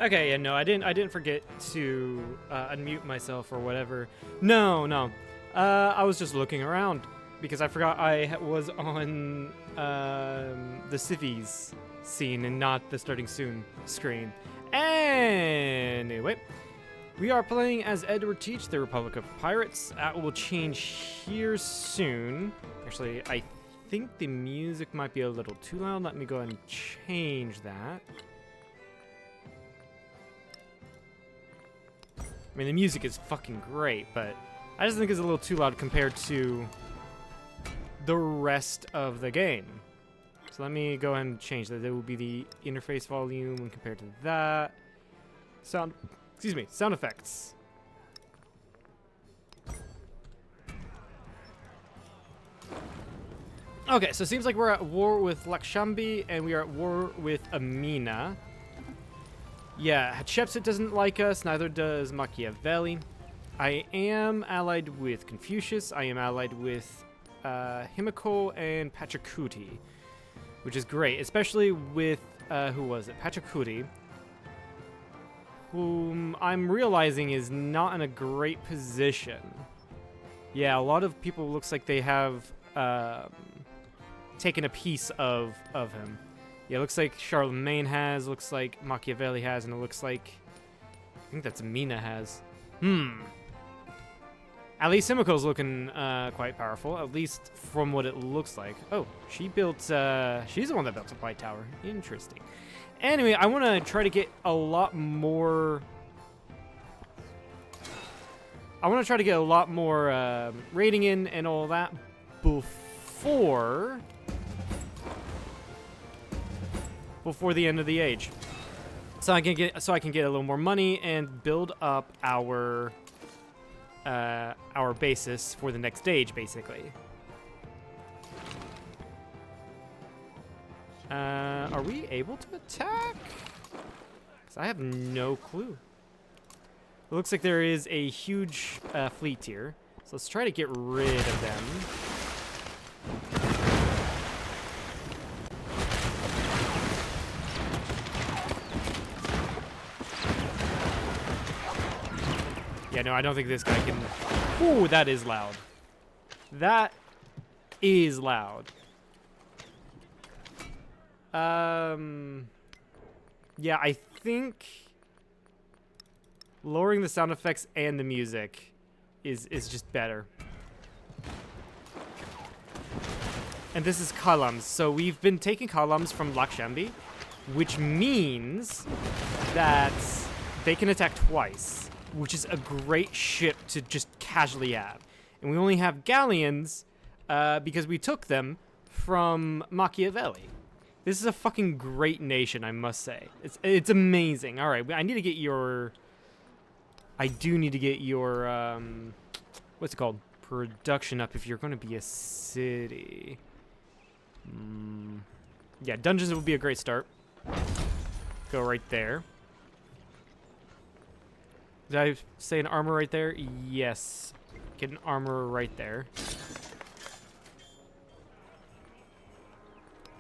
Okay, yeah, no, I didn't forget to unmute myself or whatever. No, no. I was just looking around because I forgot was on the civvies scene and not the starting soon screen. Anyway, we are playing as Edward Teach, the Republic of Pirates. That will change here soon. Actually, I think the music might be a little too loud. Let me go ahead and change that. I mean, the music is fucking great, but I just think it's a little too loud compared to the rest of the game. So let me go ahead and change that. There will be the interface volume when compared to that. Sound effects. Okay, so it seems like we're at war with Lakshambi, and we are at war with Amina. Yeah, Hatshepsut doesn't like us, neither does Machiavelli. I am allied with Confucius, I am allied with Himiko and Pachacuti, which is great, especially with, who was it? Pachacuti, whom I'm realizing is not in a great position. Yeah, a lot of people looks like they have taken a piece of him. Yeah, it looks like Charlemagne has, looks like Machiavelli has, and it looks like, I think that's Amina has. At least Himiko's looking quite powerful, at least from what it looks like. Oh, she built, she's the one that built a White Tower. Interesting. Anyway, I want to try to get a lot more... rating in and all that before the end of the age, so I can get a little more money and build up our basis for the next stage, basically. Are we able to attack? 'Cause I have no clue. It looks like there is a huge fleet here, so let's try to get rid of them. Yeah, no, I don't think this guy can... Ooh, that is loud. That is loud. Yeah, I think lowering the sound effects and the music is just better. And this is columns, so we've been taking columns from Lakshambi, which means that they can attack twice, which is a great ship to just casually have. And we only have galleons because we took them from Machiavelli. This is a fucking great nation, I must say. It's amazing. All right, I need to get your... I do need to get your, what's it called? Production up if you're going to be a city. Yeah, dungeons would be a great start. Go right there. Did I say an armor right there? Yes. Get an armor right there.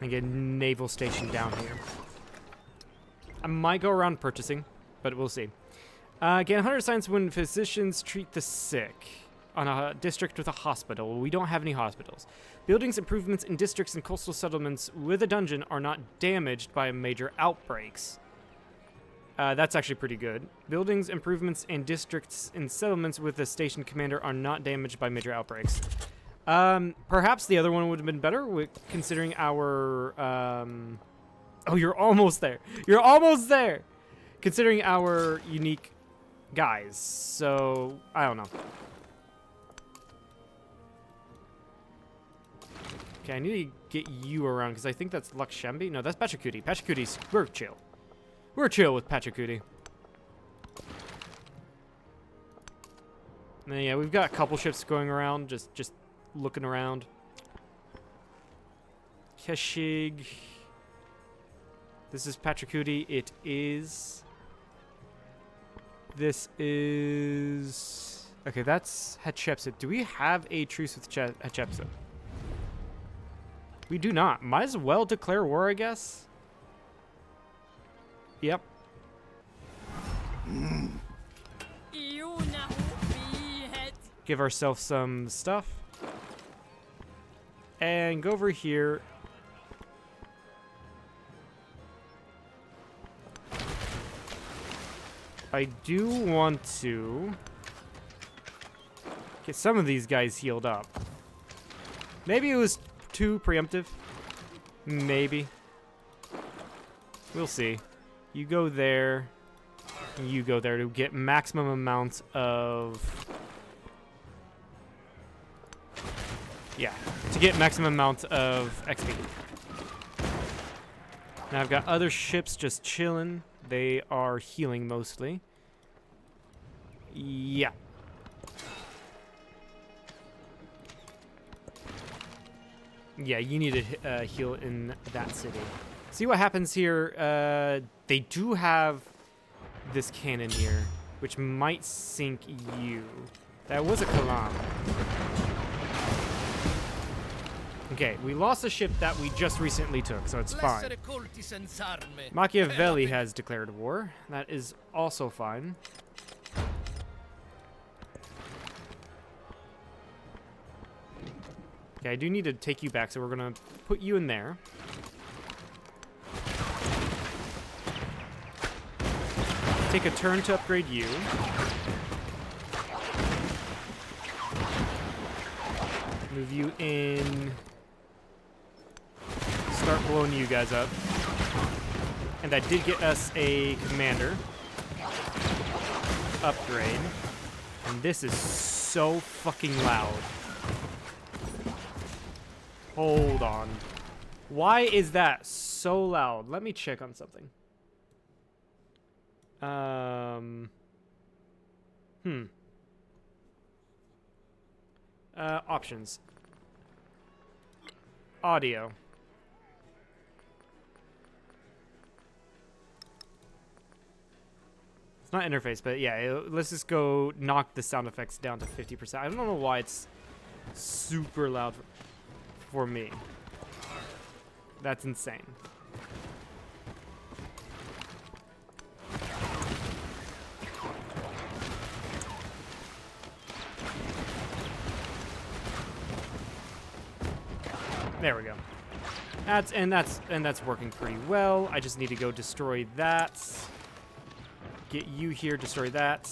And get a naval station down here. I might go around purchasing, but we'll see. Get 100 science when physicians treat the sick on a district with a hospital. We don't have any hospitals. Buildings improvements in districts and coastal settlements with a dungeon are not damaged by major outbreaks. That's actually pretty good. Buildings improvements in districts and settlements with a station commander are not damaged by major outbreaks. Perhaps the other one would have been better, considering our... Oh, you're almost there. You're almost there! Considering our unique guys. So, I don't know. Okay, I need to get you around, because I think that's Lakshambi. No, that's Pachacuti. Pachacuti's... We're chill. We're chill with Pachacuti. And then, yeah, we've got a couple ships going around, just looking around. Keshig. This is Pachacuti. It is... This is... Okay, that's Hatshepsut. Do we have a truce with Hatshepsut? We do not. Might as well declare war, I guess. Yep. Give ourselves some stuff. And go over here. I do want to get some of these guys healed up. Maybe it was too preemptive. Maybe. We'll see. You go there. And you go there to get maximum amounts of... Yeah, to get maximum amount of XP. Now I've got other ships just chilling. They are healing mostly. Yeah. Yeah, you need to heal in that city. See what happens here. They do have this cannon here, which might sink you. That was a Kalam. Okay, we lost a ship that we just recently took, so it's fine. Machiavelli has declared war. That is also fine. Okay, I do need to take you back, so we're going to put you in there. Take a turn to upgrade you. Move you in. Start blowing you guys up. And that did get us a commander upgrade. And this is so fucking loud. Hold on. Why is that so loud? Let me check on something. Options. Audio. It's not interface, but yeah, let's just go knock the sound effects down to 50%. I don't know why it's super loud for me. That's insane. There we go. That's working pretty well. I just need to go destroy that. Get you here, destroy that.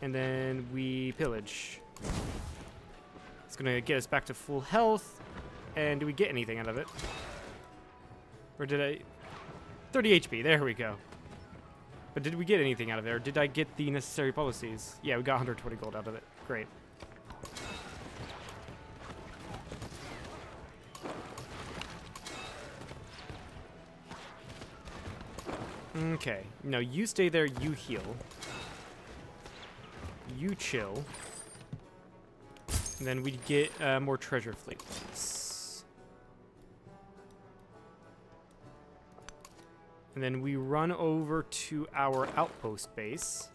And then we pillage. It's gonna get us back to full health. And do we get anything out of it? Or did I... 30 HP, there we go. But did we get anything out of there? Did I get the necessary policies? Yeah, we got 120 gold out of it. Great. Okay, no, you stay there, you heal. You chill. And then we get more treasure fleet points. And then we run over to our outpost base.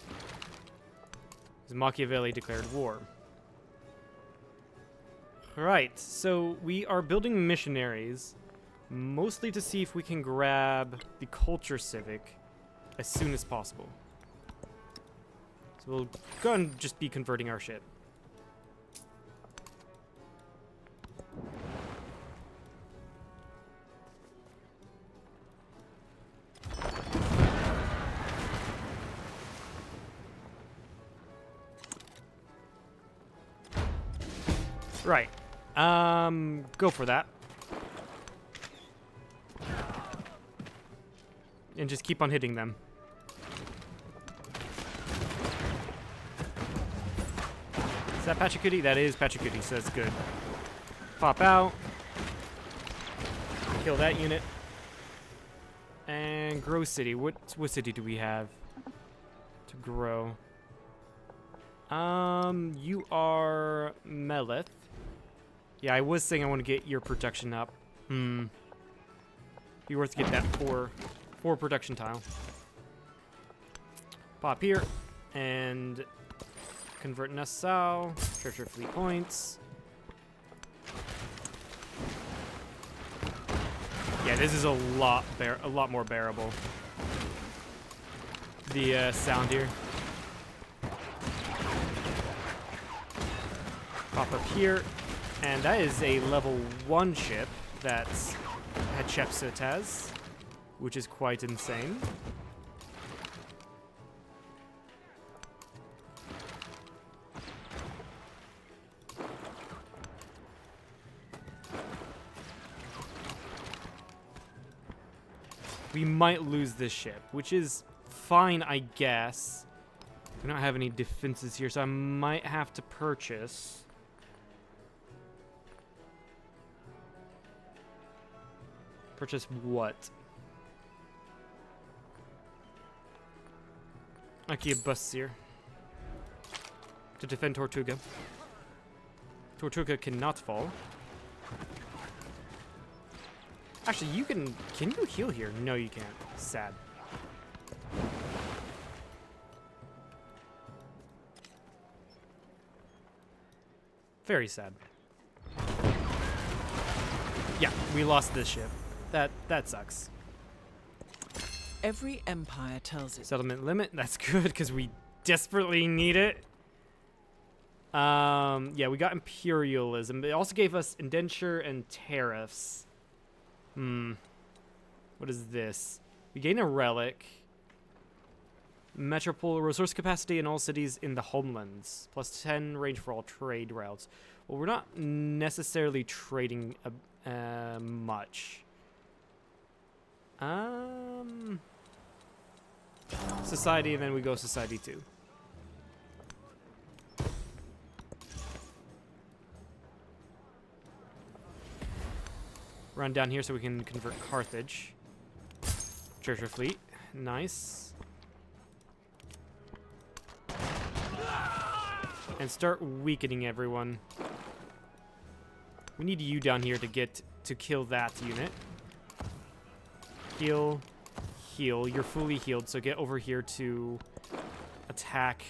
Because Machiavelli declared war. Right, so we are building missionaries. Mostly to see if we can grab the culture civic as soon as possible. So we'll go and just be converting our shit. Right. Go for that. And just keep on hitting them. Is that Pachacuti? That is Pachacuti, so that's good. Pop out. Kill that unit. And grow city. What city do we have to grow? You are Meleth. Yeah, I was saying I want to get your production up. Be worth to get that four production tile. Pop here and convert Nassau. Treasure fleet points. Yeah, this is a lot more bearable. the sound here. Pop up here, and that is a level 1 ship that Hatshepsut has, which is quite insane. We might lose this ship, which is fine, I guess. We don't have any defenses here, so I might have to purchase. Purchase what? Okay, busts here. To defend Tortuga. Tortuga cannot fall. Actually, you can you heal here? No, you can't. Sad. Very sad. Yeah, we lost this ship. That sucks. Every empire tells it. Settlement limit. That's good because we desperately need it. Yeah, we got imperialism. It also gave us indenture and tariffs. What is this? We gain a relic. Metropole resource capacity in all cities in the homelands. Plus 10 range for all trade routes. Well, we're not necessarily trading much. Society, and then we go society 2. Run down here so we can convert Carthage. Treasure fleet. Nice. And start weakening everyone. We need you down here to kill that unit. Heal. Heal. You're fully healed, so get over here to attack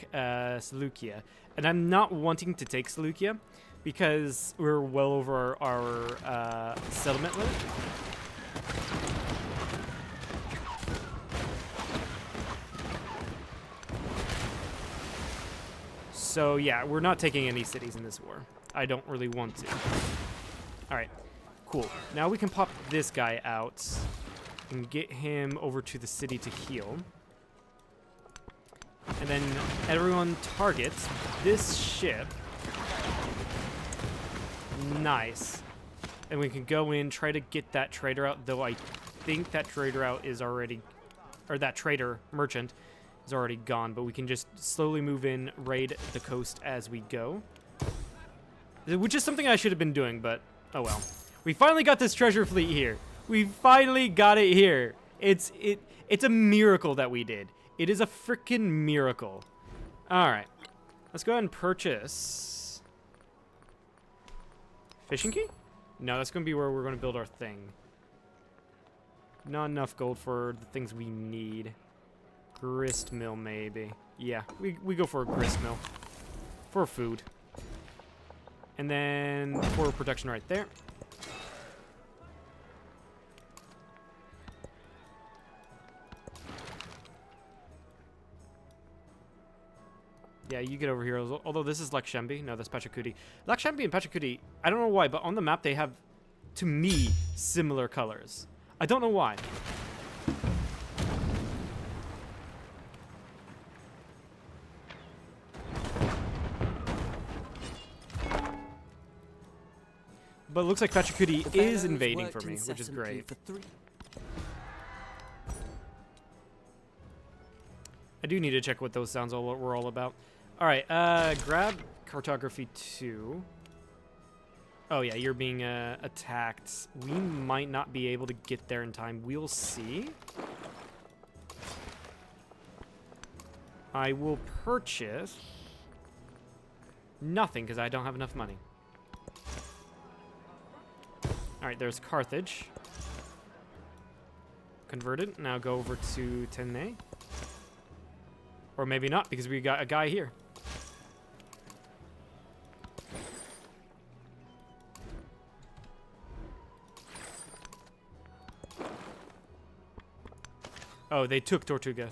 Seleucia. And I'm not wanting to take Seleucia because we're well over our settlement limit. So yeah, we're not taking any cities in this war. I don't really want to. Alright, cool. Now we can pop this guy out and get him over to the city to heal. And then everyone targets this ship. Nice. And we can go in, try to get that trader out, though I think that trader out is already, or that trader, merchant, is already gone, but we can just slowly move in, raid the coast as we go. Which is something I should have been doing, but oh well. We finally got this treasure fleet here. We finally got it here. It's a miracle that we did. It is a freaking miracle. All right. Let's go ahead and purchase fishing key? No, that's going to be where we're going to build our thing. Not enough gold for the things we need. Grist mill, maybe. Yeah, we go for a grist mill. For food. And then for production right there. Yeah, you get over here. Although this is Lakshembi. No, that's Pachacuti. Lakshembi and Pachacuti, I don't know why, but on the map they have, to me, similar colors. I don't know why. But it looks like Pachacuti is invading for me, which is great. I do need to check what those sounds were all about. All right, grab cartography 2. Oh yeah, you're being attacked. We might not be able to get there in time. We'll see. I will purchase nothing because I don't have enough money. All right, there's Carthage. Converted. Now go over to Tenne. Or maybe not, because we got a guy here. Oh, they took Tortuga.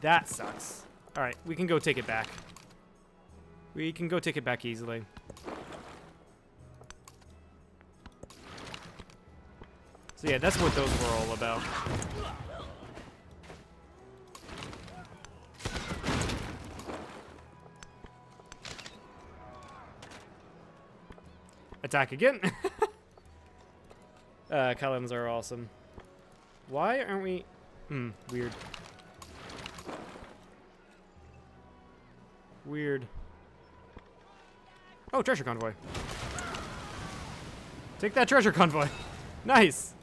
That sucks. Alright, we can go take it back. We can go take it back easily. So yeah, that's what those were all about. Attack again. Columns are awesome. Why aren't we... weird. Weird. Oh, treasure convoy. Take that treasure convoy. Nice.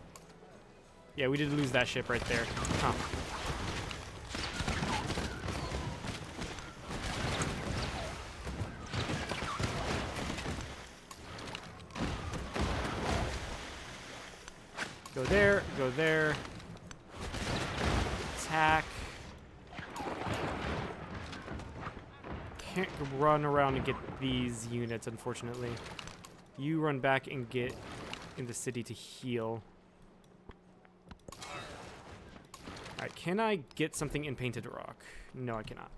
Yeah, we did lose that ship right there. Huh. Go there, go there. Attack. Can't run around and get these units, unfortunately. You run back and get in the city to heal. Alright, can I get something in Painted Rock? No, I cannot.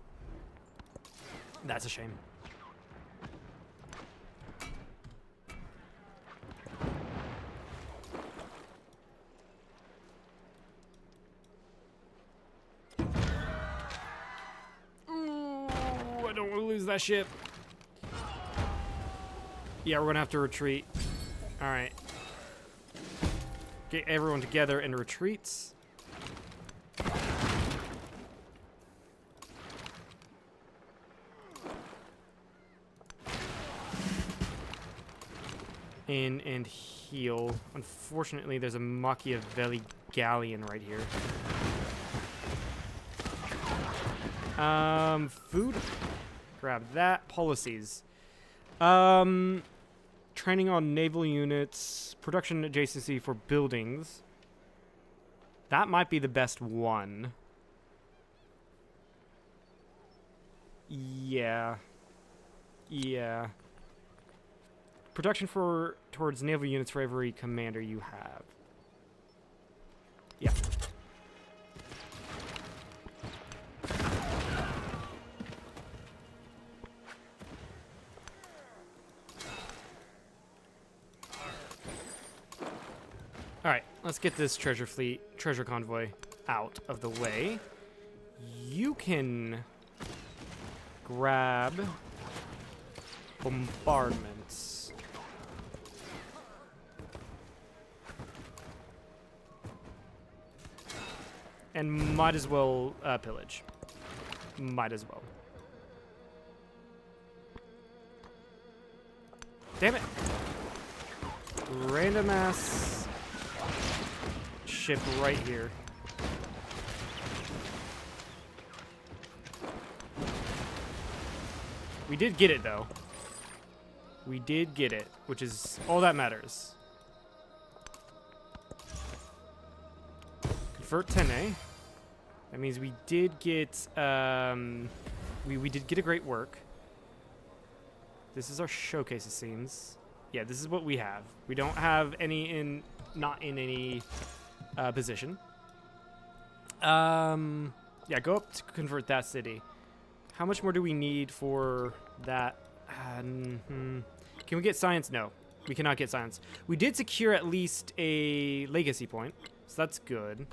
That's a shame. I don't want to lose that ship. Yeah, we're gonna have to retreat. Alright. Get everyone together and retreats. In and heal. Unfortunately, there's a Machiavelli galleon right here. Food. Grab that. Policies. Training on naval units. Production adjacency for buildings. That might be the best one. Yeah. Yeah. Production towards naval units for every commander you have. Yeah. Alright, let's get this treasure convoy out of the way. You can grab bombardments. And might as well pillage. Might as well. Damn it! Random ass ship right here. We did get it though. We did get it, which is all that matters. Convert 10A. That means we did get we did get a great work. This is our showcase, it seems. Yeah, this is what we have. We don't have any not in any position. Yeah, go up to convert that city. How much more do we need for that? Can we get science? No, we cannot get science. We did secure at least a legacy point, so that's good.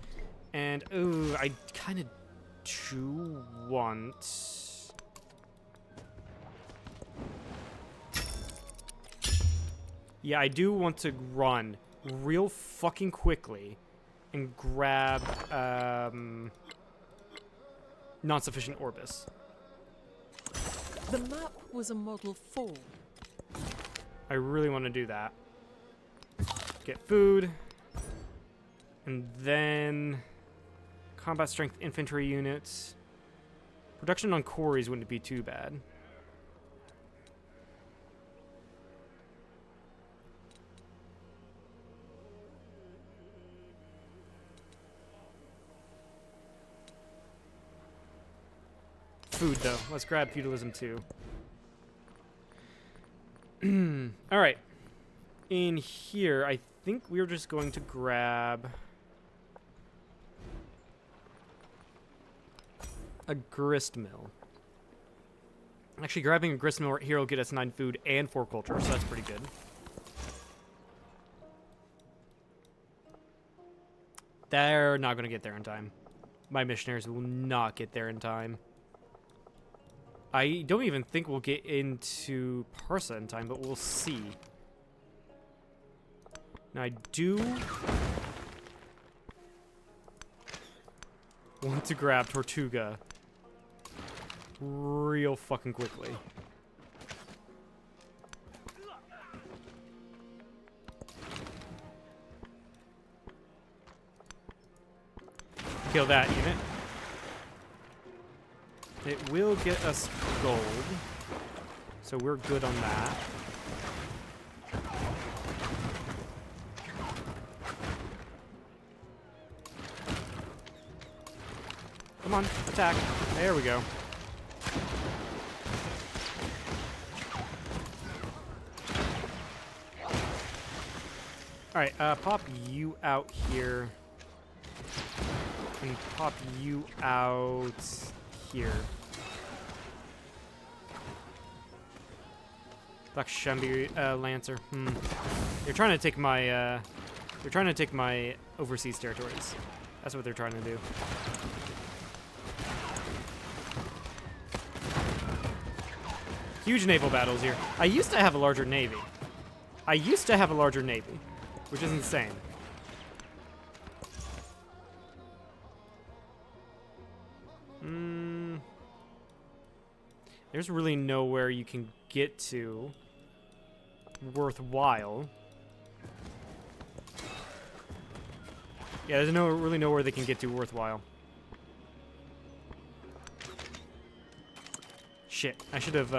And ooh, I kind of do want. Yeah, I do want to run real fucking quickly and grab non-sufficient Orbis. The map was a Model 4. I really want to do that. Get food. And then combat strength infantry units. Production on quarries wouldn't be too bad. Food, though. Let's grab feudalism, too. All right. In here, I think we're just going to grab... a grist mill. Actually, grabbing a grist mill right here will get us 9 food and 4 culture, so that's pretty good. They're not going to get there in time. My missionaries will not get there in time. I don't even think we'll get into Parsa in time, but we'll see. Now, I do want to grab Tortuga real fucking quickly. Kill that unit. It will get us gold, so we're good on that. Come on, attack. There we go. Alright, pop you out here. And pop you out here. Blackbeard Lancer. You're trying to take my you're trying to take my overseas territories. That's what they're trying to do. Huge naval battles here. I used to have a larger navy. Which is insane. There's really nowhere you can get to worthwhile. Yeah, there's really nowhere they can get to worthwhile. Shit, I should have,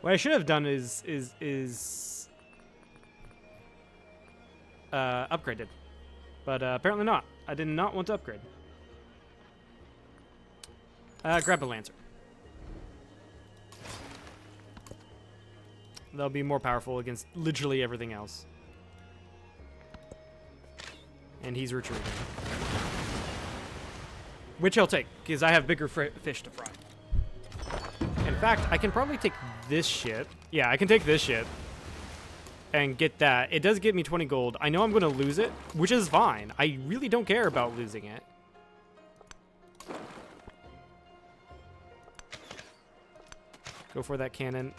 what I should have done is upgraded. But, apparently not. I did not want to upgrade. Grab a Lancer. They'll be more powerful against literally everything else. And he's retreating. Which I'll take, because I have bigger fish to fry. In fact, I can probably take this ship. Yeah, I can take this ship and get that. It does get me 20 gold. I know I'm going to lose it, which is fine. I really don't care about losing it. Go for that cannon.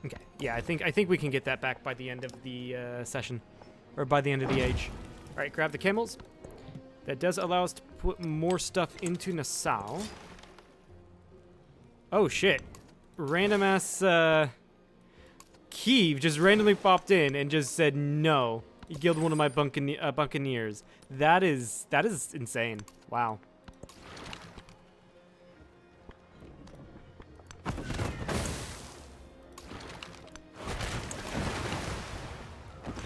Okay, yeah, I think we can get that back by the end of the session, or by the end of the age. All right, grab the camels. That does allow us to put more stuff into Nassau. Oh shit! Random ass Kiev just randomly popped in and just said no. He killed one of my buccaneers. That is insane. Wow.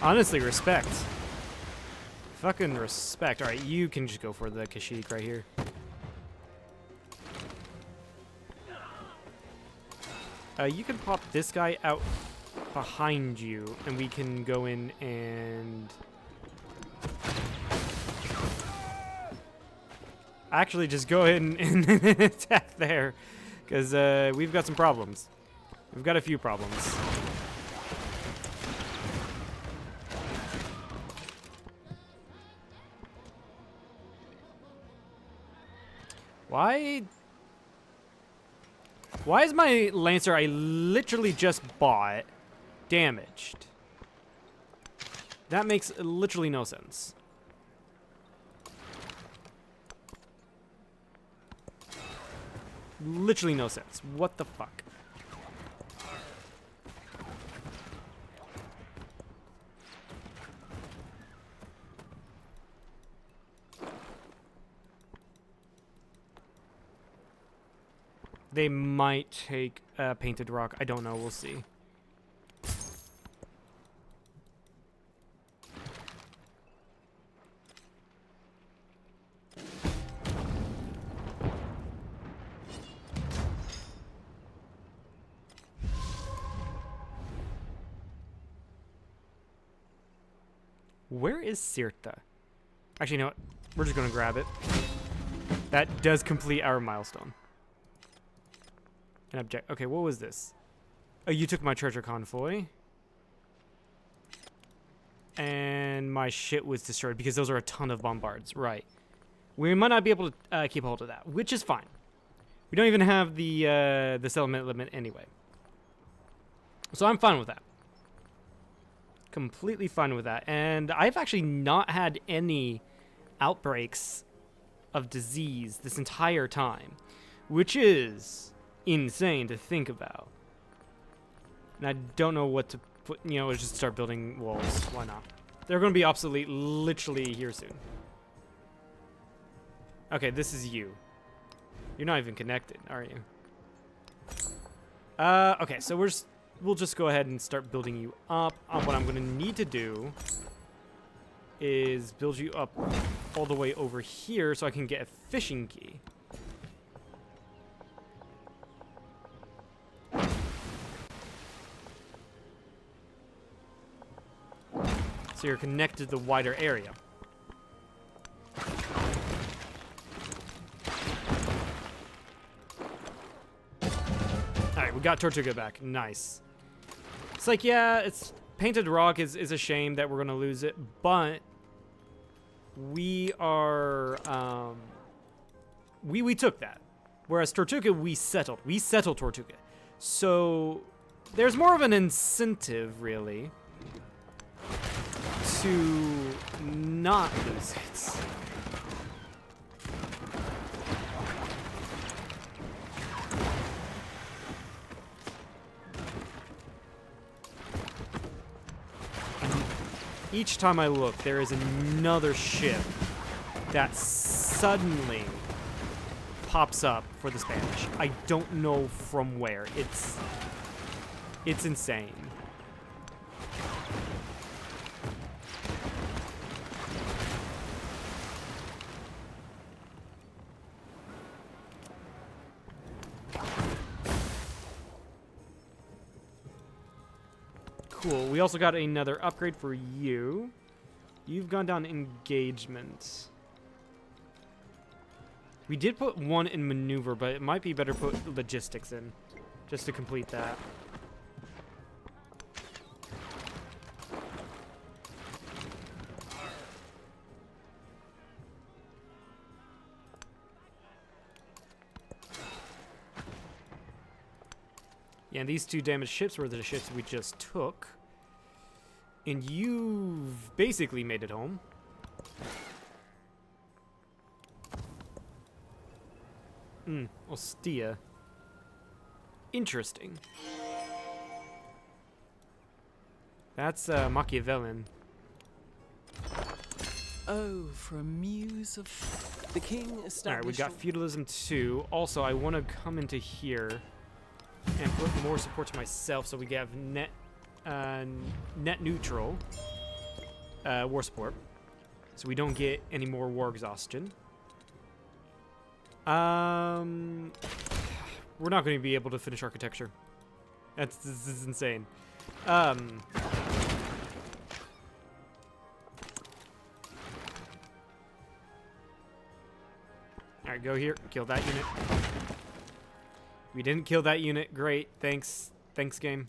Honestly, respect. Fucking respect. All right, you can just go for the Kashyyyk right here. You can pop this guy out behind you, and we can go in and actually just go ahead and attack there, because we've got some problems. We've got a few problems. Why is my Lancer I literally just bought damaged? That makes literally no sense. Literally no sense. What the fuck? They might take Painted Rock. I don't know. We'll see. Where is Sirta? Actually, you know what? We're just gonna grab it. That does complete our milestone. An object. Okay, what was this? Oh, you took my treasure convoy. And my shit was destroyed because those are a ton of bombards. Right. We might not be able to keep hold of that, which is fine. We don't even have the settlement limit anyway. So I'm fine with that. Completely fine with that. And I've actually not had any outbreaks of disease this entire time, which is insane to think about. And I don't know what to put, you know, just start building walls. Why not? They're going to be obsolete literally here soon. Okay, this is you. You're not even connected, are you? Okay, so we'll just go ahead and start building you up. What I'm going to need to do is build you up all the way over here so I can get a fishing key. So you're connected to the wider area. Alright, we got Tortuga back. Nice. It's like, yeah, it's Painted Rock is a shame that we're gonna lose it, but we are we took that. Whereas Tortuga we settled. We settled Tortuga. So there's more of an incentive really to not lose it. Each time I look, there is another ship that suddenly pops up for the Spanish. I don't know from where. It's insane. Cool. We also got another upgrade for you. You've gone down engagement. We did put one in maneuver, but it might be better to put logistics in, just to complete that. Yeah, and these two damaged ships were the ships we just took. And you've basically made it home. Ostia. Interesting. That's Machiavellian. Oh, for a muse of the king established. Alright, we've got feudalism 2. Also, I want to come into here and put more support to myself so we have net neutral war support, so we don't get any more war exhaustion. We're not going to be able to finish architecture. This is insane. Alright, go here. Kill that unit. We didn't kill that unit. Great. Thanks. Thanks, game.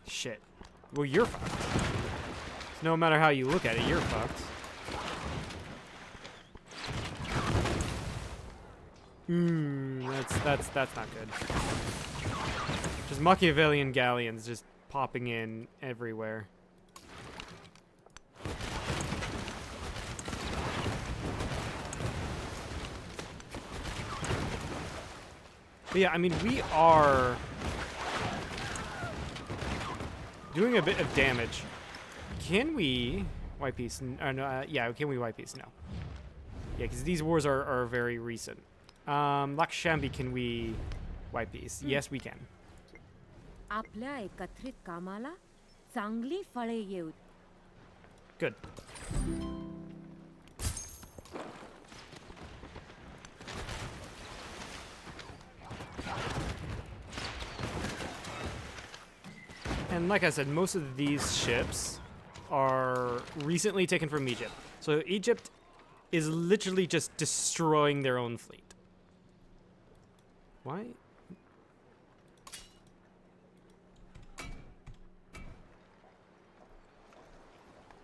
Shit. Well, you're fucked. No matter how you look at it, you're fucked. That's not good. Just Machiavellian galleons just popping in everywhere. But yeah, I mean, we are doing a bit of damage. Can we white peace? No, yeah, can we white peace? No. Yeah, because these wars are very recent. Lakshambi, can we white peace? Yes, we can. आपल्या एकत्रित कामाला चांगली फळे येऊ. Good. And like I said, most of these ships are recently taken from Egypt. So Egypt is literally just destroying their own fleet. Why?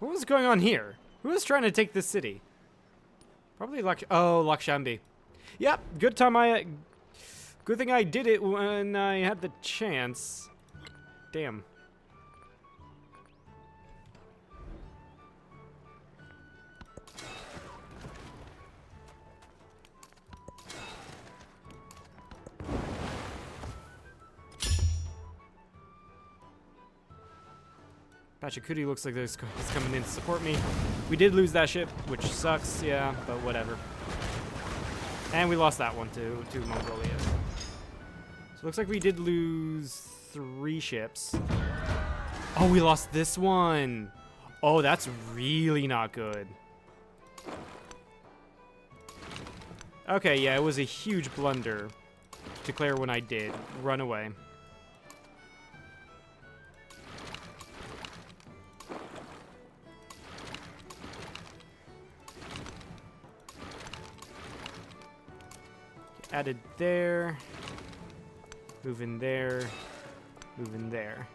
What was going on here? Who was trying to take this city? Probably Lakshambi. Yep, good thing I did it when I had the chance. Damn. Pachacudi looks like he's coming in to support me. We did lose that ship, which sucks, yeah, but whatever. And we lost that one to Mongolia. So it looks like we did lose 3 ships. Oh, we lost this one. Oh, that's really not good. Okay, yeah, it was a huge blunder to declare when I did. Run away. Added there. Move in there. Move in there.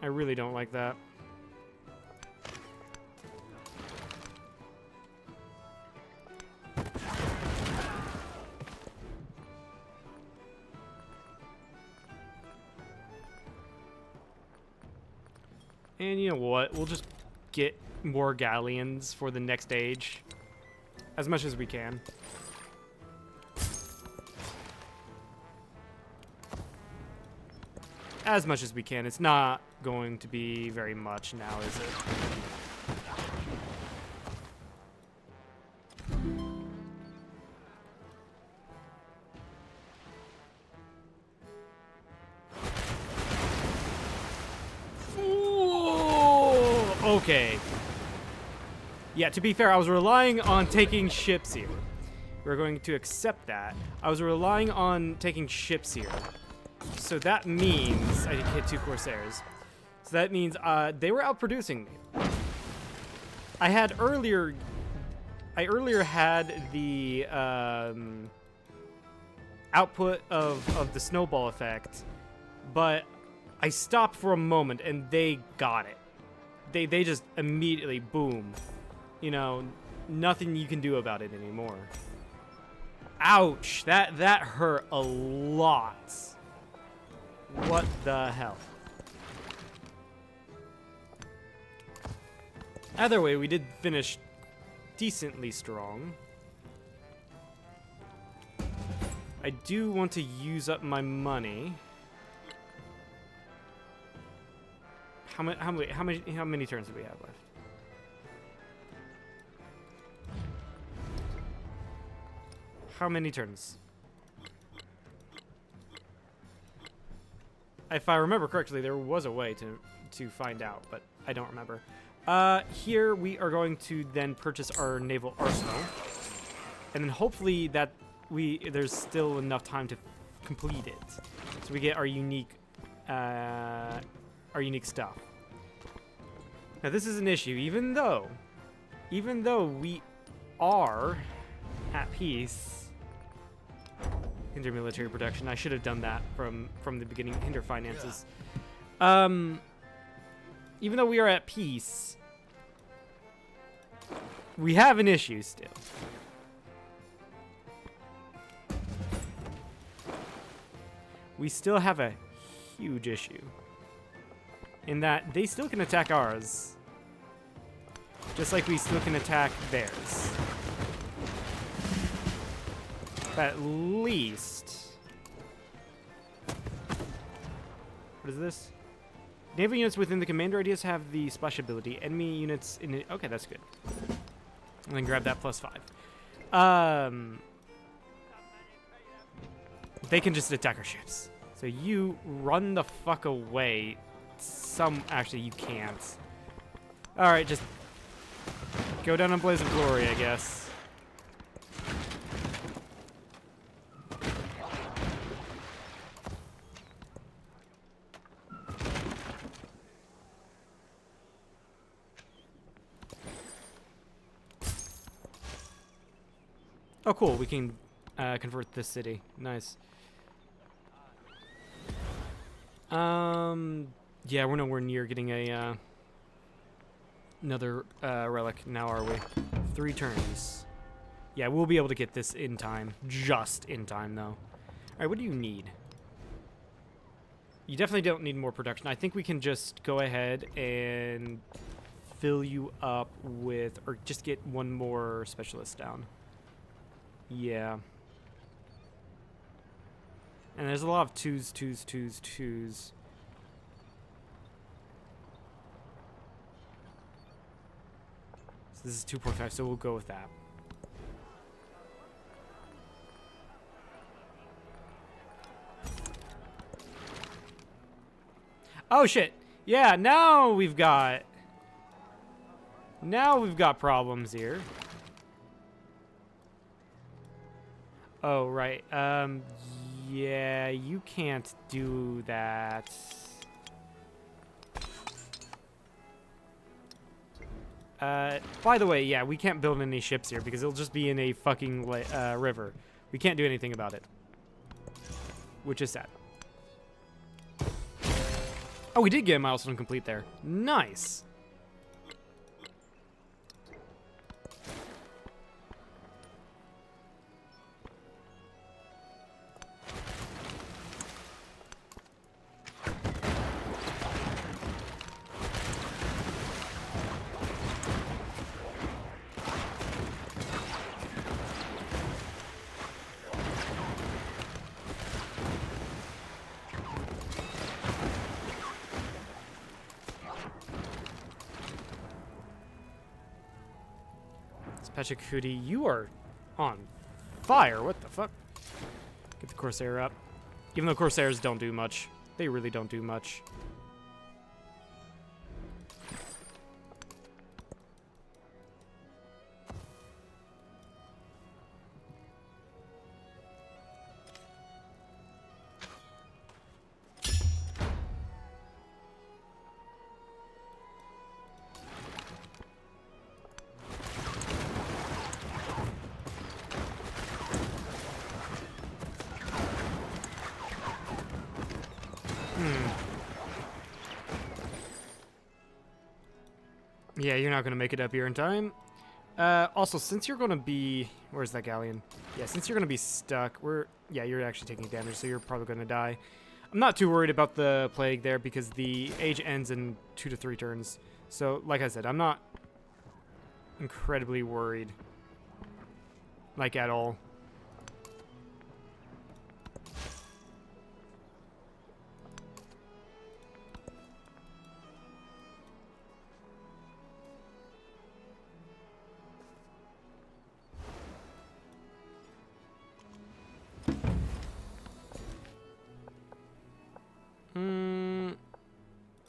I really don't like that. And you know what? We'll just get more galleons for the next age. As much as we can. As much as we can. It's not going to be very much now, is it? Okay. Yeah, to be fair, I was relying on taking ships here. We're going to accept that. I was relying on taking ships here. So that means I hit 2 Corsairs. So that means they were outproducing me. I earlier had the output of the snowball effect, but I stopped for a moment and they got it. They just immediately, boom. You know, nothing you can do about it anymore. Ouch, that hurt a lot. What the hell? Either way, we did finish decently strong. I do want to use up my money. How many turns do we have left? How many turns? If I remember correctly, there was a way to find out, but I don't remember. Here we are going to then purchase our naval arsenal, and then hopefully that there's still enough time to complete it, so we get our unique stuff. Now this is an issue, even though we are at peace. Hinder military production. I should have done that from the beginning. Hinder finances. Even though we are at peace, we have an issue still. We still have a huge issue in that they still can attack ours, just like we still can attack theirs. But at least... What is this? Naval units within the command radius have the splash ability. Enemy units in it... Okay, that's good. And then grab that +5. They can just attack our ships. So you run the fuck away. Actually, you can't. Alright, just... go down in blaze of glory, I guess. Oh, cool. We can convert this city. Nice. Yeah, we're nowhere near getting a another relic now, are we? 3 turns. Yeah, we'll be able to get this in time. Just in time, though. All right, what do you need? You definitely don't need more production. I think we can just go ahead and fill you up with, or just get 1 more specialist down. Yeah. And there's a lot of 2s, 2s, 2s, 2s. So this is 2.5, so we'll go with that. Oh shit. Yeah, now we've got problems here. Oh, right. Yeah, you can't do that. By the way, yeah, we can't build any ships here because it'll just be in a fucking river. We can't do anything about it. Which is sad. Oh, we did get a milestone complete there. Nice. Pachacudi, you are on fire. What the fuck? Get the Corsair up. Even though Corsairs don't do much. They really don't do much. Yeah, you're not going to make it up here in time. Also, since you're going to be... Where's that galleon? Yeah, since you're going to be stuck, yeah, you're actually taking damage, so you're probably going to die. I'm not too worried about the plague there because the age ends in 2 to 3 turns. So, like I said, I'm not incredibly worried. Like, at all.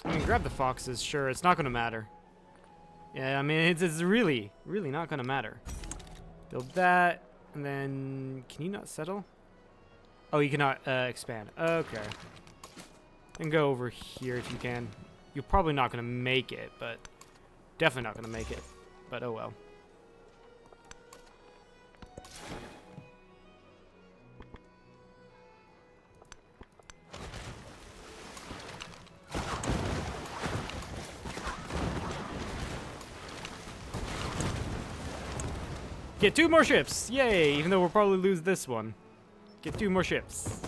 I mean, grab the foxes, sure, it's not gonna matter. Yeah, I mean, it's really, really not gonna matter. Build that, and then... Can you not settle? Oh, you cannot expand. Okay. Then go over here if you can. You're probably not gonna make it, but... Definitely not gonna make it. But oh well. Get 2 more ships! Yay! Even though we'll probably lose this one. Get 2 more ships.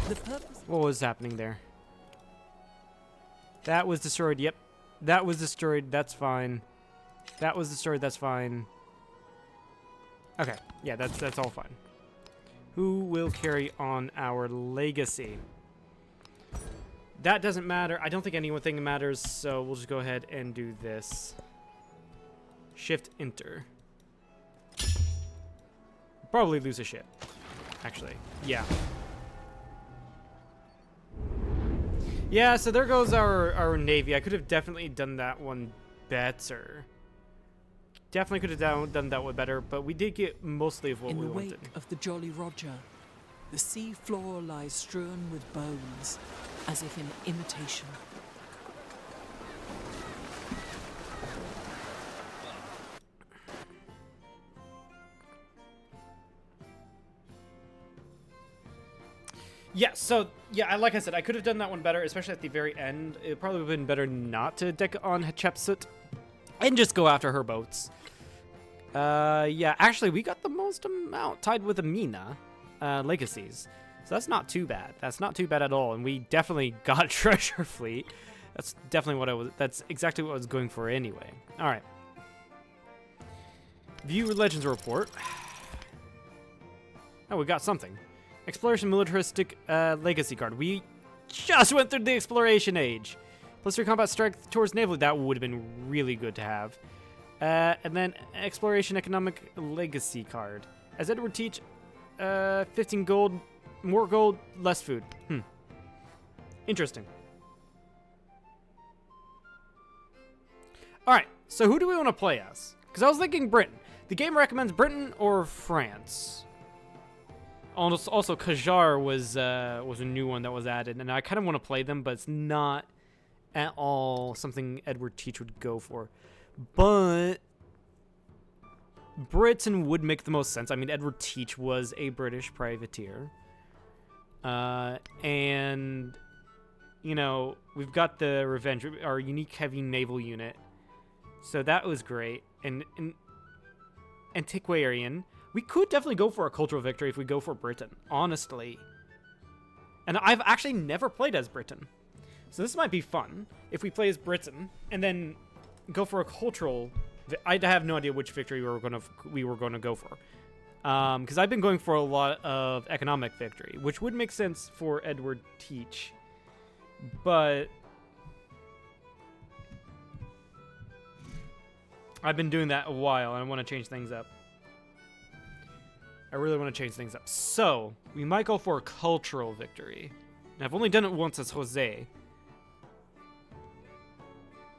The purpose. What was happening there? That was destroyed. Yep. That was destroyed. That's fine. That was destroyed. That's fine. Okay, yeah, that's all fine. Who will carry on our legacy? That doesn't matter. I don't think anything matters, so we'll just go ahead and do this. Shift Enter. Probably lose a ship, actually. Yeah. Yeah, so there goes our navy. I could have definitely done that one better. definitely could have done that one better, but we did get mostly of what In we the wanted. wake of the Jolly Roger, the sea floor lies strewn with bones, as if in imitation. Yeah, so, yeah, like I said, I could have done that one better, especially at the very end. It probably would have been better not to deck on Hatshepsut and just go after her boats. Yeah, actually, we got the most amount tied with Amina legacies. So that's not too bad. That's not too bad at all, and we definitely got Treasure Fleet. That's definitely that's exactly what I was going for anyway. All right. View Legends Report. Oh, we got something. Exploration Militaristic Legacy card. We just went through the Exploration Age. Plus 3 combat strength towards naval. That would have been really good to have. And then Exploration Economic Legacy card. As Edward teach, 15 gold, more gold, less food. Interesting. Alright, so who do we want to play as? Because I was thinking Britain. The game recommends Britain or France. Also, Qajar was a new one that was added, and I kind of want to play them, but it's not at all something Edward Teach would go for. But Britain would make the most sense. I mean, Edward Teach was a British privateer. And, you know, we've got the Revenge, our unique heavy naval unit. So that was great. And Antiquarian. We could definitely go for a cultural victory if we go for Britain, honestly. And I've actually never played as Britain. So this might be fun if we play as Britain and then go for a cultural. I have no idea which victory we were gonna go for. Because I've been going for a lot of economic victory, which would make sense for Edward Teach. But I've been doing that a while and I want to change things up. I really want to change things up. So, we might go for a cultural victory. And I've only done it once as Jose.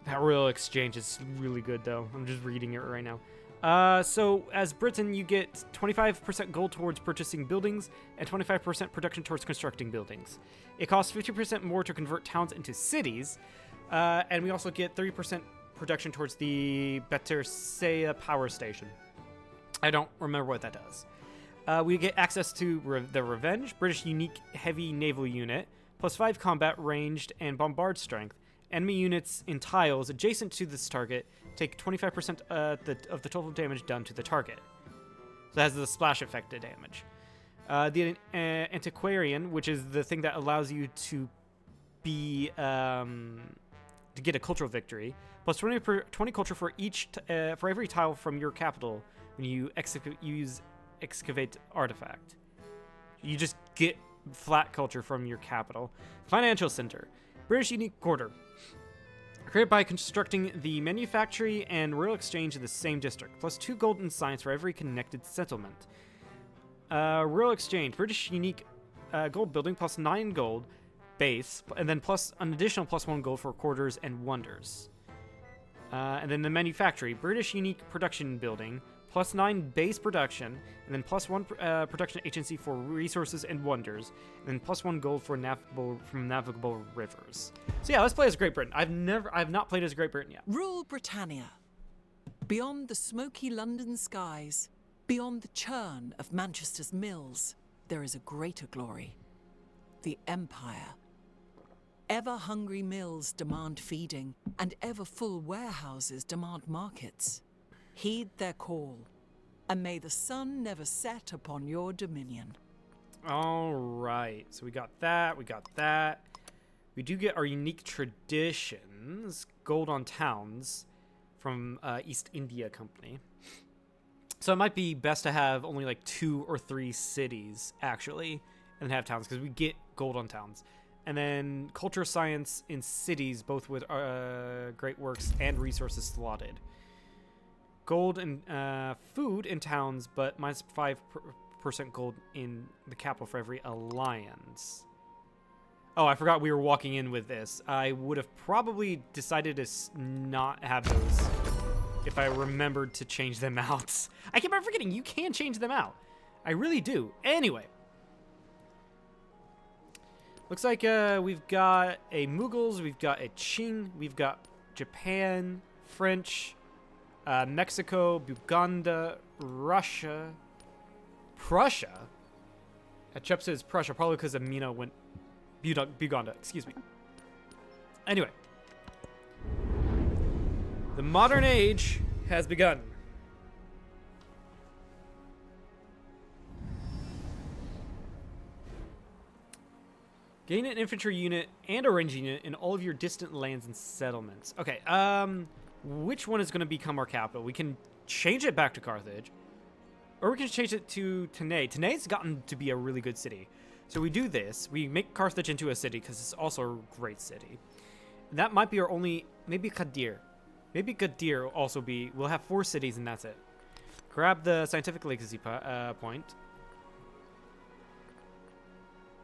That royal exchange is really good, though. I'm just reading it right now. So, as Britain, you get 25% gold towards purchasing buildings and 25% production towards constructing buildings. It costs 50% more to convert towns into cities. And we also get 30% production towards the Betersea power station. I don't remember what that does. We get access to the Revenge, British unique heavy naval unit, plus 5 combat ranged and bombard strength. Enemy units in tiles adjacent to this target take 25% of the total damage done to the target. So that has the splash effect of damage. The Antiquarian, which is the thing that allows you to be to get a cultural victory, plus 20 culture for each for every tile from your capital when you use excavate artifact. You just get flat culture from your capital. Financial center, British unique quarter, created by constructing the manufactory and royal exchange in the same district, plus 2 gold in science for every connected settlement. Royal exchange, British unique gold building, plus 9 gold base, and then plus an additional plus 1 gold for quarters and wonders. And then the manufactory, British unique production building, plus 9 base production, and then plus 1 production agency for resources and wonders, and then plus 1 gold for navigable rivers. So yeah, let's play as Great Britain. I've not played as Great Britain yet. Rule Britannia. Beyond the smoky London skies, beyond the churn of Manchester's mills, there is a greater glory. The Empire. Ever-hungry mills demand feeding, and ever-full warehouses demand markets. Heed their call, and may the sun never set upon your dominion. All right, so we got that, We do get our unique traditions, gold on towns, from East India Company. So it might be best to have only like 2 or 3 cities, actually, and have towns, because we get gold on towns. And then culture science in cities, both with great works and resources slotted. Gold and food in towns, but minus 5% gold in the capital for every alliance. Oh, I forgot we were walking in with this. I would have probably decided to not have those. if I remembered to change them out. I keep on forgetting you can change them out. I really do. Anyway. Looks like we've got a Mughals, we've got a Qing, we've got Japan, French, Mexico, Uganda, Russia, Prussia. Chup says Prussia, probably because Amina went Buganda, excuse me. Anyway. The modern age has begun. Gain an infantry unit and a range unit in all of your distant lands and settlements. Okay, which one is going to become our capital? We can change it back to Carthage, or we can change it to Tanay. Tanay's gotten to be a really good city. So we do this. We make Carthage into a city because it's also a great city. That might be our only... Maybe Qadir. Maybe Qadir will also be... We'll have 4 cities and that's it. Grab the scientific legacy point.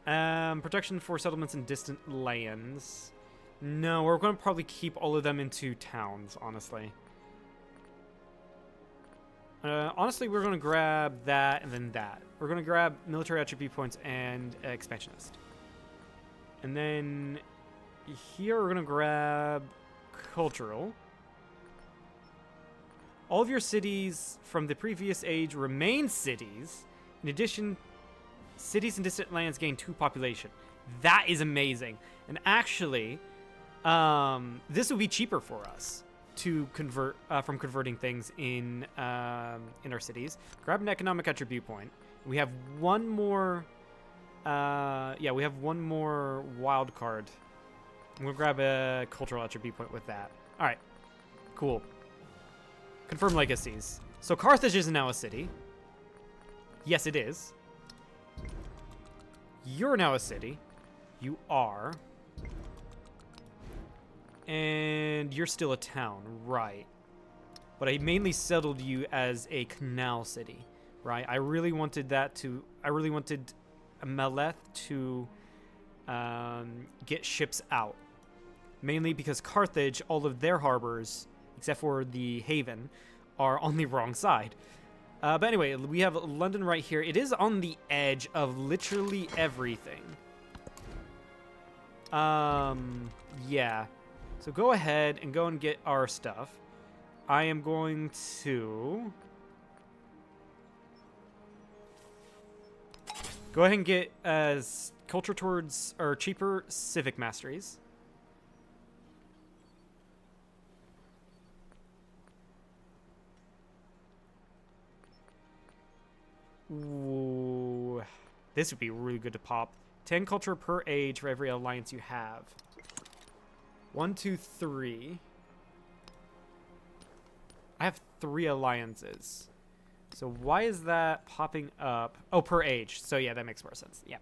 Protection for settlements in distant lands. No, we're going to probably keep all of them into towns, honestly. Honestly, we're going to grab that and then that. We're going to grab military attribute points and expansionist. And then here we're going to grab cultural. All of your cities from the previous age remain cities. In addition, cities in distant lands gain 2 population. That is amazing. And actually, this will be cheaper for us to convert from converting things in our cities. Grab an economic attribute point. We have one more. Yeah, we have one more wild card. We'll grab a cultural attribute point with that. All right, cool. Confirm legacies. So Carthage is now a city. Yes, it is. You're now a city. You are. And you're still a town, right. But I mainly settled you as a canal city, right? I really wanted Meleth to get ships out. Mainly because Carthage, all of their harbors, except for the Haven, are on the wrong side. But anyway, we have London right here. It is on the edge of literally everything. Yeah. So go ahead and go and get our stuff. I am going to go ahead and get culture towards or cheaper civic masteries. Ooh, this would be really good to pop. 10 culture per age for every alliance you have. 1, 2, 3. I have 3 alliances. So why is that popping up? Oh, per age. So yeah, that makes more sense. Yeah,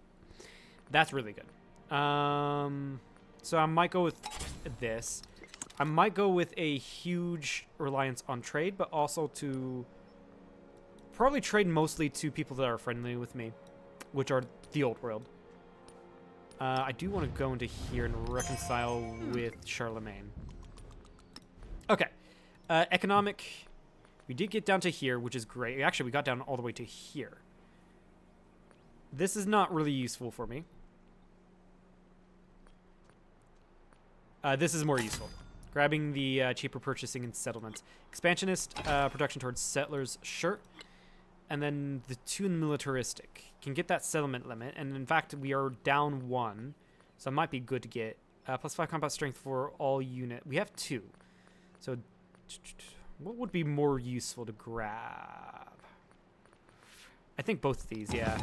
that's really good. So I might go with this. I might go with a huge reliance on trade, but also to probably trade mostly to people that are friendly with me, which are the old world. I do want to go into here and reconcile with Charlemagne. Okay. Economic. We did get down to here, which is great. Actually, we got down all the way to here. This is not really useful for me. This is more useful. Grabbing the cheaper purchasing and settlement. Expansionist, production towards settlers, sure. And then the 2 militaristic can get that settlement limit. And in fact, we are down 1. So it might be good to get plus 5 combat strength for all unit. We have 2. So what would be more useful to grab? I think both of these, yeah.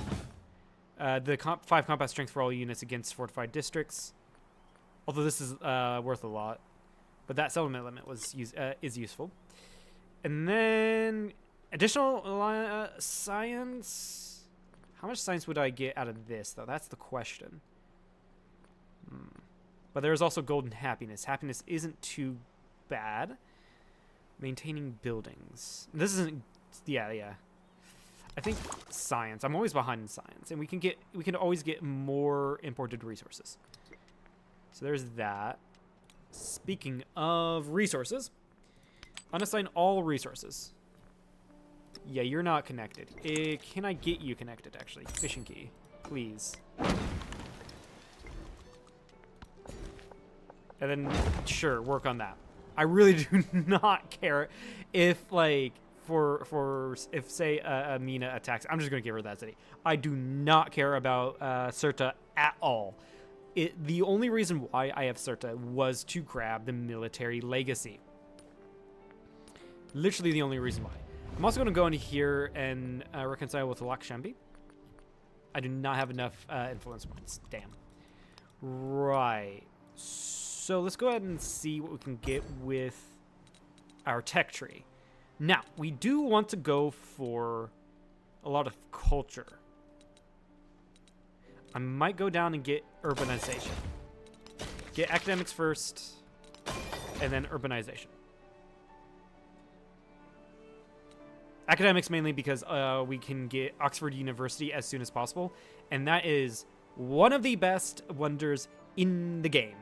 The 5 combat strength for all units against fortified districts. Although this is worth a lot. But that settlement limit was is useful. And then additional science. How much science would I get out of this, though? That's the question. But there's also golden happiness. Happiness isn't too bad. Maintaining buildings. This isn't. Yeah. I think science. I'm always behind in science, and we can always get more imported resources. So there's that. Speaking of resources, Unassign all resources. Yeah, you're not connected. Can I get you connected, actually? Fishing key, please. And then, sure, work on that. I really do not care if, like, if say Mina attacks. I'm just gonna give her that city. I do not care about Cirta at all. The only reason why I have Cirta was to grab the military legacy. Literally the only reason why. I'm also going to go in here and reconcile with Lakshambi. I do not have enough influence points. Damn. Right. So let's go ahead and see what we can get with our tech tree. Now, we do want to go for a lot of culture. I might go down and get urbanization. Get academics first, and then urbanization. Academics mainly because we can get Oxford University as soon as possible, and that is one of the best wonders in the game.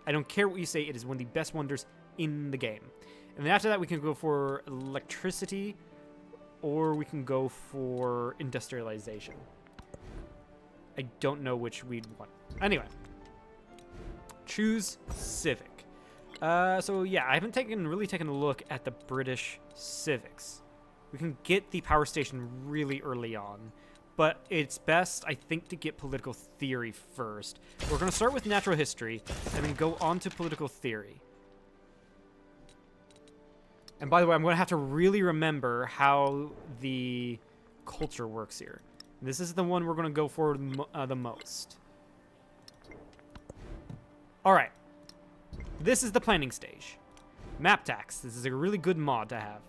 I don't care what you say, it is one of the best wonders in the game. And then after that, we can go for electricity, or we can go for industrialization. I don't know which we'd want. Anyway, choose civic. So yeah, I haven't really taken a look at the British civics. We can get the power station really early on, but it's best, I think, to get political theory first. We're going to start with natural history, and then go on to political theory. And by the way, I'm going to have to really remember how the culture works here. This is the one we're going to go for the most. All right. This is the planning stage. Map tax. This is a really good mod to have.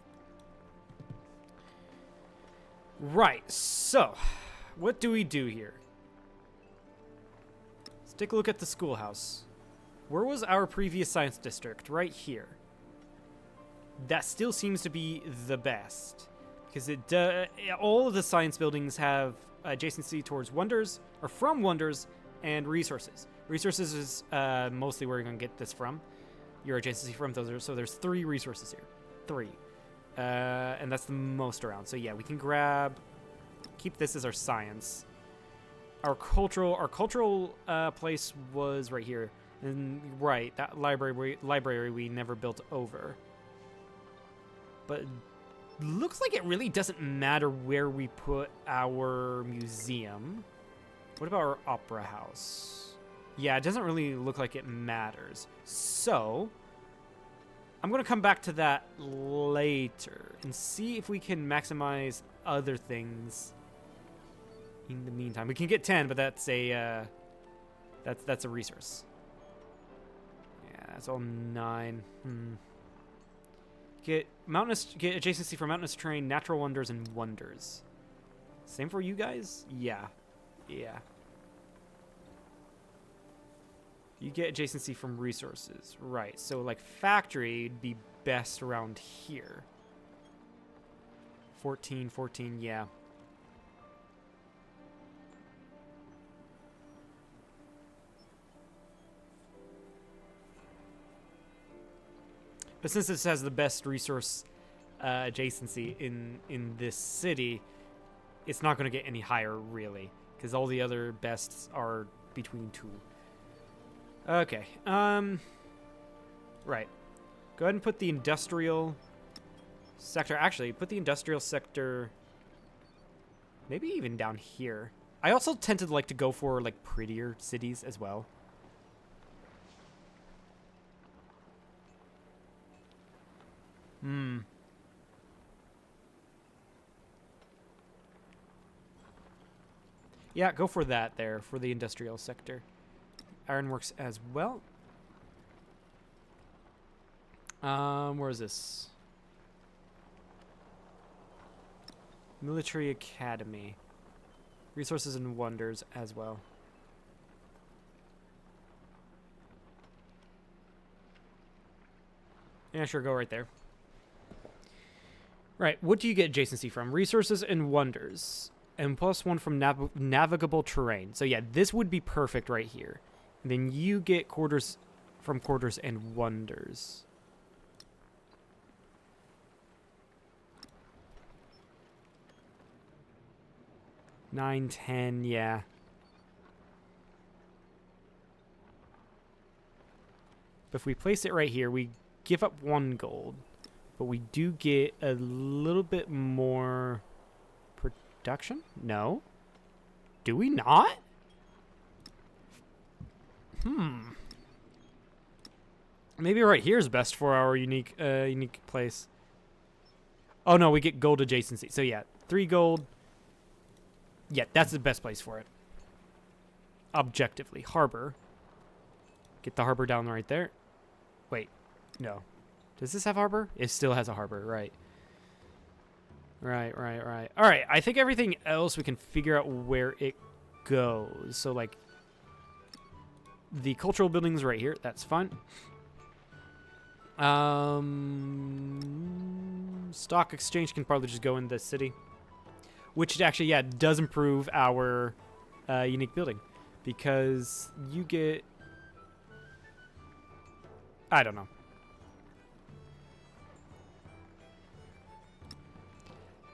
Right, so what do we do here? Let's take a look at the schoolhouse. Where was our previous science district? Right here. That still seems to be the best, because all of the science buildings have adjacency towards wonders, or from wonders, and resources. Resources is mostly where you're going to get this from. Your adjacency from those. So there's 3 resources here. 3. And that's the most around. So yeah, we can keep this as our science. Our cultural place was right here. And right, that library we never built over. But looks like it really doesn't matter where we put our museum. What about our opera house? Yeah, it doesn't really look like it matters. So I'm going to come back to that later and see if we can maximize other things in the meantime. We can get 10, but that's a that's a resource. Yeah, that's all 9. Get adjacency for mountainous terrain, natural wonders, and wonders. Same for you guys? Yeah. Yeah. You get adjacency from resources. Right, so like factory would be best around here. 14, yeah. But since this has the best resource adjacency in this city, it's not going to get any higher, really, because all the other bests are between 2. Okay. Right. Go ahead and put the industrial sector. Actually, put the industrial sector maybe even down here. I also tend to like to go for like prettier cities as well. Yeah, go for that there, for the industrial sector. Ironworks as well. Where is this? Military Academy. Resources and wonders as well. Yeah, sure, go right there. Right, what do you get adjacency from? Resources and wonders. And +1 from navigable terrain. So yeah, this would be perfect right here. And then you get quarters from quarters and wonders. 9, 10, yeah. But if we place it right here, we give up 1 gold. But we do get a little bit more production? No? Do we not? Maybe right here is best for our unique place. Oh no, we get gold adjacency. So yeah, 3 gold. Yeah, that's the best place for it. Objectively. Harbor. Get the harbor down right there. Wait, no. Does this have harbor? It still has a harbor, right. Right. Alright, I think everything else we can figure out where it goes. So like, the cultural buildings right here, that's fine. Stock exchange can probably just go in the city. Which actually, yeah, does improve our unique building. Because you get... I don't know.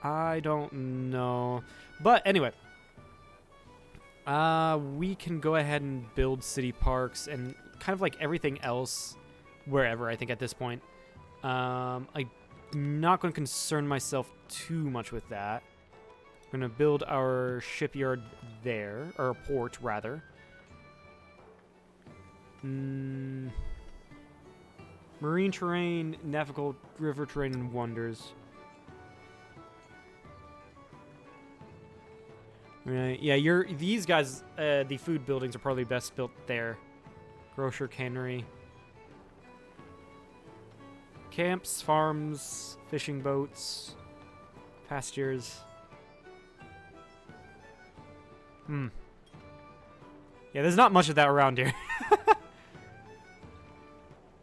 I don't know. But anyway. We can go ahead and build city parks and kind of like everything else wherever, I think, at this point. I'm not going to concern myself too much with that. I'm going to build our shipyard there, or a port, rather. Marine terrain, navigable river terrain, and wonders. Right, yeah, these guys, the food buildings are probably best built there. Grocer, cannery. Camps, farms, fishing boats, pastures. Yeah, there's not much of that around here.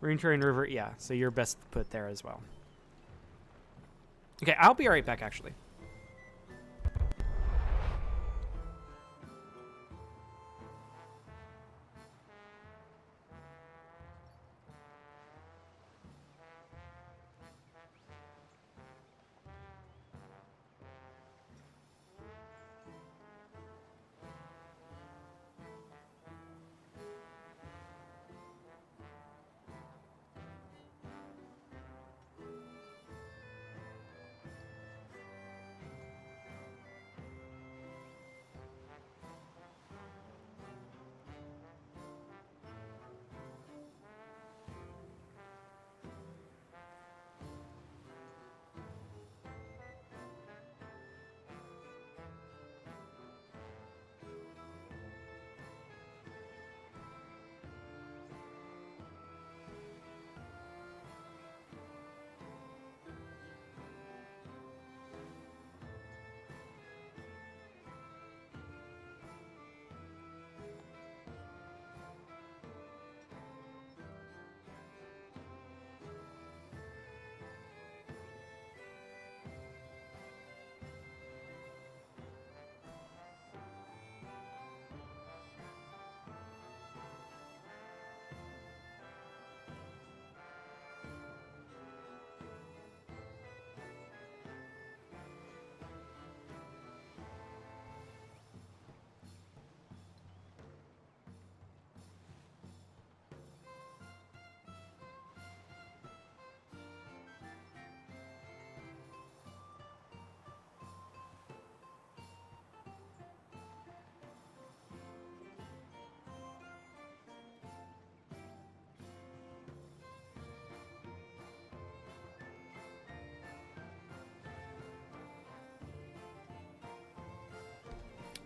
Marine terrain, river, yeah, so you're best put there as well. Okay, I'll be right back, actually.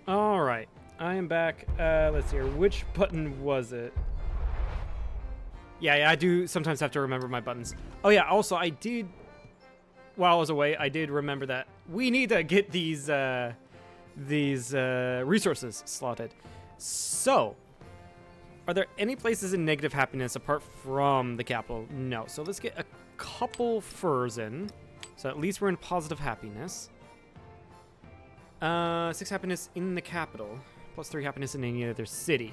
All right, I am back. Let's see here. Which button was it? Yeah, I do sometimes have to remember my buttons. Oh yeah, also I did, while I was away, I did remember that we need to get these resources slotted. So, are there any places in negative happiness apart from the capital? No. So let's get a couple furs in. So at least we're in positive happiness. 6 happiness in the capital, plus 3 happiness in any other city.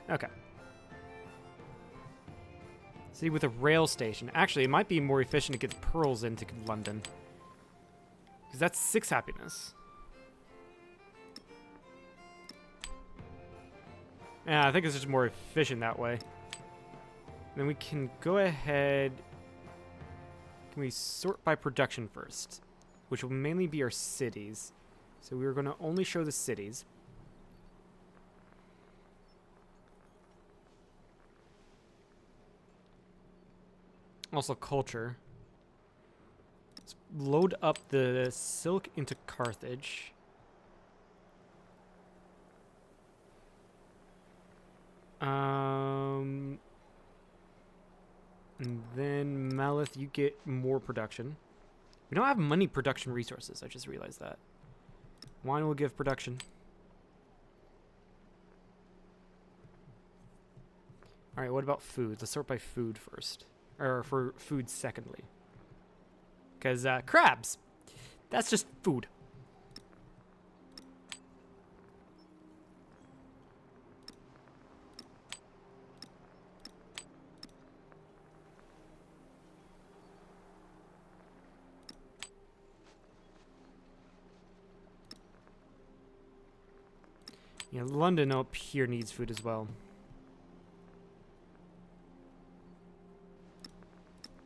Okay. City with a rail station. Actually, it might be more efficient to get pearls into London. Because that's 6 happiness. Yeah, I think it's just more efficient that way. Then we can go ahead. Can we sort by production first? Which will mainly be our cities. So we're going to only show the cities. Also culture. Let's load up the silk into Carthage. And then Malith, you get more production. We don't have money production resources. I just realized that. Wine will give production. All right, what about food? Let's sort by food first. Or for food secondly. Because crabs. That's just food. Yeah, London up here needs food as well.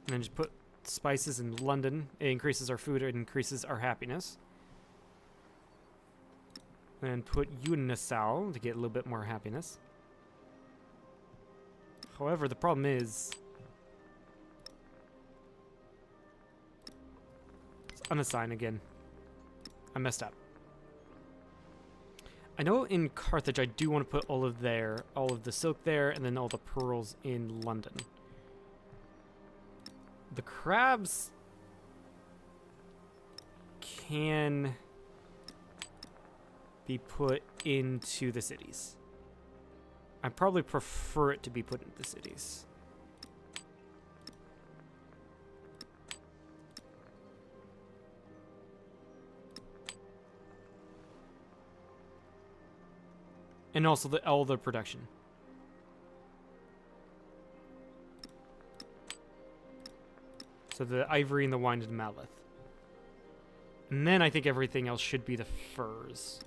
And then just put spices in London. It increases our food, it increases our happiness. And put you in Nassau to get a little bit more happiness. However, the problem is... It's unassigned again. I messed up. I know in Carthage I do want to put all of the silk there, and then all the pearls in London. The crabs can be put into the cities. I probably prefer it to be put into the cities. And also all the production. So the ivory and the wine and the Malith. And then I think everything else should be the furs.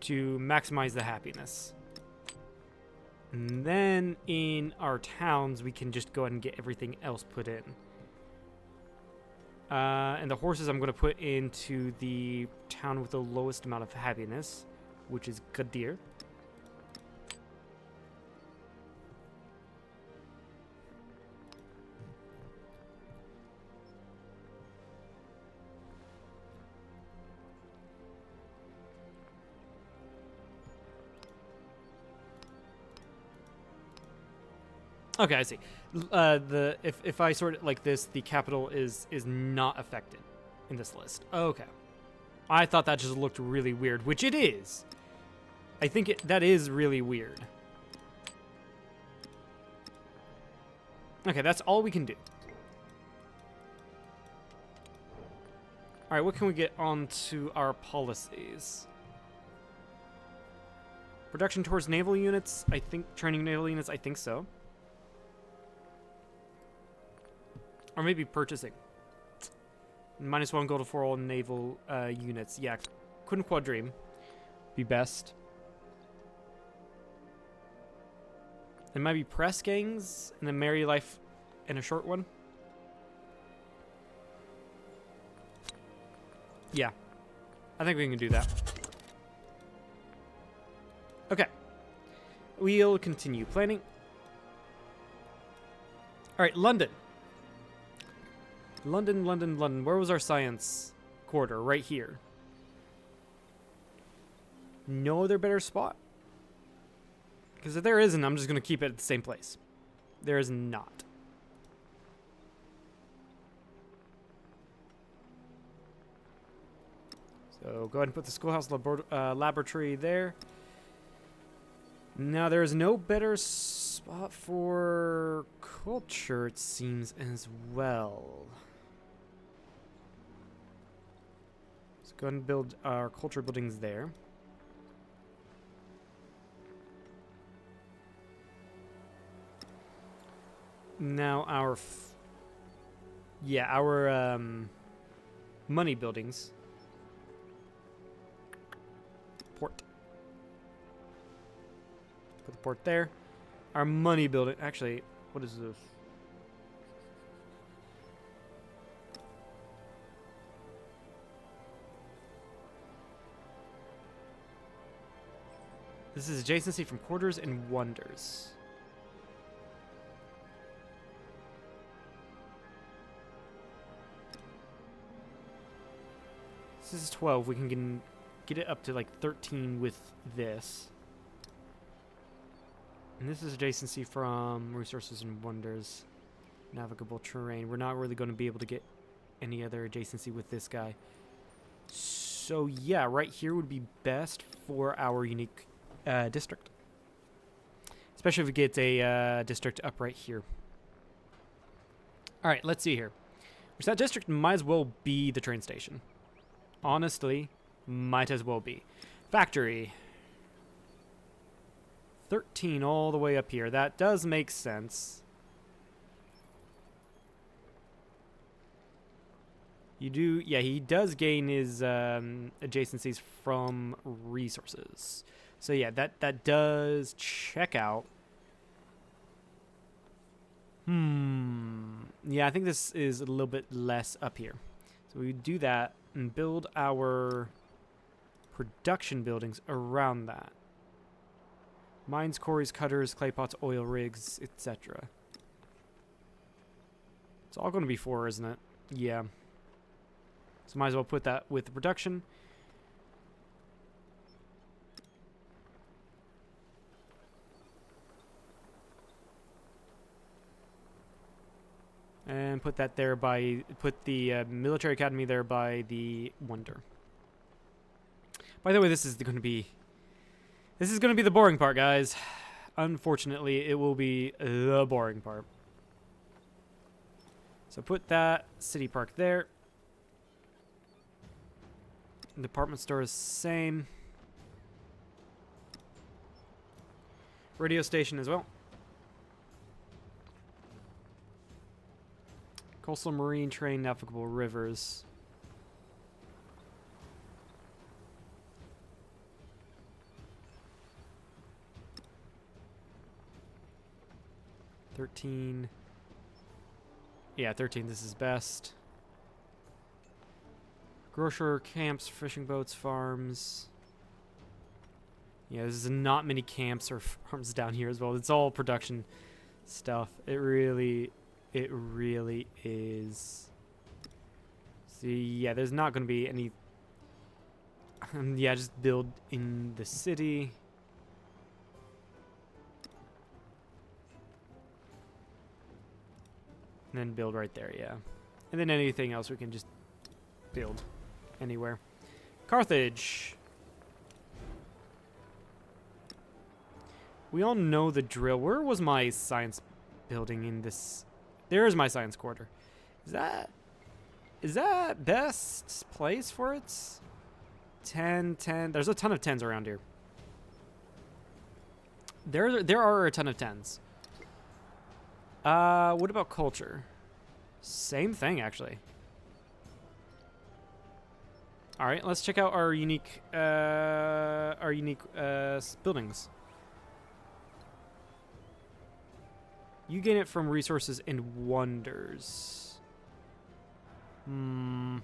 To maximize the happiness. And then in our towns, we can just go ahead and get everything else put in. And the horses I'm going to put into the town with the lowest amount of happiness, which is Qadir. Okay, I see. If I sort it like this, the capital is not affected in this list. Okay. I thought that just looked really weird, which it is. I think that is really weird. Okay, that's all we can do. All right, what can we get onto our policies? Production towards naval units, I think. Training naval units, I think so. Or maybe purchasing. -1 gold for all naval units. Yeah, couldn't quadrime. Be best. It might be press gangs and then marry life in a short one. Yeah. I think we can do that. Okay. We'll continue planning. Alright, London. London, London, London. Where was our science quarter? Right here. No other better spot? Because if there isn't, I'm just going to keep it at the same place. There is not. So go ahead and put the schoolhouse laboratory there. Now, there is no better spot for culture, it seems, as well. Let's go ahead and build our culture buildings there. Now, our money buildings. Port. Put the port there. Our money building. Actually, what is this? This is adjacency from quarters and wonders. This is 12. We can get it up to like 13 with this. And this is adjacency from resources and wonders. Navigable terrain. We're not really going to be able to get any other adjacency with this guy. So yeah, right here would be best for our unique district. Especially if we get a district up right here. Alright, let's see here. Which that district might as well be the train station. Honestly, might as well be. Factory. 13 all the way up here. That does make sense. You do, yeah, he does gain his adjacencies from resources. So yeah, that does check out. Yeah, I think this is a little bit less up here. So we do that and build our production buildings around that. Mines, quarries, cutters, clay pots, oil rigs, etc. It's all going to be 4, isn't it? Yeah. So might as well put that with the production. And put that there by, put the military academy there by the wonder. By the way, this is going to be the boring part, guys. Unfortunately, it will be the boring part. So put that city park there. Department store is same. Radio station as well. Coastal marine train, navigable rivers. $13. Yeah, 13. This is best. Grocer, camps, fishing boats, farms. Yeah, there's not many camps or farms down here as well. It's all production stuff. It really is. See, yeah, there's not going to be any. Yeah, just build in the city. And then build right there, yeah. And then anything else we can just build anywhere. Carthage. We all know the drill. Where was my science building in this? There's my science quarter. Is that best place for it? 10, 10. There's a ton of 10s around here. There are a ton of 10s. What about culture? Same thing, actually. All right, let's check out our unique buildings. You gain it from resources and wonders. 9,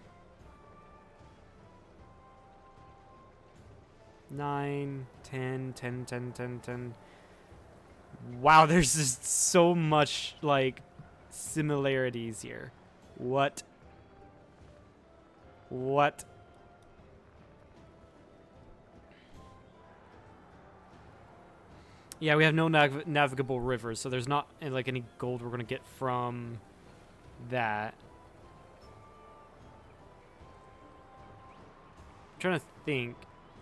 10, 10, 10, 10, 10. Wow, there's just so much, like, similarities here. What? Yeah, we have no navigable rivers, so there's not, like, any gold we're going to get from that. I'm trying to think.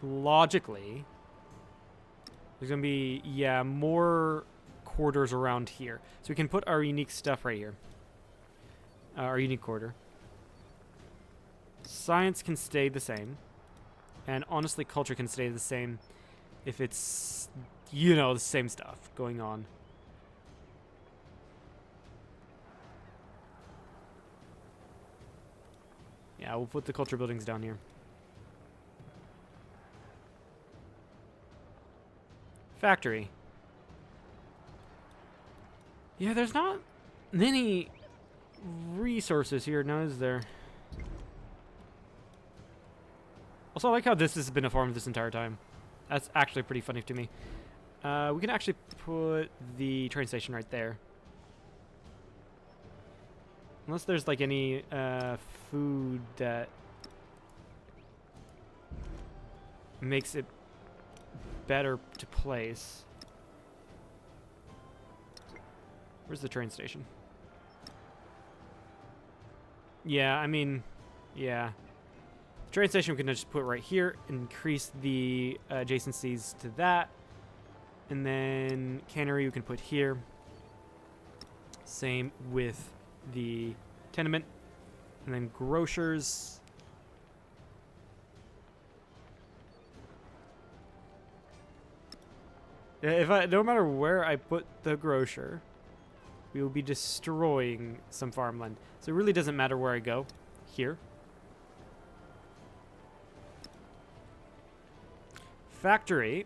Logically, there's going to be, yeah, more quarters around here. So we can put our unique stuff right here. Our unique quarter. Science can stay the same. And honestly, culture can stay the same if it's, you know, the same stuff going on. Yeah, we'll put the culture buildings down here. Factory. Yeah, there's not many resources here now, is there? Also, I like how this has been a farm this entire time. That's actually pretty funny to me. We can actually put the train station right there. Unless there's like any food that makes it better to place. Where's the train station? Yeah, I mean, yeah. Train station we can just put right here, increase the adjacencies to that. And then cannery we can put here. Same with the tenement. And then grocers. No matter where I put the grocer, we will be destroying some farmland. So it really doesn't matter where I go. Here. Factory.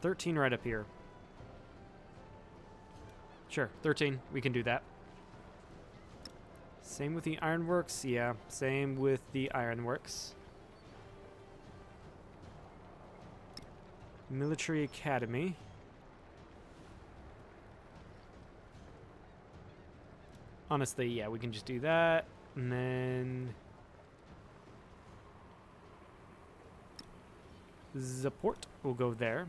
13 right up here. Sure, 13. We can do that. Same with the ironworks. Yeah, same with the ironworks. Military Academy. Honestly, yeah, we can just do that. And then the port will go there.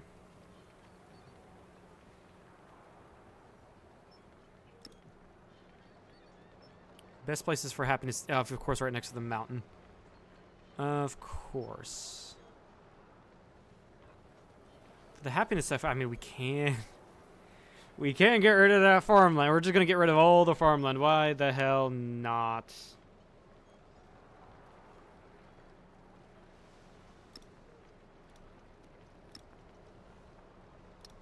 Best places for happiness, of course, right next to the mountain. Of course. For the happiness stuff, I mean, we can get rid of that farmland. We're just gonna get rid of all the farmland. Why the hell not?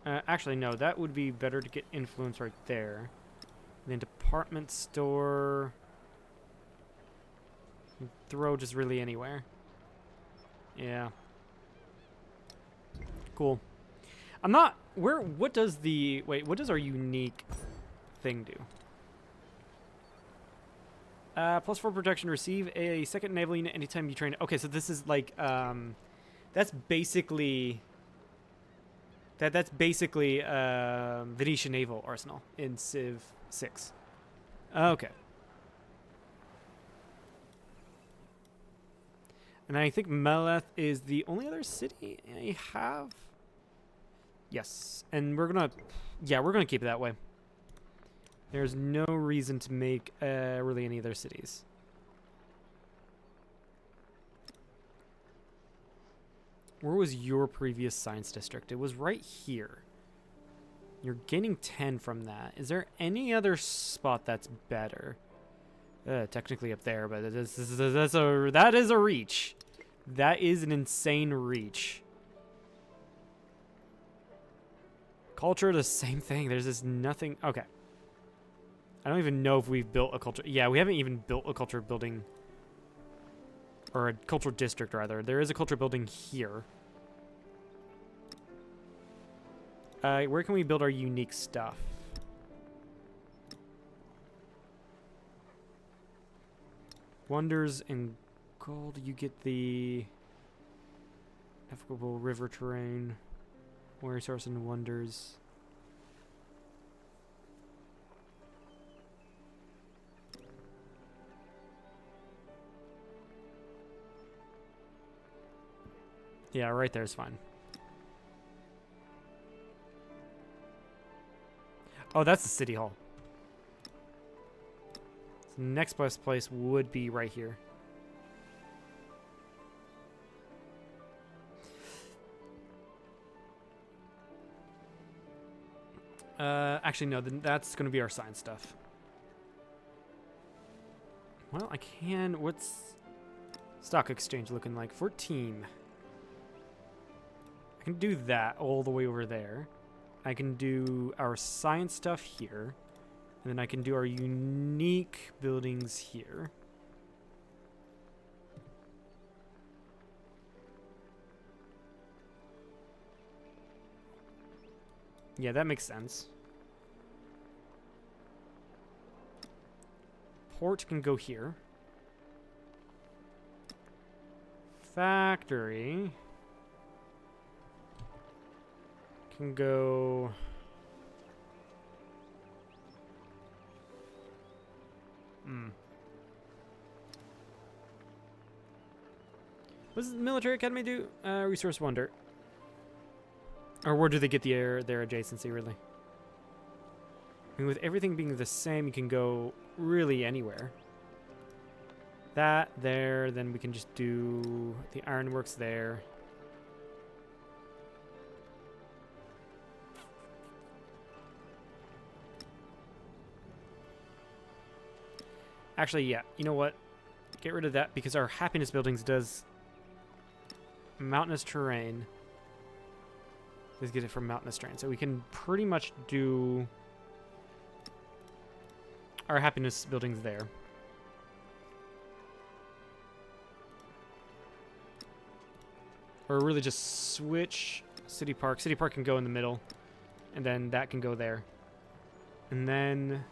Actually, no. That would be better to get influence right there. And then department store. Throw just really anywhere. Yeah. Cool. I'm not... What does the... Wait, what does our unique thing do? +4 protection. Receive a second naval unit anytime you train... Okay, so this is like... that's basically... That's basically Venetian naval arsenal in Civ 6. Okay. And I think Meleth is the only other city I have. Yes, and we're gonna keep it that way. There's no reason to make really any other cities. Where was your previous science district? It was right here. You're gaining 10 from that. Is there any other spot that's better? Technically up there, but that is a reach. That is an insane reach. Culture, the same thing. There's just nothing. Okay. I don't even know if we've built a culture. Yeah, we haven't even built a culture building. Or a cultural district, rather. There is a culture building here. Where can we build our unique stuff? Wonders and gold. You get the navigable river terrain, warrior source and wonders. Yeah, right there is fine. Oh, that's the city hall. So next best place would be right here. Actually, no, then that's going to be our science stuff. Well, I can... What's stock exchange looking like? 14. I can do that all the way over there. I can do our science stuff here. And then I can do our unique buildings here. Yeah, that makes sense. Port can go here. Factory can go... What does the military academy do? Resource wonder. Or where do they get their adjacency, really? I mean, with everything being the same, you can go really anywhere. That, there, then we can just do the ironworks there. Actually, yeah, you know what? Get rid of that because our happiness buildings does mountainous terrain. Let's get it from mountainous terrain. So we can pretty much do our happiness buildings there. Or really just switch City Park. City Park can go in the middle. And then that can go there. And then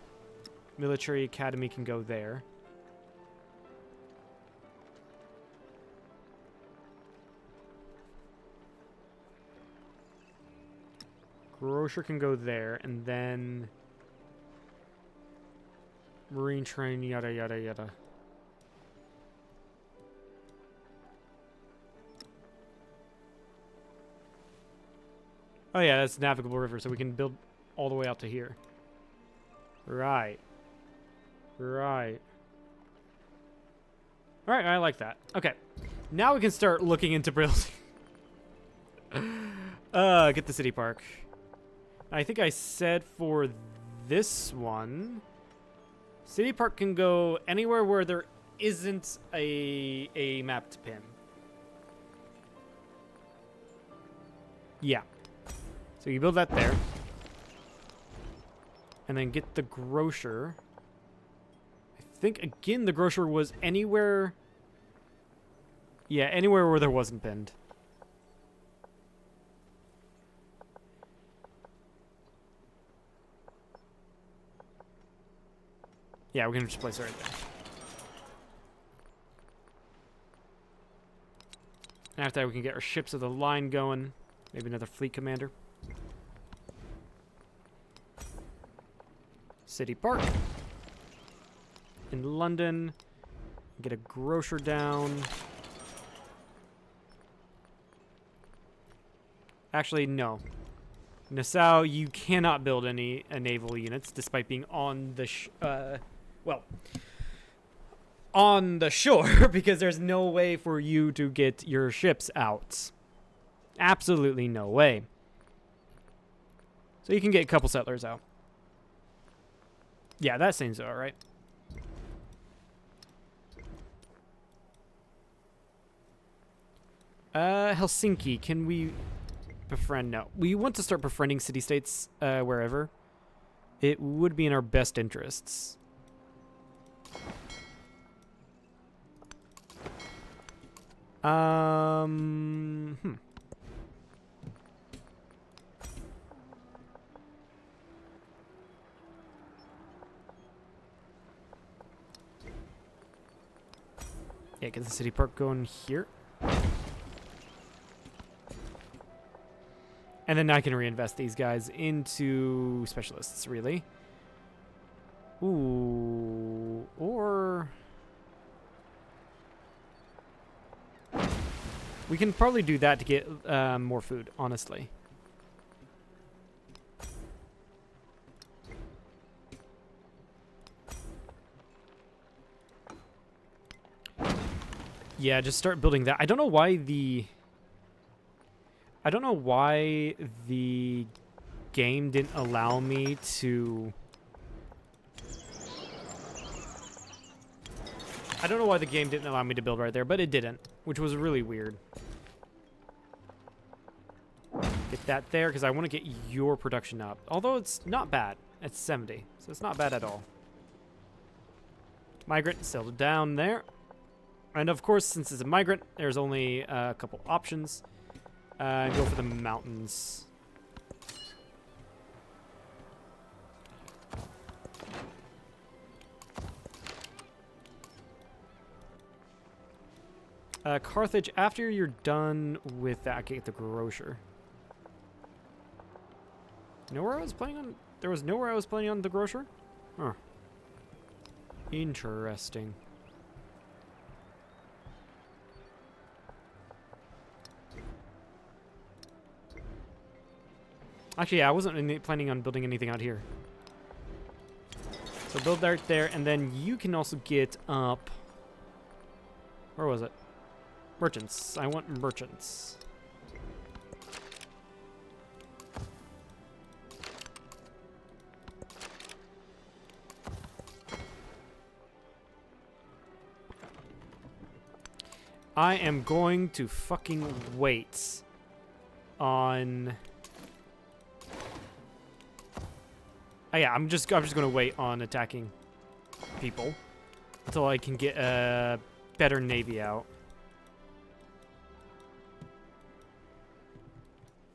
Military Academy can go there. Grocer can go there. And then Marine Train, yada, yada, yada. Oh yeah, that's navigable river, so we can build all the way out to here. Right. Right. Alright, I like that. Okay. Now we can start looking into building. Get the city park. I think I said for this one, city park can go anywhere where there isn't a map to pin. Yeah. So you build that there. And then get the grocer. I think, again, the grocer was anywhere... Yeah, anywhere where there wasn't pinned. Yeah, we can just place it right there. And after that, we can get our ships of the line going. Maybe another fleet commander. City Park. In London. Get a grocer down. Actually, no. Nassau, you cannot build any naval units despite being on the on the shore because there's no way for you to get your ships out. Absolutely no way. So you can get a couple settlers out. Yeah, that seems alright. Helsinki, can we befriend? No. We want to start befriending city-states wherever. It would be in our best interests. Yeah, get the city park going here. And then I can reinvest these guys into specialists, really. Ooh, or... we can probably do that to get more food, honestly. Yeah, just start building that. I don't know why the game didn't allow me to... I don't know why the game didn't allow me to build right there, but it didn't, which was really weird. Get that there, because I want to get your production up. Although it's not bad. It's 70, so it's not bad at all. Migrant, settle down there. And of course, since it's a migrant, there's only a couple options. Go for the mountains. Carthage, after you're done with that, I can get the grocer. Nowhere I was planning on... There was nowhere I was planning on the grocer? Huh. Interesting. Actually, yeah, I wasn't planning on building anything out here. So build right there, and then you can also get up... Where was it? Merchants. I want merchants. I am going to fucking wait on... Oh yeah, I'm just gonna wait on attacking people until I can get a better navy out.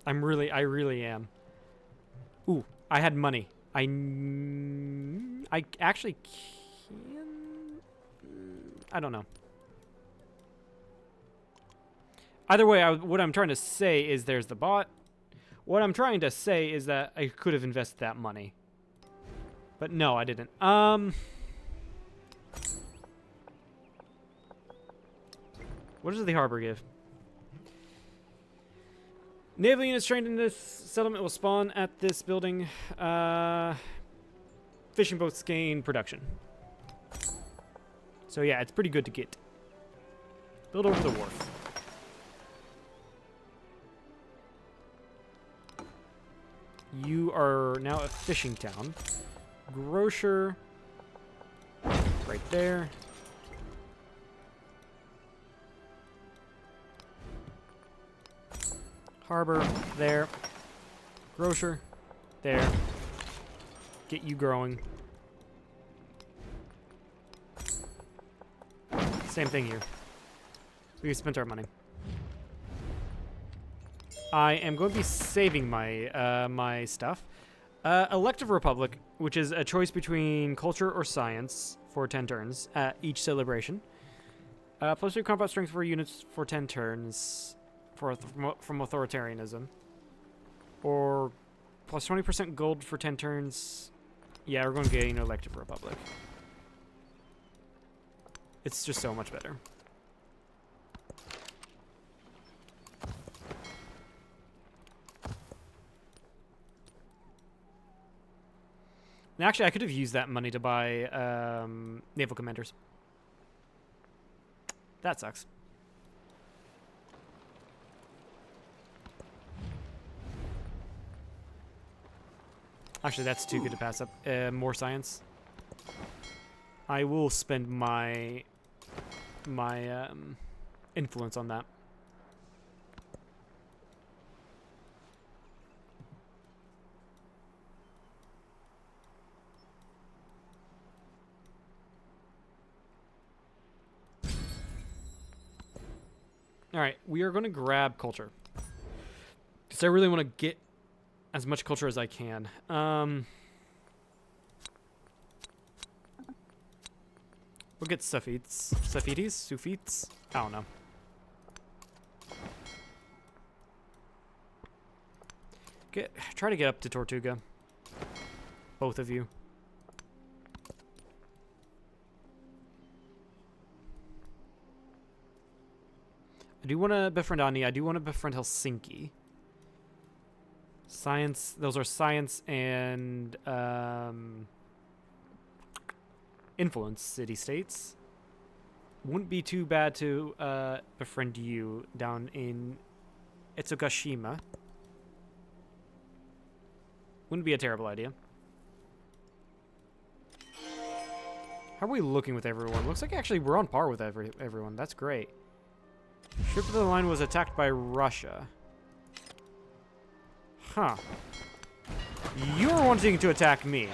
I really am. Ooh, I had money. I actually can... I don't know. Either way, what I'm trying to say is there's the bot. What I'm trying to say is that I could have invested that money. But no, I didn't. What does the harbor give? Naval units trained in this settlement will spawn at this building. Fishing boats gain production. So yeah, it's pretty good to get. Build over the wharf. You are now a fishing town. Grocer. Right there. Harbor. There. Grocer. There. Get you growing. Same thing here. We spent our money. I am going to be saving my my stuff. Elective Republic, which is a choice between culture or science for 10 turns at each celebration. +2 combat strength for units for 10 turns from authoritarianism. Or plus 20% gold for 10 turns. Yeah, we're going to get an Elective Republic. It's just so much better. And actually, I could have used that money to buy naval commanders. That sucks. Actually, that's too good to pass up. More science. I will spend my influence on that. Alright, we are going to grab culture. Because I really want to get as much culture as I can. We'll get Suffites. Suffites? Sufites? I don't know. Try to get up to Tortuga. Both of you. I do want to befriend Ani. I do want to befriend Helsinki. Science. Those are science and influence city-states. Wouldn't be too bad to befriend you down in Itsugashima. Wouldn't be a terrible idea. How are we looking with everyone? Looks like actually we're on par with everyone. That's great. Ship of the line was attacked by Russia. Huh. You're wanting to attack me.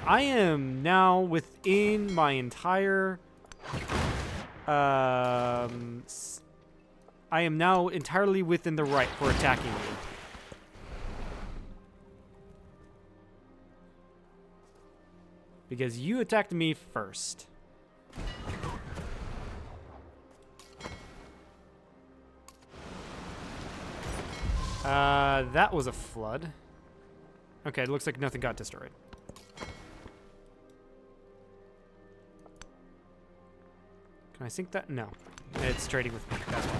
I am now within my entire... I am now entirely within the right for attacking me. Because you attacked me first. That was a flood. Okay, it looks like nothing got destroyed. Can I sync that? No. It's trading with me. That's why.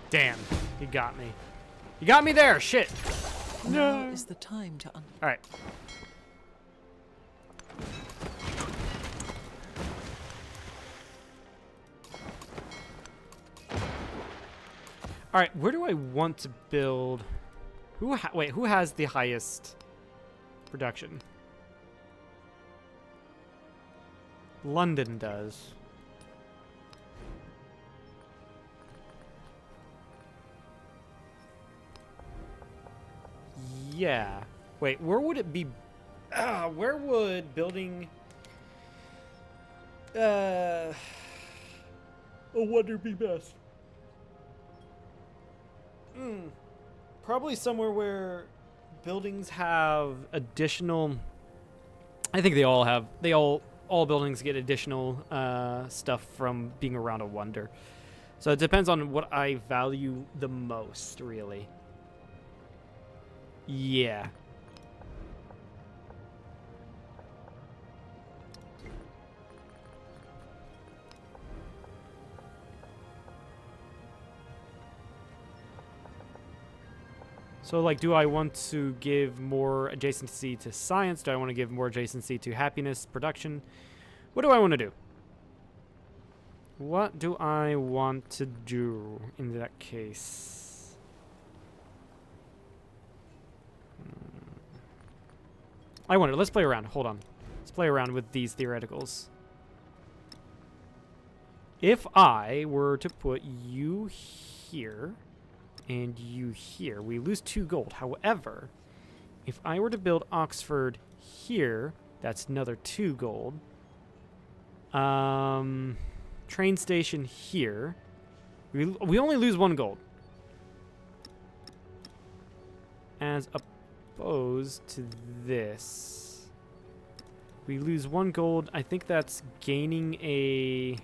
Damn, he got me. He got me there, shit. Now No. is the time to All right. All right, where do I want to build? Wait, who has the highest production? London does. Yeah. Wait, where would it be? Where would building a wonder be best? Probably somewhere where buildings have additional. I think they all have. All buildings get additional stuff from being around a wonder. So it depends on what I value the most, really. Yeah. So, like, do I want to give more adjacency to science? Do I want to give more adjacency to happiness, production? What do I want to do? What do I want to do in that case? I wonder. Let's play around. Hold on. Let's play around with these theoreticals. If I were to put you here and you here, we lose 2 gold. However, if I were to build Oxford here, that's another 2 gold. Train station here. We only lose 1 gold. As opposed to this. We lose 1 gold. I think that's gaining a...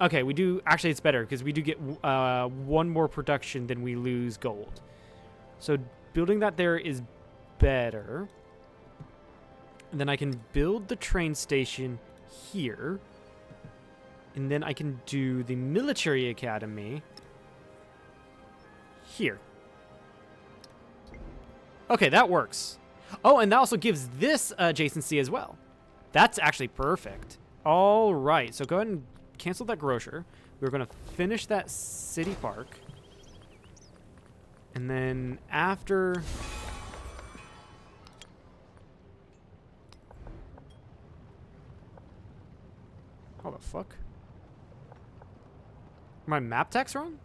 Okay, we do... Actually, it's better, because we do get 1 more production than we lose gold. So building that there is better. And then I can build the train station here. And then I can do the military academy here. Okay, that works. Oh, and that also gives this adjacency as well. That's actually perfect. All right, so go ahead and cancel that grocer. We're going to finish that city park. And then after... How the fuck? My map text wrong?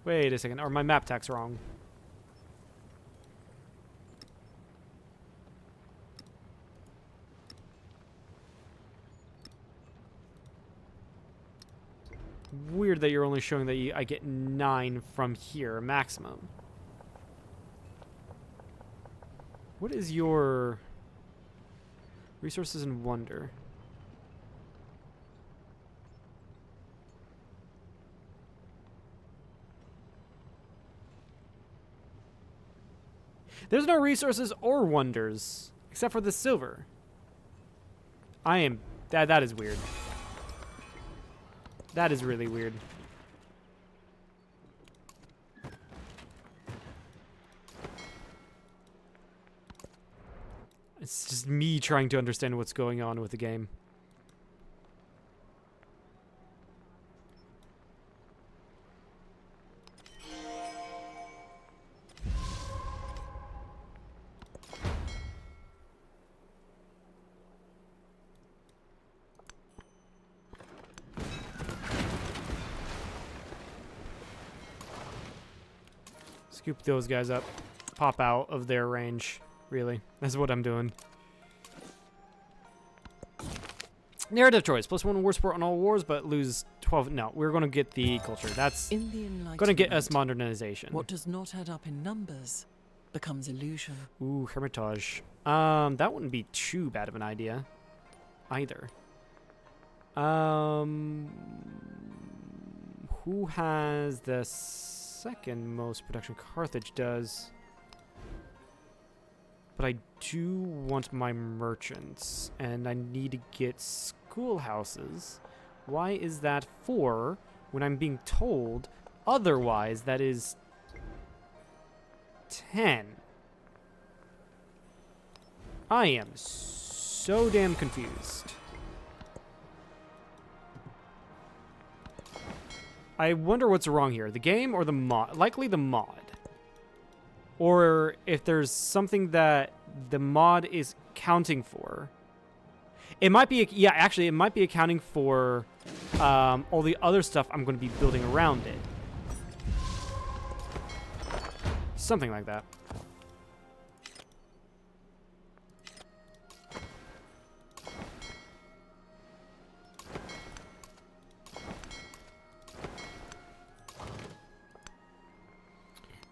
Wait a second. Or my map text wrong? Weird that you're only showing that I get 9 from here, maximum. What is your resources and wonder? There's no resources or wonders except for the silver. That is weird. That is really weird. It's just me trying to understand what's going on with the game. Scoop those guys up. Pop out of their range, really. That's what I'm doing. Narrative choice. +1 war support on all wars, but lose 12. No, we're going to get the culture. That's In the Enlightenment, going to get us modernization. what does not add up in numbers becomes illusion. Ooh, Hermitage. That wouldn't be too bad of an idea either. Who has the second most production? Carthage does. But I do want my merchants, and I need to get schoolhouses. Why is that 4 when I'm being told otherwise that is 10? I am so damn confused. I wonder what's wrong here, the game or the mod? Likely the mod. Or if there's something that the mod is counting for. It might be, yeah, actually, it might be accounting for all the other stuff I'm going to be building around it. Something like that.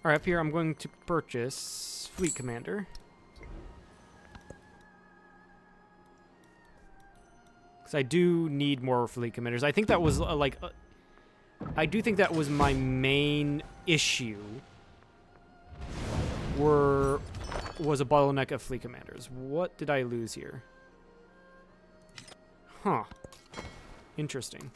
Alright, up here I'm going to purchase Fleet Commander. Because I do need more Fleet Commanders. I think that was, I do think that was my main issue. Was a bottleneck of Fleet Commanders. What did I lose here? Huh. Interesting.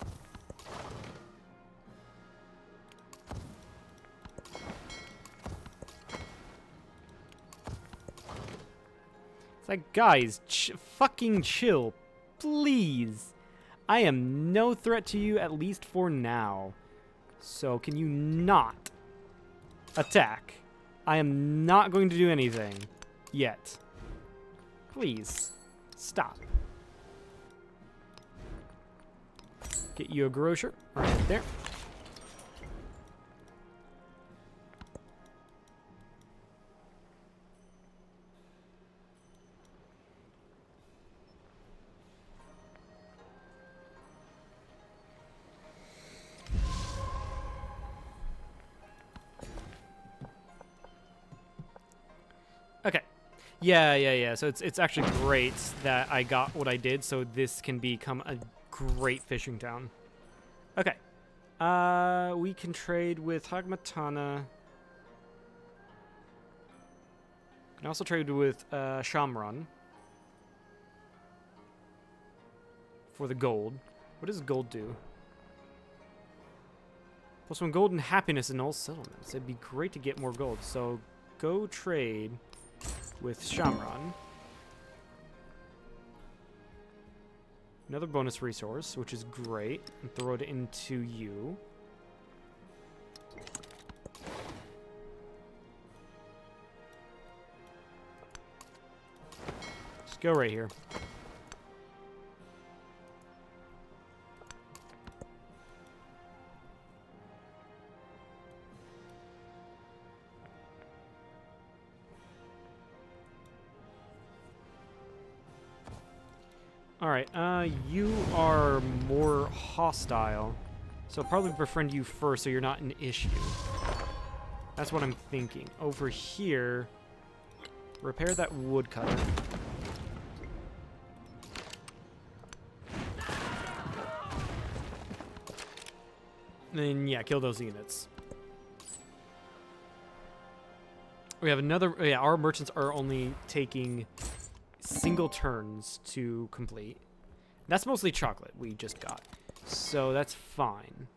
It's like, guys, fucking chill, please. I am no threat to you, at least for now. So, can you not attack? I am not going to do anything yet. Please, stop. Get you a grocer right there. Okay. Yeah. So it's actually great that I got what I did, so this can become a great fishing town. Okay. We can trade with Hagmatana. Can also trade with Shamran for the gold. What does gold do? +1 gold and happiness in all settlements. It'd be great to get more gold. So go trade with Shamran. Another bonus resource, which is great. And throw it into you. Just go right here. Alright, you are more hostile. So I'll probably befriend you first so you're not an issue. That's what I'm thinking. Over here, repair that woodcutter. And then, yeah, kill those units. We have another, yeah, our merchants are only taking single turns to complete. That's mostly chocolate we just got, so that's fine.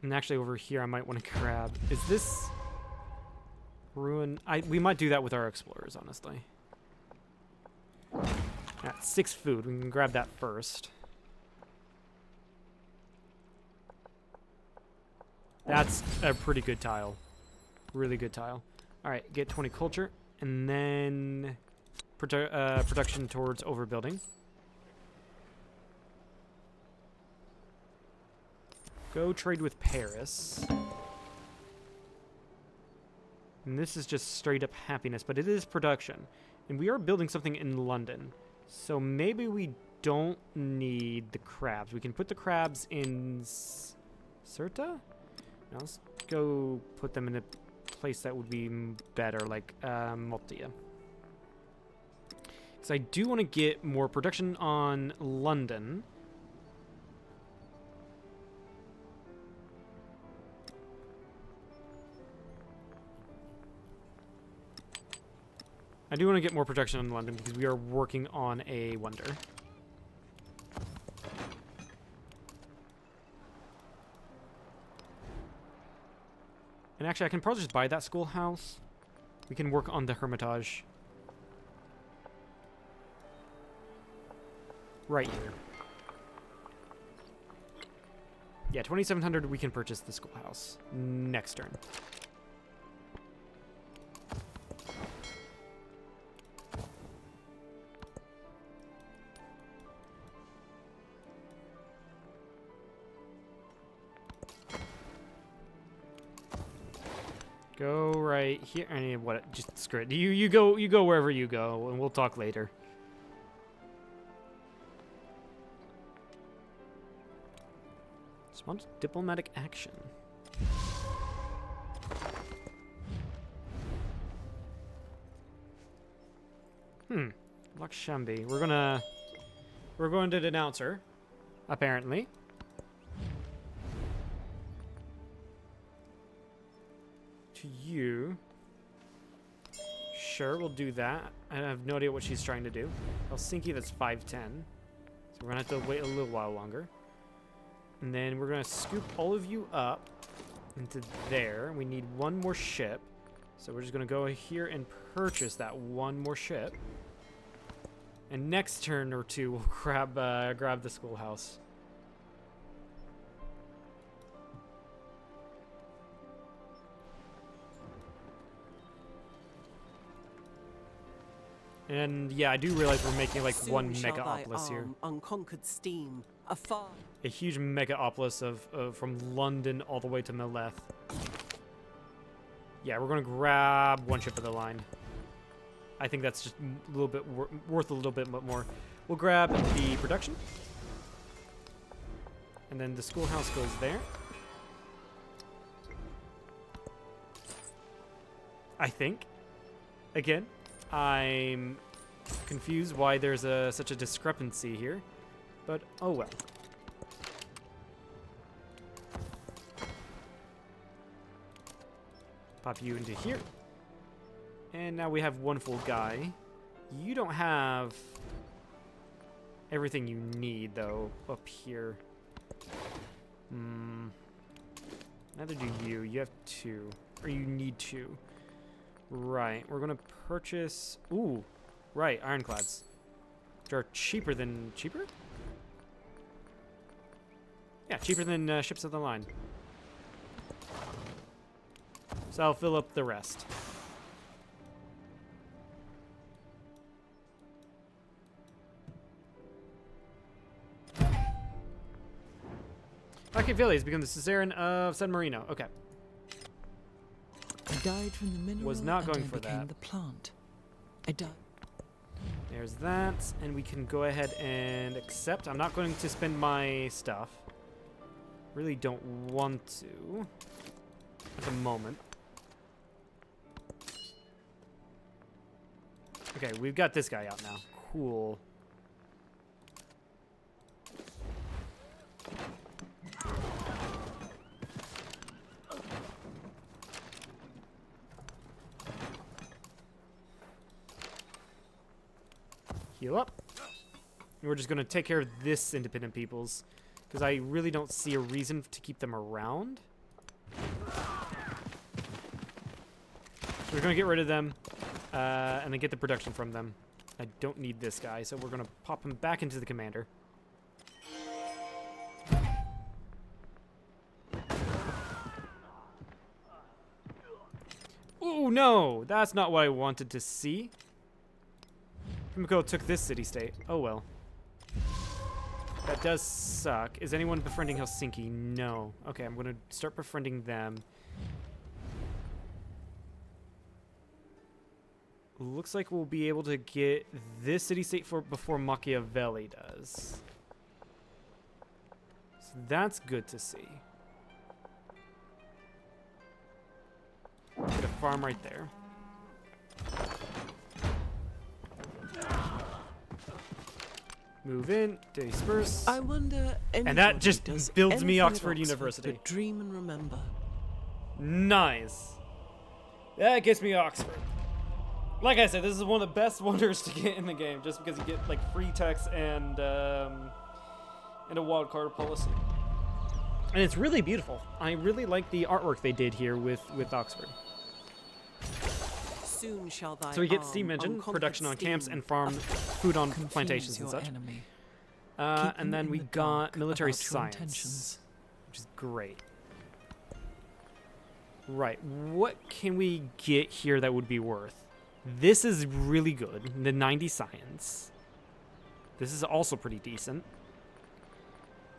And actually over here I might want to grab, is this ruin? We might do that with our explorers, honestly. Yeah, 6 food. We can grab that first. That's a pretty good tile. Really good tile. All right, get 20 culture, and then production towards overbuilding. Go trade with Paris. And this is just straight up happiness, but it is production. And we are building something in London. So maybe we don't need the crabs. We can put the crabs in Cirta? Now let's go put them in a place that would be better, like Multia. Because I do want to get more production on London. I do want to get more production in London because we are working on a wonder. And actually, I can probably just buy that schoolhouse. We can work on the Hermitage. Right here. Yeah, 2,700, we can purchase the schoolhouse. Next turn. Go right here. I mean, what? Just screw it. You go wherever you go, and we'll talk later. Response diplomatic action. Lakshambi. We're going to denounce her, apparently. To you. Sure, we'll do that. I have no idea what she's trying to do. Helsinki, that's 510. So we're gonna have to wait a little while longer. And then we're gonna scoop all of you up into there. We need one more ship. So we're just gonna go here and purchase that one more ship. And next turn or two, we'll grab the schoolhouse. And yeah, I do realize we're making like one megaopolis here. Unconquered steam, afar. A huge megaopolis of from London all the way to Mileth. Yeah, we're gonna grab one ship of the line. I think that's just a little bit worth a little bit more. We'll grab the production, and then the schoolhouse goes there. I think. Again, I'm confused why there's such a discrepancy here, but oh well. Pop you into here. And now we have one full guy. You don't have everything you need, though, up here. Neither do you. You have 2. Or you need 2. Right. We're going to purchase... Ooh. Right. Ironclads. Which are cheaper than... Cheaper? Yeah, cheaper than ships of the line. So I'll fill up the rest. Machiavelli has become the Caesarean of San Marino. Okay. I died from the mineral. Was not going and for I became that. the plant. I died. There's that, and we can go ahead and accept. I'm not going to spend my stuff. Really don't want to at the moment. Okay, we've got this guy out now. Cool. Heal up. And we're just going to take care of this independent peoples, because I really don't see a reason to keep them around. So we're going to get rid of them, and then get the production from them. I don't need this guy, so we're going to pop him back into the commander. Ooh, no! That's not what I wanted to see. Himiko took this city-state. Oh well. That does suck. Is anyone befriending Helsinki? No. Okay, I'm gonna start befriending them. Looks like we'll be able to get this city-state before Machiavelli does. So that's good to see. Get a farm right there. Move in, disperse. I wonder. And that just builds me Oxford University. To dream and remember. Nice. That gets me Oxford. Like I said, this is one of the best wonders to get in the game, just because you get like free text and a wildcard policy. And it's really beautiful. I really like the artwork they did here with Oxford. Soon shall thy So we get steam engine, production on camps, and farm food on plantations and such. And then we got military science, which is great. Right, what can we get here that would be worth? This is really good, the 90 science. This is also pretty decent.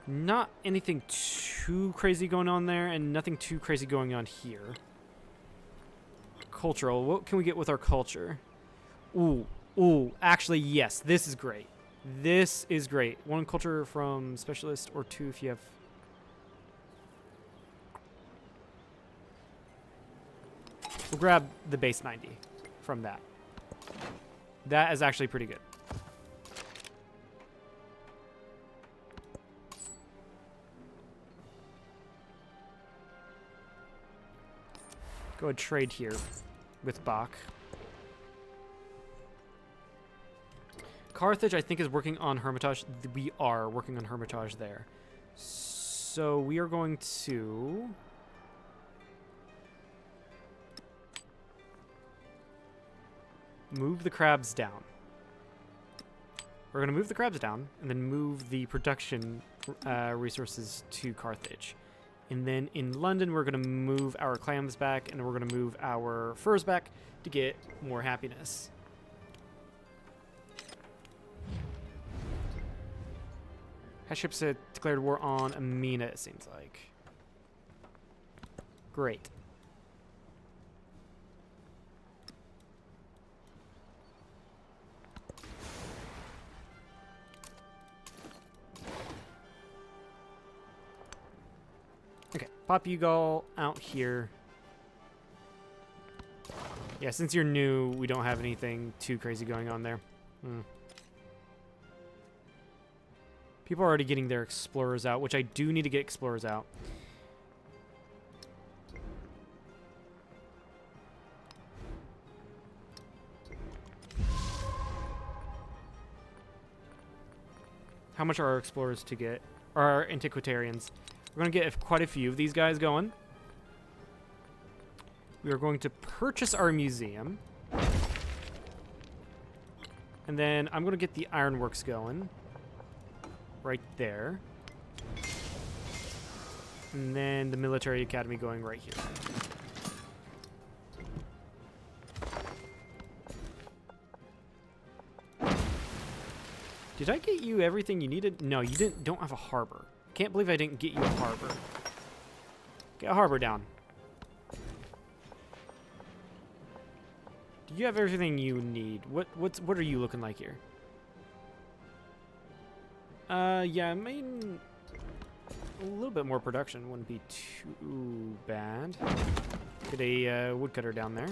Not anything too crazy going on there, and nothing too crazy going on here. Cultural, what can we get with our culture? Ooh, actually, yes, this is great. This is great. 1 culture from specialist, or 2 if you have... We'll grab the base 90 from that. That is actually pretty good. Go ahead, trade here with Bach. Carthage, I think, is working on Hermitage. We are working on Hermitage there. So we are going to... move the crabs down. We're going to move the crabs down and then move the production resources to Carthage. And then in London, we're going to move our clams back, and we're going to move our furs back to get more happiness. Ships declared war on Amina, it seems like. Great. Okay, pop you all out here. Yeah, since you're new, we don't have anything too crazy going on there. People are already getting their explorers out, which I do need to get explorers out. How much are our explorers to get? Or our antiquitarians? We're going to get quite a few of these guys going. We are going to purchase our museum. And then I'm going to get the ironworks going. Right there. And then the military academy going right here. Did I get you everything you needed? No, you don't have a harbor. Can't believe I didn't get you a harbor. Get a harbor down. Do you have everything you need? What are you looking like here? Yeah, I mean, a little bit more production wouldn't be too bad. Get a woodcutter down there.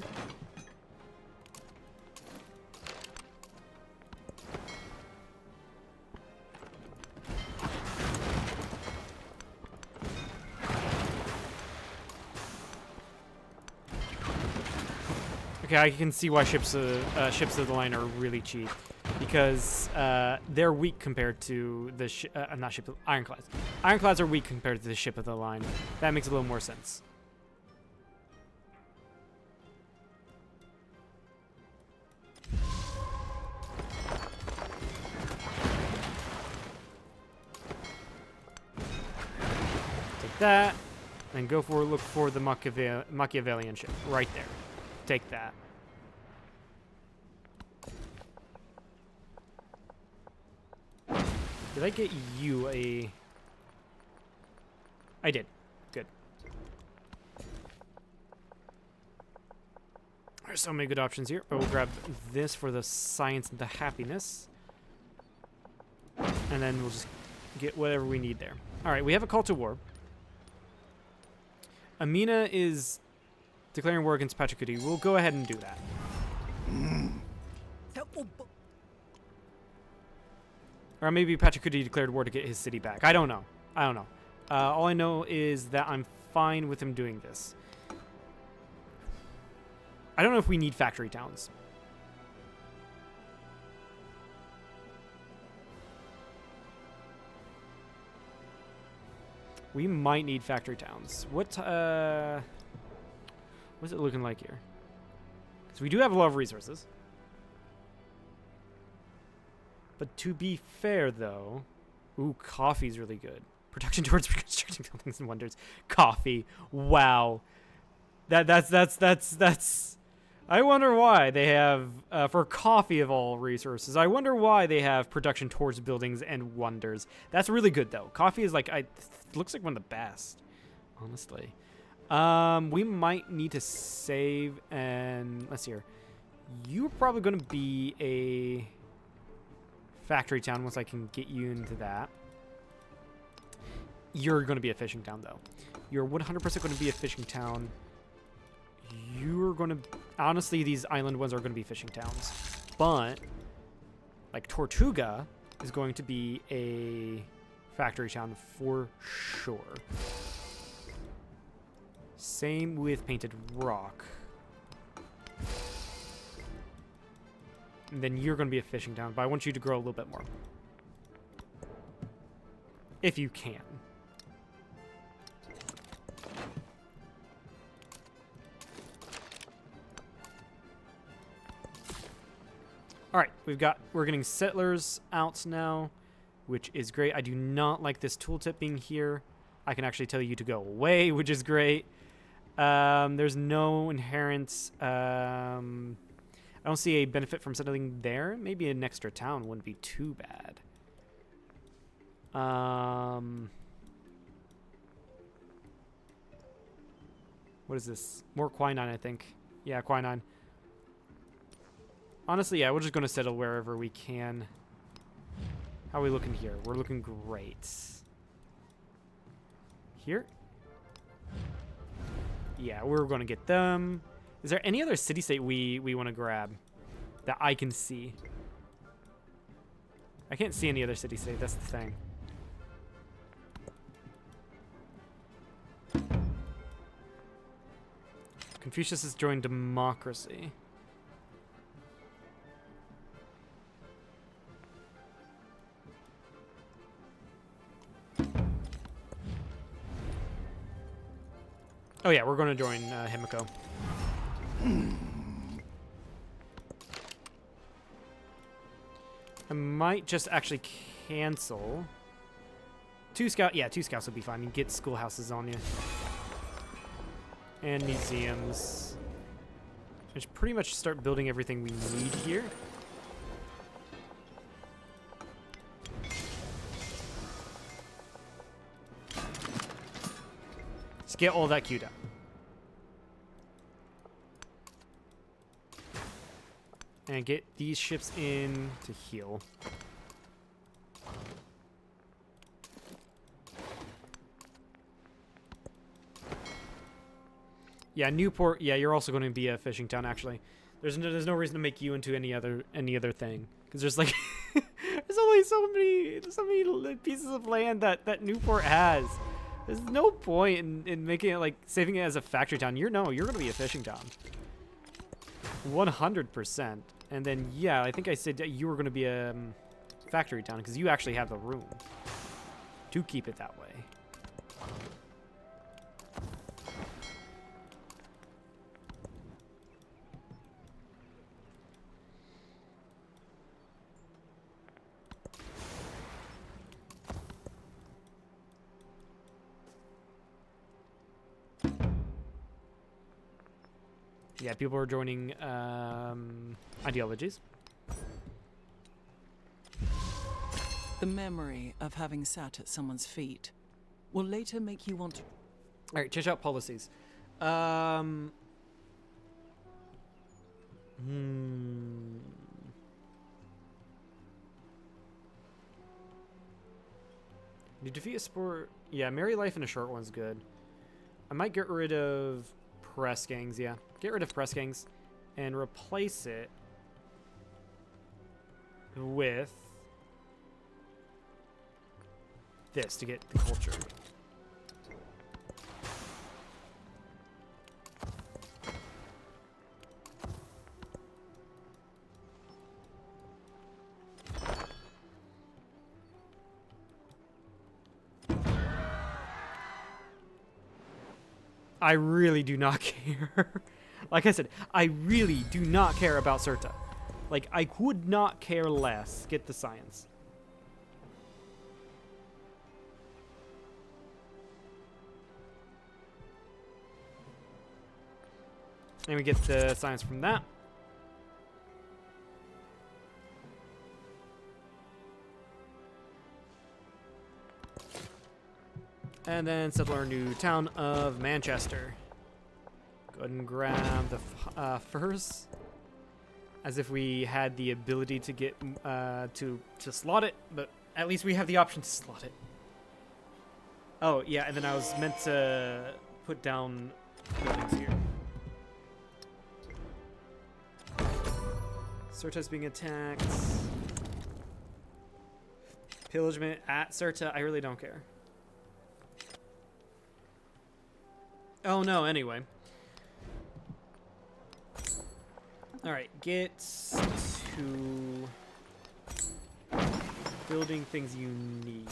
Okay, I can see why ships of the line are really cheap, because they're weak compared to the ironclads. Ironclads are weak compared to the ship of the line. That makes a little more sense. Take that, and look for the Machiavellian ship right there. take that. Did I get you a... I did. Good. There's so many good options here, but we'll grab this for the science and the happiness. And then we'll just get whatever we need there. All right, we have a call to war. Amina is declaring war against Pachacuti. We'll go ahead and do that. Or maybe Pachacuti declared war to get his city back. I don't know. I don't know. All I know is that I'm fine with him doing this. I don't know if we need factory towns. We might need factory towns. What's it looking like here? Because we do have a lot of resources. But to be fair, though... Ooh, coffee's really good. Production towards reconstructing buildings and wonders. Coffee. Wow. That's... I wonder why they have, for coffee of all resources, I wonder why they have production towards buildings and wonders. That's really good, though. Coffee is like, looks like one of the best, honestly. We might need to save, and let's see here. You're probably going to be a factory town once I can get you into that. You're going to be a fishing town, though. You're 100% going to be a fishing town. You're going to... Honestly, these island ones are going to be fishing towns. But, like, Tortuga is going to be a factory town for sure. Same with Painted Rock. And then you're going to be a fishing town, but I want you to grow a little bit more. If you can. All right, we're getting settlers out now, which is great. I do not like this tooltip being here. I can actually tell you to go away, which is great. There's no inherent, I don't see a benefit from settling there. Maybe an extra town wouldn't be too bad. What is this? More quinine, I think. Yeah, quinine. Honestly, yeah, we're just going to settle wherever we can. How are we looking here? We're looking great. Here? Yeah, we're going to get them. Is there any other city-state we want to grab that I can see? I can't see any other city-state. That's the thing. Confucius has joined democracy. Oh yeah, we're going to join Himiko. I might just actually cancel. 2 scouts. Yeah, 2 scouts would be fine. You get schoolhouses on you. And museums. I should pretty much start building everything we need here. Let's get all that queued up. And get these ships in to heal. Yeah, Newport. Yeah, you're also going to be a fishing town. Actually, there's no reason to make you into any other thing because there's like there's only so many pieces of land that Newport has. There's no point in making it like saving it as a factory town. You're going to be a fishing town. 100%. And then yeah, I think I said that you were going to be a factory town because you actually have the room to keep it that way. Yeah, people are joining ideologies. The memory of having sat at someone's feet will later make you want to. All right, change out policies. You defeat a sport. Yeah, Merry Life in a short one's good. I might get rid of press gangs. Yeah, get rid of press gangs and replace it with this to get the culture. I really do not care. Like I said, I really do not care about Cirta. Like, I would not care less. Get the science. And we get the science from that. And then settle our new town of Manchester. Go ahead and grab the furs. As if we had the ability to get to slot it, but at least we have the option to slot it. Oh yeah, and then I was meant to put down buildings here. Cirta's being attacked. Pillagement at Cirta. I really don't care. Oh no, anyway. Alright, get to building things you need.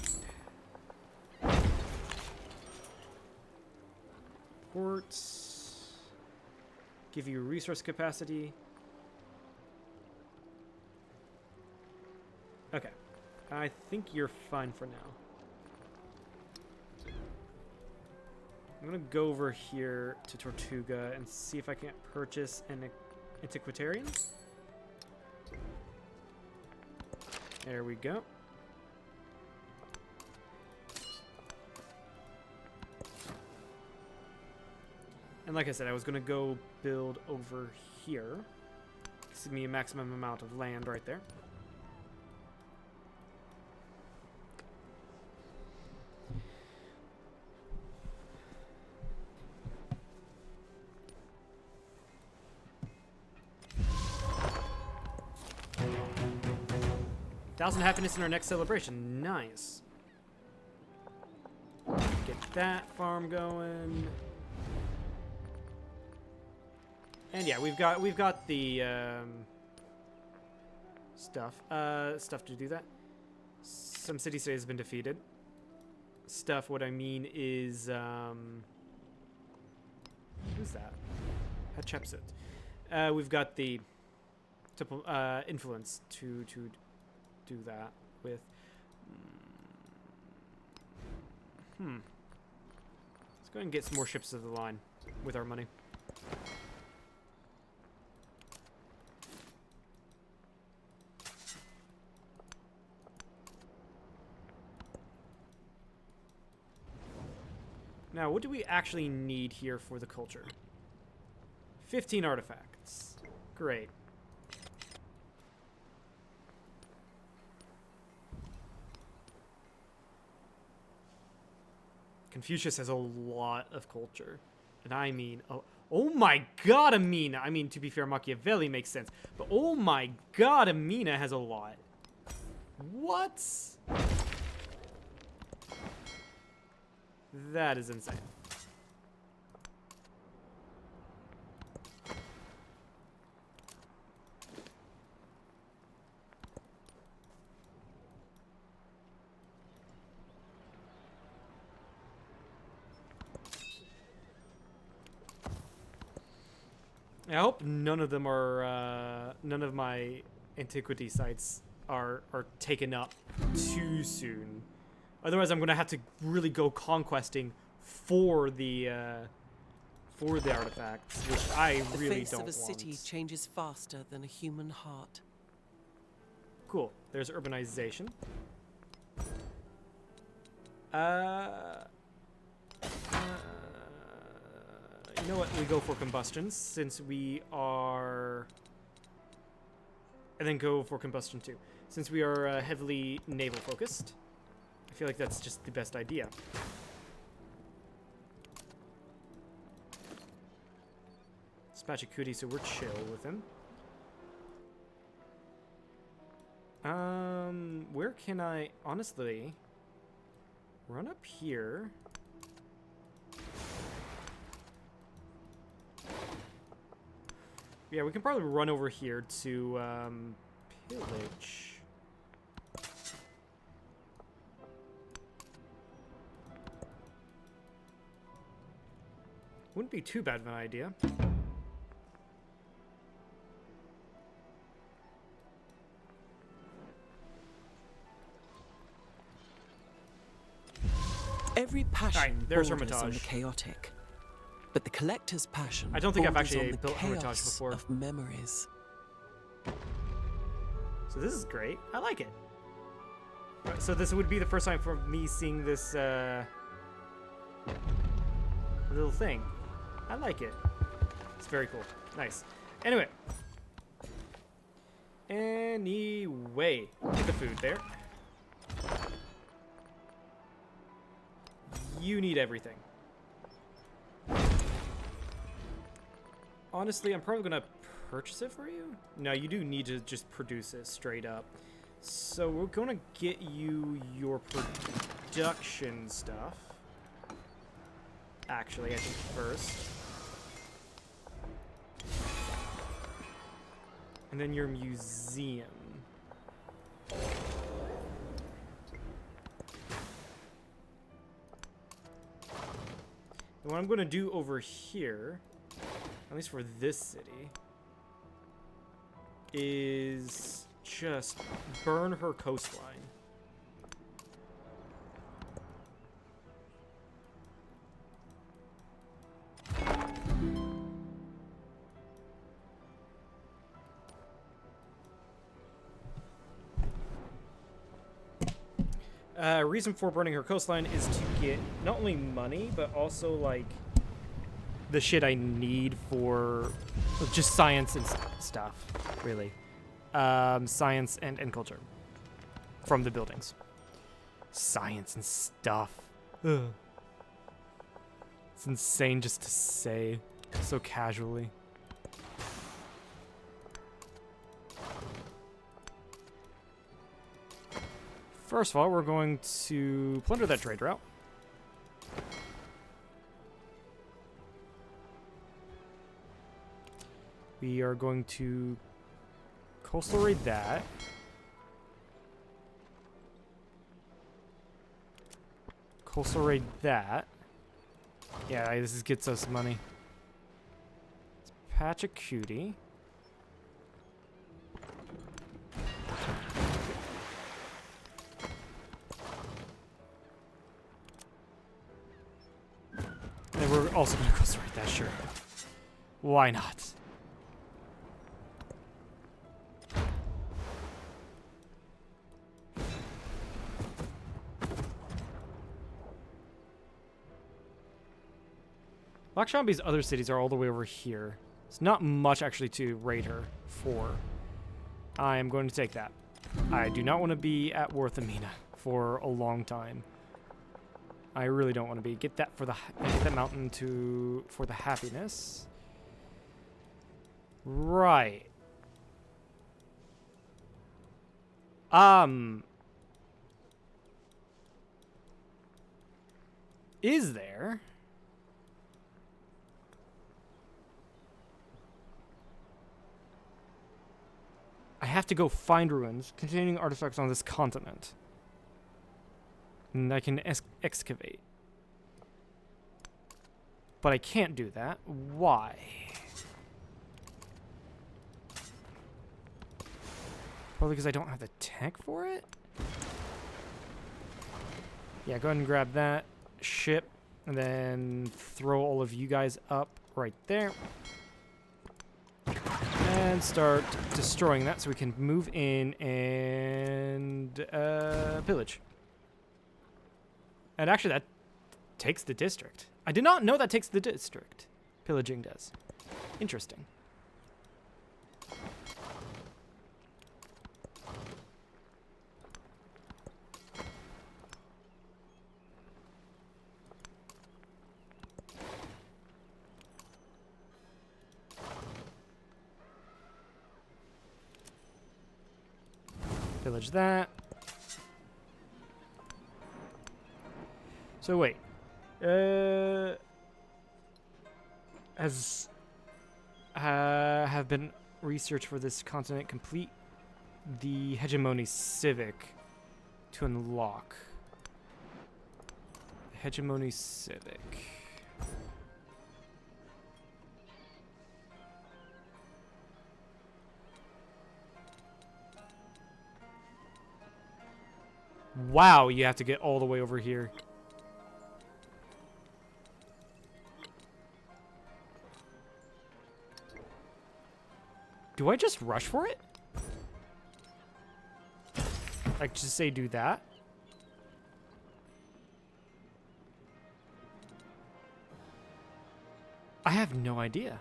Ports. Give you resource capacity. Okay. I think you're fine for now. I'm gonna go over here to Tortuga and see if I can't purchase an antiquarian. There we go. And like I said, I was gonna go build over here. Gives me a maximum amount of land right there. Thousand happiness in our next celebration. Nice. Get that farm going. And yeah, we've got the stuff to do that. Some city state has been defeated. Stuff. What I mean is who's that? Hatshepsut. We've got the influence to do that with. Let's go ahead and get some more ships to the line with our money. Now, what do we actually need here for the culture? 15 artifacts. Great. Confucius has a lot of culture. And I mean, oh my god, Amina! I mean, to be fair, Machiavelli makes sense. But oh my god, Amina has a lot. What? That is insane. I hope none of them are, none of my antiquity sites are taken up too soon. Otherwise, I'm gonna have to really go conquesting for the for the artifacts, which I The really face don't of a want. city changes faster than a human heart. Cool. There's urbanization. You know what? We go for combustion since we are... And then go for combustion too. Since we are heavily naval focused, I feel like that's just the best idea. Spatchicootie, so we're chill with him. Where can I... Honestly... Run up here. Yeah, we can probably run over here to, pillage. Wouldn't be too bad of an idea. Every passion there's borders on Hermitage. the chaotic, but the collector's passion I don't think I've borders actually on the built Hermitage chaos before. of memories. So this is great. I like it. Right, so this would be the first time for me seeing this little thing. I like it. It's very cool. Nice. Anyway. Get the food there. You need everything. Honestly, I'm probably gonna purchase it for you. No, you do need to just produce it straight up. So we're gonna get you your production stuff. Actually, I think first. And then your museum. And what I'm going to do over here, at least for this city, is just burn her coastline. Reason for burning her coastline is to get not only money, but also, like, the shit I need for just science and stuff, really. Science and culture from the buildings. Science and stuff. Ugh. It's insane just to say so casually. First of all, we're going to plunder that trade route. We are going to coastal raid that. Coastal raid that. Yeah, this gets us money. Spatchicootie. And we're also going to coastal raid that, sure. Why not? Black Shambi's other cities are all the way over here. It's not much actually to raid her for. I am going to take that. I do not want to be at Worthamina for a long time. I really don't want to be. Get that for the get that mountain for the happiness. Right. Is there? I have to go find ruins containing artifacts on this continent. And I can excavate. But I can't do that. Why? Probably because I don't have the tech for it? Yeah, go ahead and grab that ship. And then throw all of you guys up right there. And start destroying that so we can move in and pillage. And actually that takes the district. I did not know that takes the district. Pillaging does. Interesting. Pillage that. So wait. Have been research for this continent complete the hegemony civic to unlock. Hegemony civic. Wow, you have to get all the way over here. Do I just rush for it? Like, just say do that? I have no idea.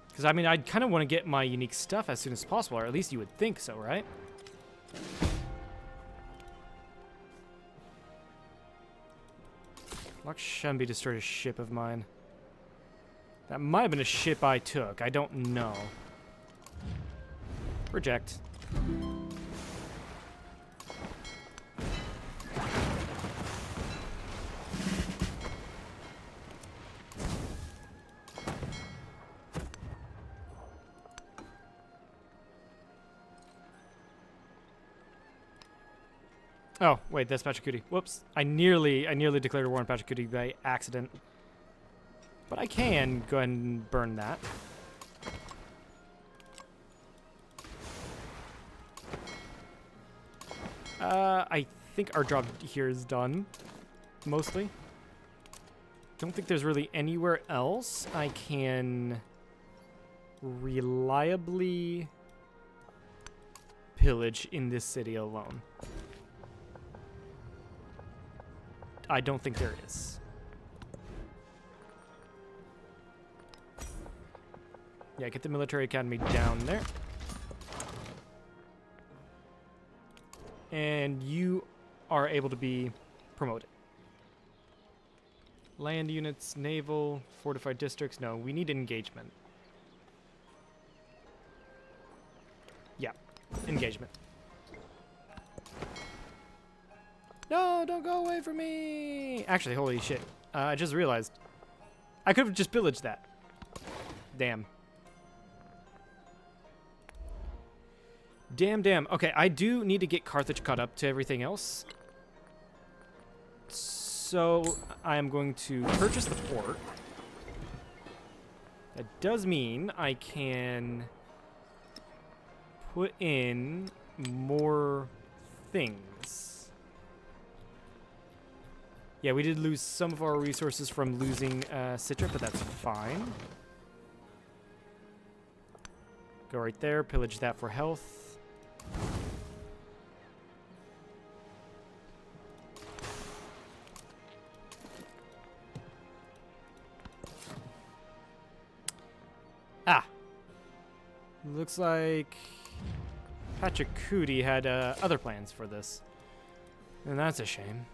Because, I mean, I'd kind of want to get my unique stuff as soon as possible, or at least you would think so, right? Lock Shumby destroyed a ship of mine. That might have been a ship I took. I don't know. Reject. Oh, wait, that's Pachacuti. Whoops. I nearly declared war on Pachacuti by accident. But I can go ahead and burn that. I think our job here is done. Mostly. Don't think there's really anywhere else I can reliably pillage in this city alone. I don't think there is. Yeah, get the military academy down there. And you are able to be promoted. Land units, naval, fortified districts. No, we need engagement. Yeah, engagement. No, don't go away from me! Actually, holy shit. I just realized. I could have just pillaged that. Damn. Damn. Okay, I do need to get Carthage caught up to everything else. So, I am going to purchase the port. That does mean I can put in more things. Yeah, we did lose some of our resources from losing Citra, but that's fine. Go right there, pillage that for health. Ah! Looks like Pachacuti had other plans for this. And that's a shame.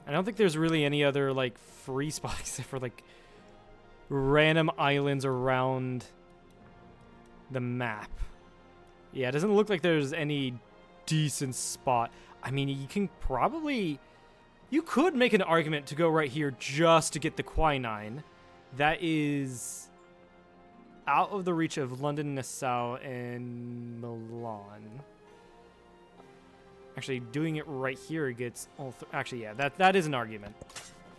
I don't think there's really any other, like, free spots except for, like, random islands around the map. Yeah, it doesn't look like there's any decent spot. I mean, you can probably... You could make an argument to go right here just to get the quinine. That is out of the reach of London, Nassau, and Milan. Actually, doing it right here gets all... Actually, yeah, that is an argument.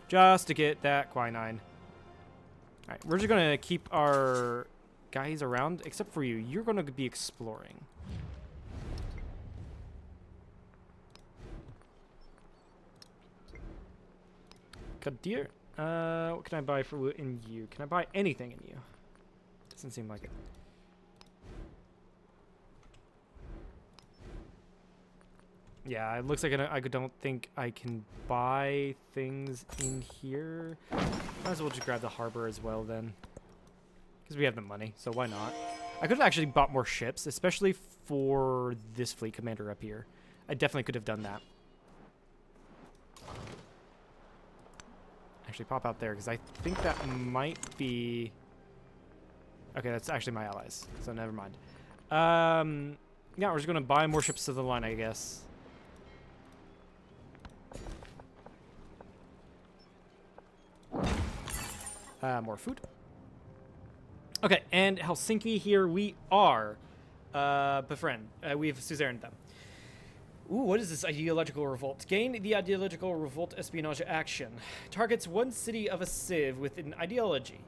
Just to get that quinine. Alright, we're just going to keep our guys around, except for you. You're going to be exploring. Kadir, what can I buy for in you? Can I buy anything in you? Doesn't seem like it. Yeah, it looks like I don't think I can buy things in here. Might as well just grab the harbor as well then. Because we have the money, so why not? I could have actually bought more ships, especially for this fleet commander up here. I definitely could have done that. Actually pop out there, because I think that might be... Okay, that's actually my allies, so never mind. Yeah, we're just going to buy more ships to the line, I guess. More food. Okay, and Helsinki here we are. Befriend. We have suzerained them. Ooh, what is this ideological revolt? Gain the ideological revolt espionage action. Targets one city of a civ with an ideology.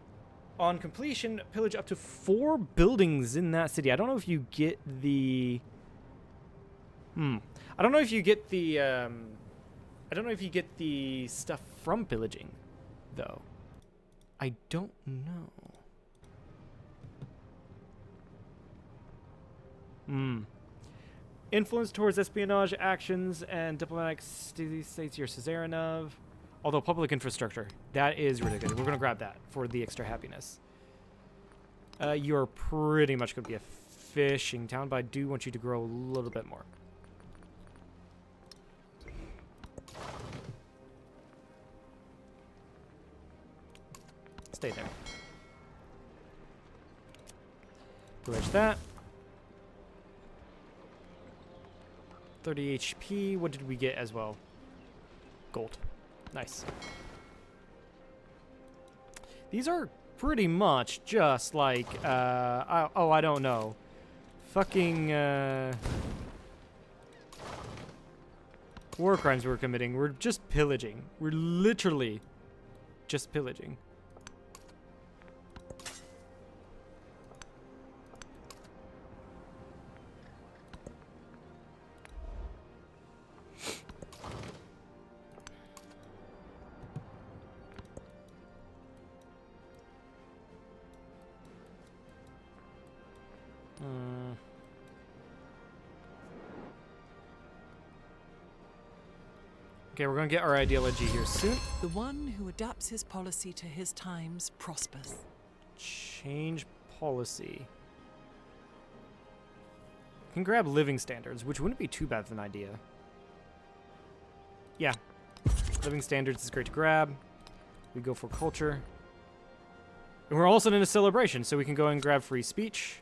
On completion, pillage up to 4 buildings in that city. I don't know if you get the... I don't know if you get the... I don't know if you get the stuff from pillaging, though. I don't know. Influence towards espionage actions and diplomatic states you're suzerain of. Although public infrastructure, that is ridiculous. We're going to grab that for the extra happiness. You're pretty much going to be a fishing town, but I do want you to grow a little bit more. Stay there. Pillage that. 30 HP. What did we get as well? Gold. Nice. These are pretty much just like, I don't know. Fucking, war crimes we're committing. We're just pillaging. We're literally just pillaging. Okay, we're going to get our ideology here soon. The one who adapts his policy to his times prospers. Change policy. Can grab living standards, which wouldn't be too bad of an idea. Yeah. Living standards is great to grab. We go for culture. And we're also in a celebration, so we can go and grab free speech.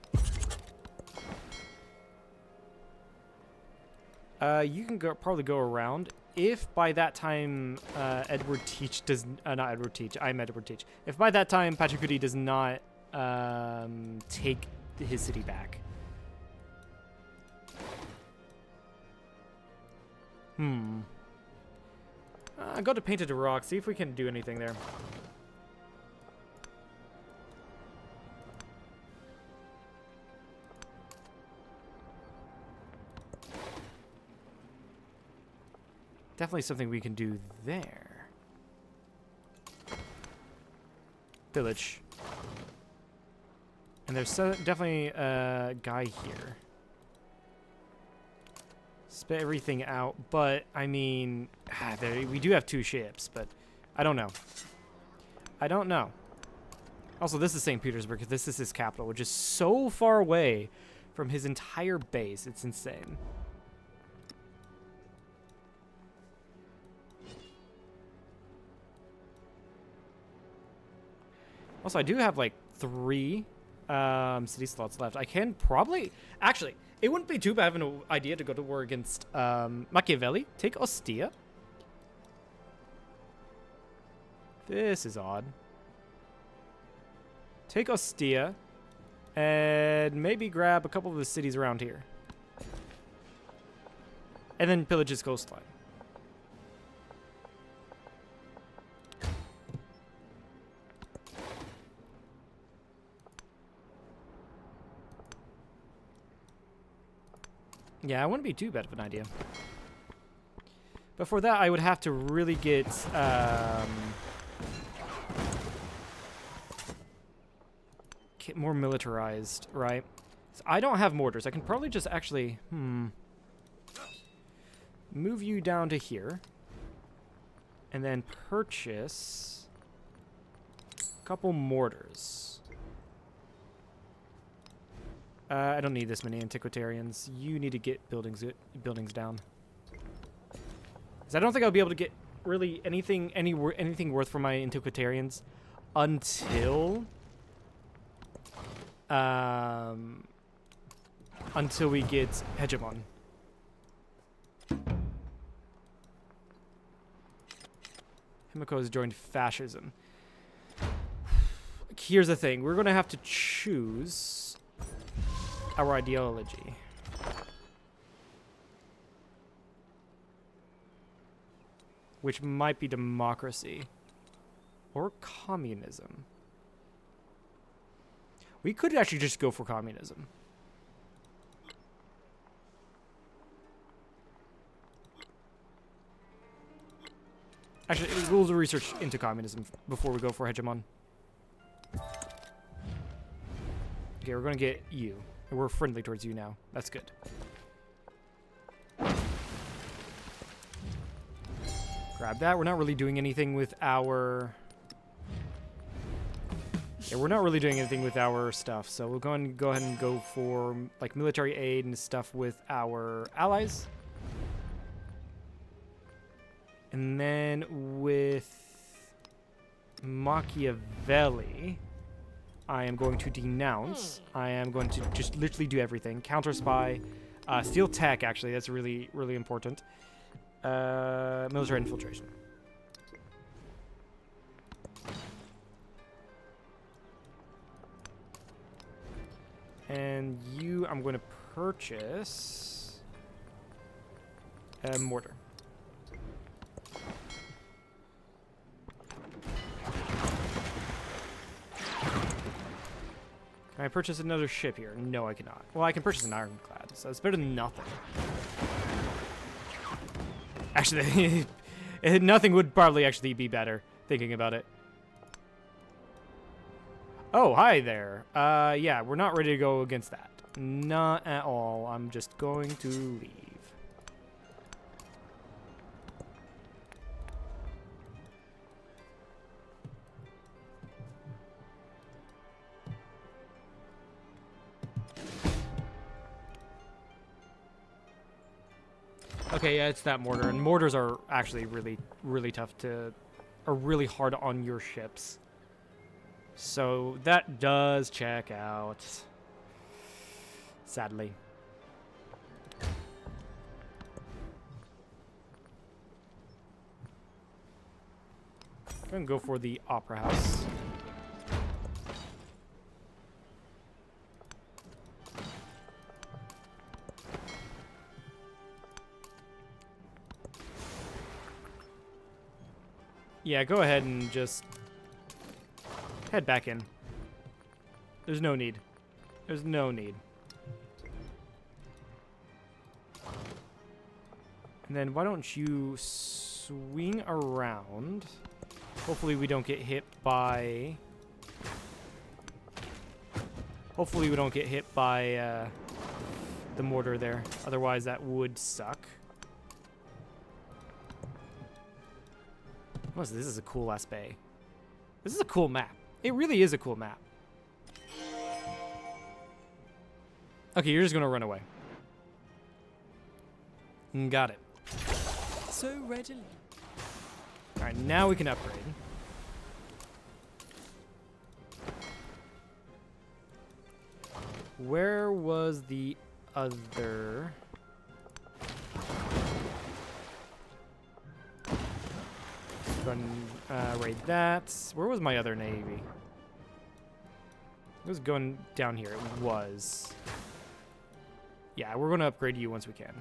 You can probably go around. If by that time Edward Teach does... not Edward Teach, I'm Edward Teach. If by that time Pachacudi does not take his city back. Go to Painted Rock, see if we can do anything there. Definitely something we can do there. Village. And there's definitely a guy here. Spit everything out, but I mean, we do have 2 ships, but I don't know. I don't know. Also, this is St. Petersburg. This is his capital, which is so far away from his entire base. It's insane. Also, I do have like 3 city slots left. I can probably... Actually, it wouldn't be too bad of an idea to go to war against Machiavelli. Take Ostia. This is odd. Take Ostia. And maybe grab a couple of the cities around here. And then pillage his coastline. Yeah, it wouldn't be too bad of an idea. But for that, I would have to really get more militarized, right? So I don't have mortars. I can probably just actually, move you down to here. And then purchase a couple mortars. I don't need this many antiquitarians. You need to get buildings down. 'Cause I don't think I'll be able to get really anything worth from my antiquitarians until we get hegemon. Himiko has joined fascism. Here's the thing. We're going to have to choose our ideology. Which might be democracy. Or communism. We could actually just go for communism. Actually, we'll do research into communism before we go for hegemon. Okay, we're going to get you. We're friendly towards you now. That's good. Grab that. We're not really doing anything with our... Yeah, we're not really doing anything with our stuff, so we'll go ahead and go for like military aid and stuff with our allies. And then with Machiavelli, I am going to denounce. I am going to just literally do everything. Counter spy, steal tech. Actually, that's really, really important. Military infiltration. And you, I'm going to purchase a mortar. Can I purchase another ship here? No, I cannot. Well, I can purchase an ironclad, so it's better than nothing. Actually, nothing would probably actually be better, thinking about it. Oh, hi there. Yeah, we're not ready to go against that. Not at all. I'm just going to leave. Okay, yeah, it's that mortar. And mortars are actually really, really tough to... are really hard on your ships. So that does check out. Sadly. I'm gonna go for the Opera House. Yeah, go ahead and just head back in. There's no need. There's no need. And then why don't you swing around? Hopefully we don't get hit by... Hopefully we don't get hit by the mortar there. Otherwise that would suck. What's this? This is a cool ass bay. This is a cool map. It really is a cool map. Okay, you're just gonna run away. Got it. So readily. Alright, now we can upgrade. Where was the other... Go ahead and raid that. Where was my other navy? It was going down here. It was. Yeah, we're going to upgrade you once we can.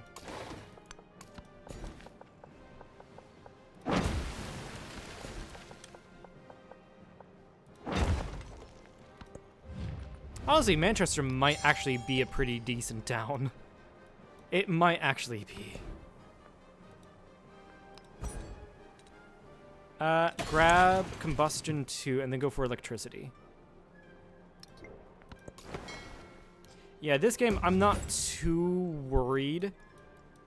Honestly, Manchester might actually be a pretty decent town. It might actually be. Grab combustion 2 and then go for electricity. Yeah, this game I'm not too worried.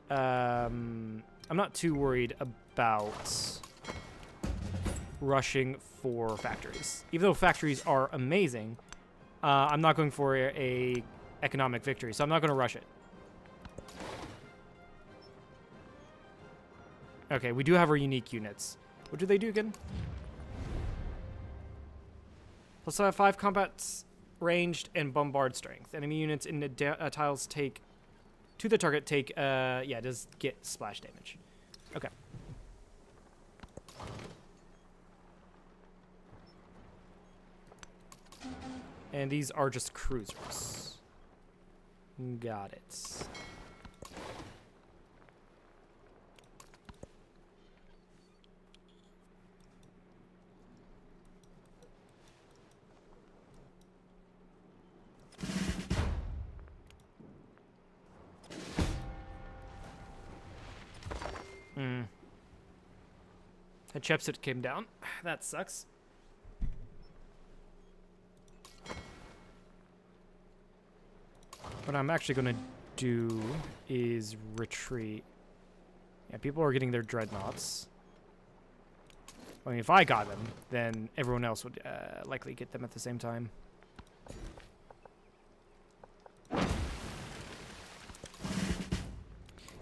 I'm not too worried about rushing for factories. Even though factories are amazing, I'm not going for a economic victory, so I'm not going to rush it. Okay, we do have our unique units. What do they do again? Plus 5 combat ranged and bombard strength. Enemy units in the tiles take to the target take yeah, does get splash damage. Okay. And these are just cruisers. Got it. The chipset came down. That sucks. What I'm actually going to do is retreat. Yeah, people are getting their dreadnoughts. I mean, if I got them, then everyone else would likely get them at the same time.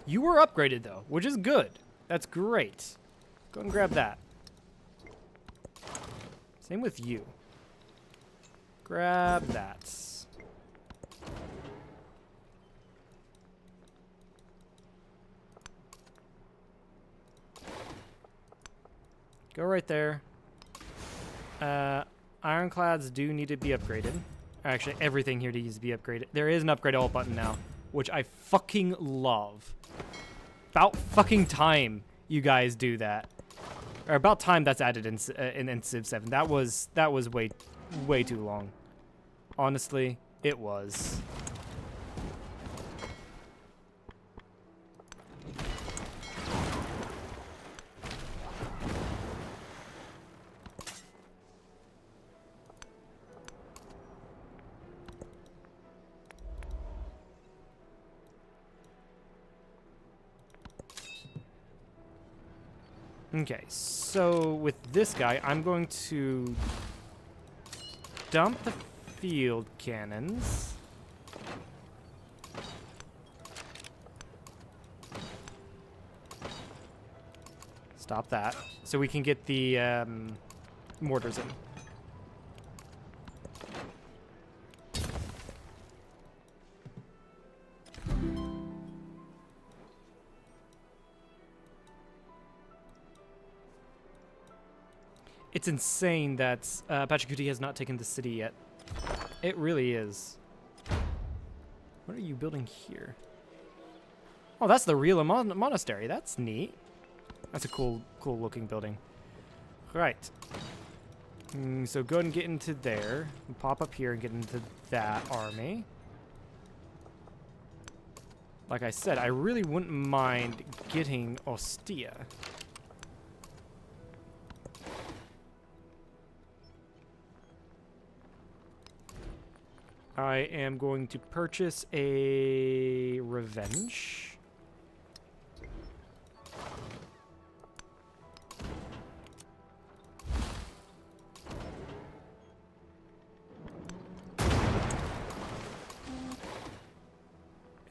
You were upgraded, though, which is good. That's great. Go and grab that. Same with you. Grab that. Go right there. Ironclads do need to be upgraded. Actually, everything here needs to be upgraded. There is an upgrade all button now, which I fucking love. About fucking time you guys do that. Or about time that's added in Civ 7. That was way too long. Honestly, it was. Okay, so with this guy, I'm going to dump the field cannons. Stop that, so we can get the mortars in. It's insane that Pachacuti has not taken the city yet. It really is. What are you building here? Oh, that's the real monastery. That's neat. That's a cool looking building. Right. So go ahead and get into there. And pop up here and get into that army. Like I said, I really wouldn't mind getting Ostia. I am going to purchase a Revenge.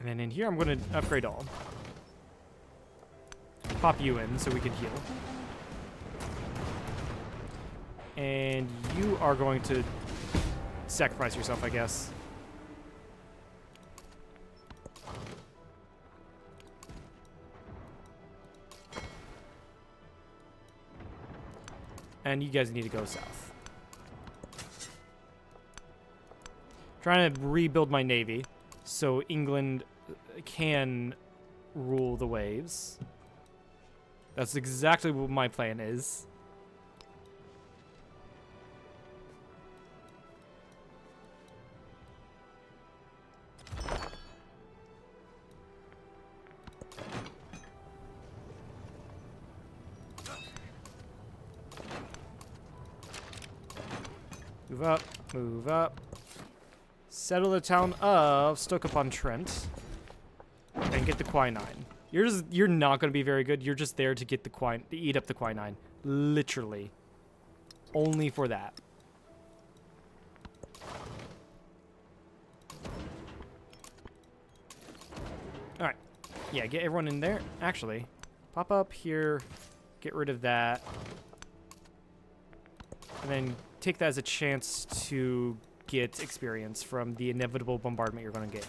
And then in here, I'm going to upgrade all. Pop you in so we can heal. And you are going to sacrifice yourself, I guess. And you guys need to go south. Trying to rebuild my navy so England can rule the waves. That's exactly what my plan is. Move up, move up. Settle the town of Stoke-upon-Trent. And get the quinine. You're not going to be very good. You're just there to get the to eat up the quinine. Literally. Only for that. Alright. Yeah, get everyone in there. Actually, pop up here. Get rid of that. And then take that as a chance to get experience from the inevitable bombardment you're going to get.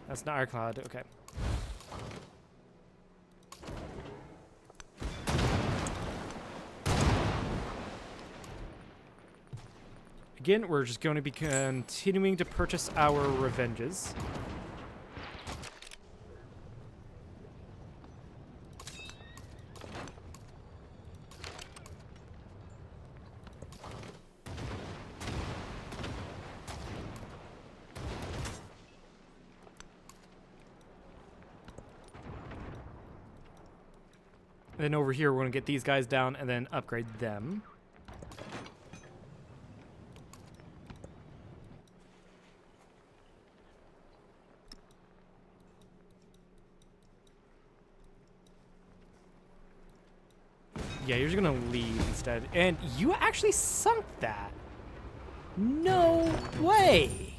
That's not Ironclad, okay. Again, we're just going to be continuing to purchase our revenges. And then over here, we're going to get these guys down and then upgrade them. Yeah, you're just going to leave instead. And you actually sunk that. No way.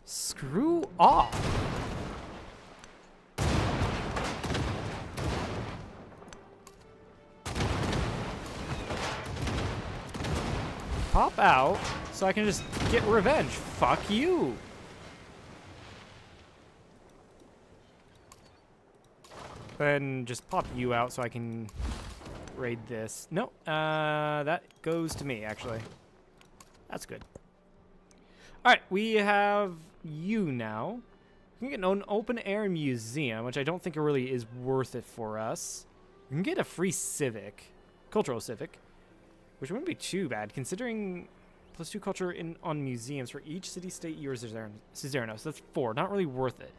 Screw off. Pop out so I can just get revenge. Fuck you. Then just pop you out so I can raid this. No, that goes to me, actually. That's good. Alright, we have you now. We can get an open-air museum, which I don't think really is worth it for us. We can get a free civic, cultural civic, which wouldn't be too bad, considering +2 culture on museums for each city-state year Suzeraino. So that's 4. Not really worth it.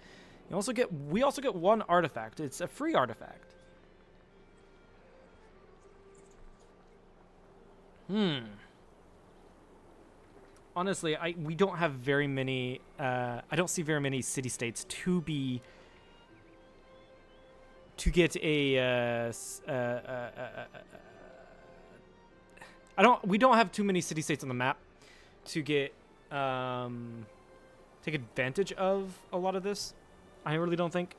We also get 1 artifact. It's a free artifact. Honestly, we don't have very many. I don't see very many city-states to get a. We don't have too many city-states on the map to get take advantage of a lot of this. I really don't think.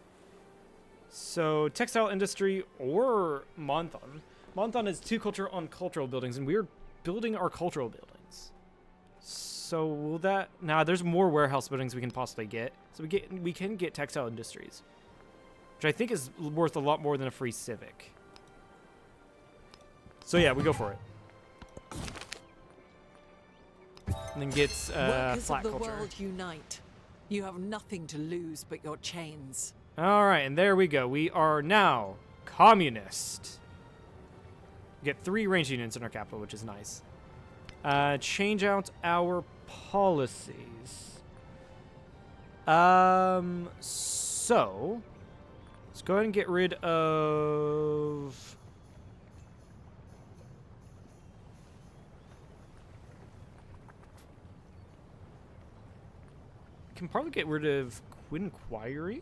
So textile industry or Monthon. Monthon is 2 culture on cultural buildings, and we're building our cultural buildings. So will that? Nah, there's more warehouse buildings we can possibly get. So we can get textile industries, which I think is worth a lot more than a free civic. So yeah, we go for it. And then gets Workers flat of the culture. world unite. You have nothing to lose but your chains. All right, and there we go. We are now communist. We get 3 range units in our capital, which is nice. Change out our policies. So let's go ahead and get rid of. Can probably get rid of Quinquiry.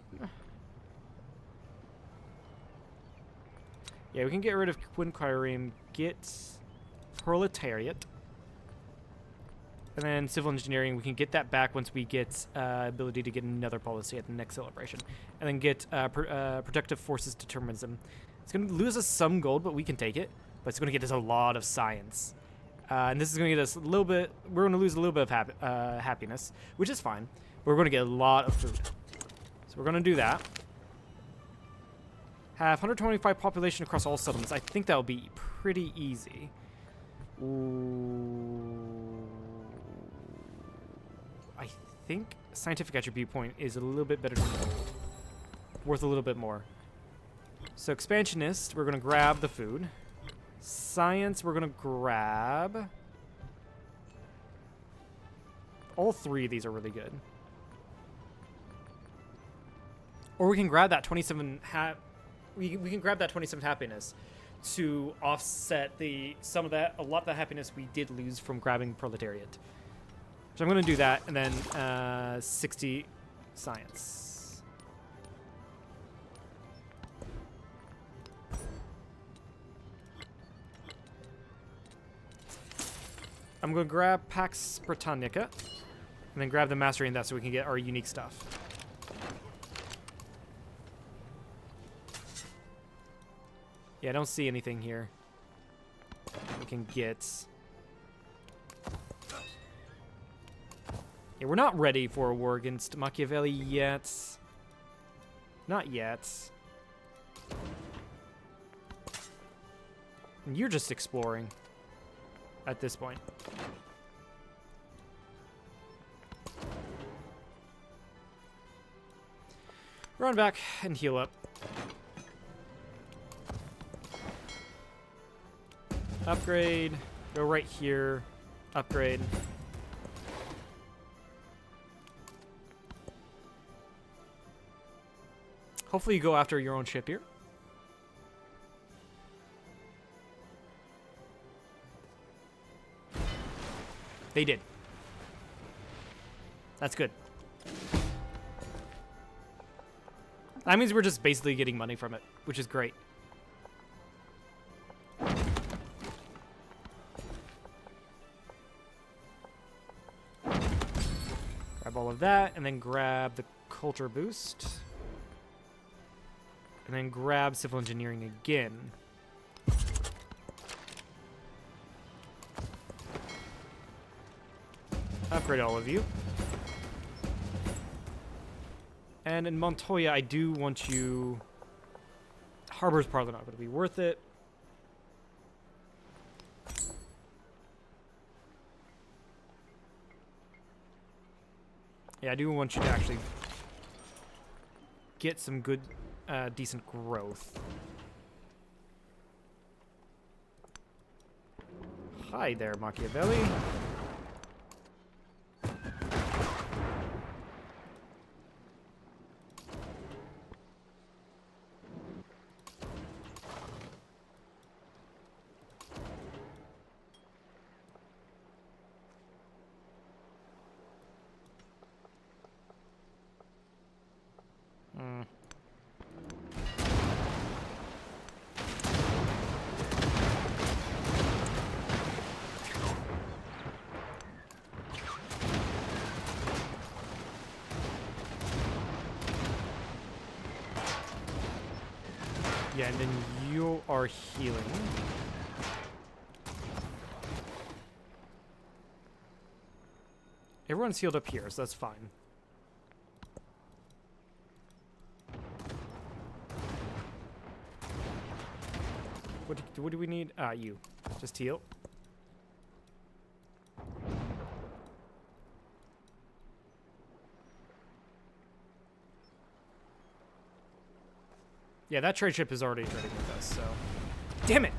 Yeah, we can get rid of Quinquiry and get Proletariat. And then Civil Engineering, we can get that back once we get ability to get another policy at the next celebration. And then get Protective Forces Determinism. It's going to lose us some gold, but we can take it. But it's going to get us a lot of science. And this is going to get us a little bit. We're going to lose a little bit of happiness, which is fine. But we're going to get a lot of food. So we're going to do that. Have 125 population across all settlements. I think that'll be pretty easy. Ooh. I think scientific attribute point is a little bit better than gold. Worth a little bit more. So expansionist, we're going to grab the food. Science, we're gonna grab. All 3 of these are really good. Or we can grab that 27 we can grab that 27 happiness to offset a lot of the happiness we did lose from grabbing proletariat. So I'm gonna do that, and then 60 science. I'm gonna grab Pax Britannica, and then grab the mastery in that so we can get our unique stuff. Yeah, I don't see anything here we can get. Yeah, we're not ready for a war against Machiavelli yet. Not yet. And you're just exploring at this point. Run back and heal up. Upgrade. Go right here. Upgrade. Hopefully you go after your own ship here. They did. That's good. That means we're just basically getting money from it, which is great. Grab all of that, and then grab the culture boost. And then grab civil engineering again. Upgrade all of you. And in Montoya, I do want you... Harbor's probably not going to be worth it. Yeah, I do want you to actually get some good, decent growth. Hi there, Machiavelli. Yeah, and then you are healing. Everyone's healed up here, so that's fine. What do we need? You. Just heal. Yeah, that trade ship is already trading with us, so... Damn it!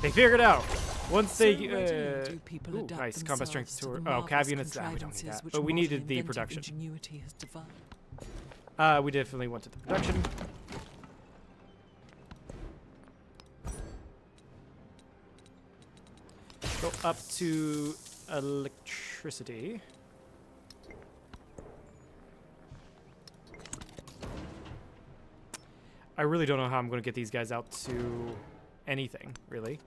They figured out! Once they... ooh, nice. Combat strength tour. Oh, cav units. We don't need that. But we needed the production. We definitely wanted the production. Go up to electricity. I really don't know how I'm going to get these guys out to anything, really.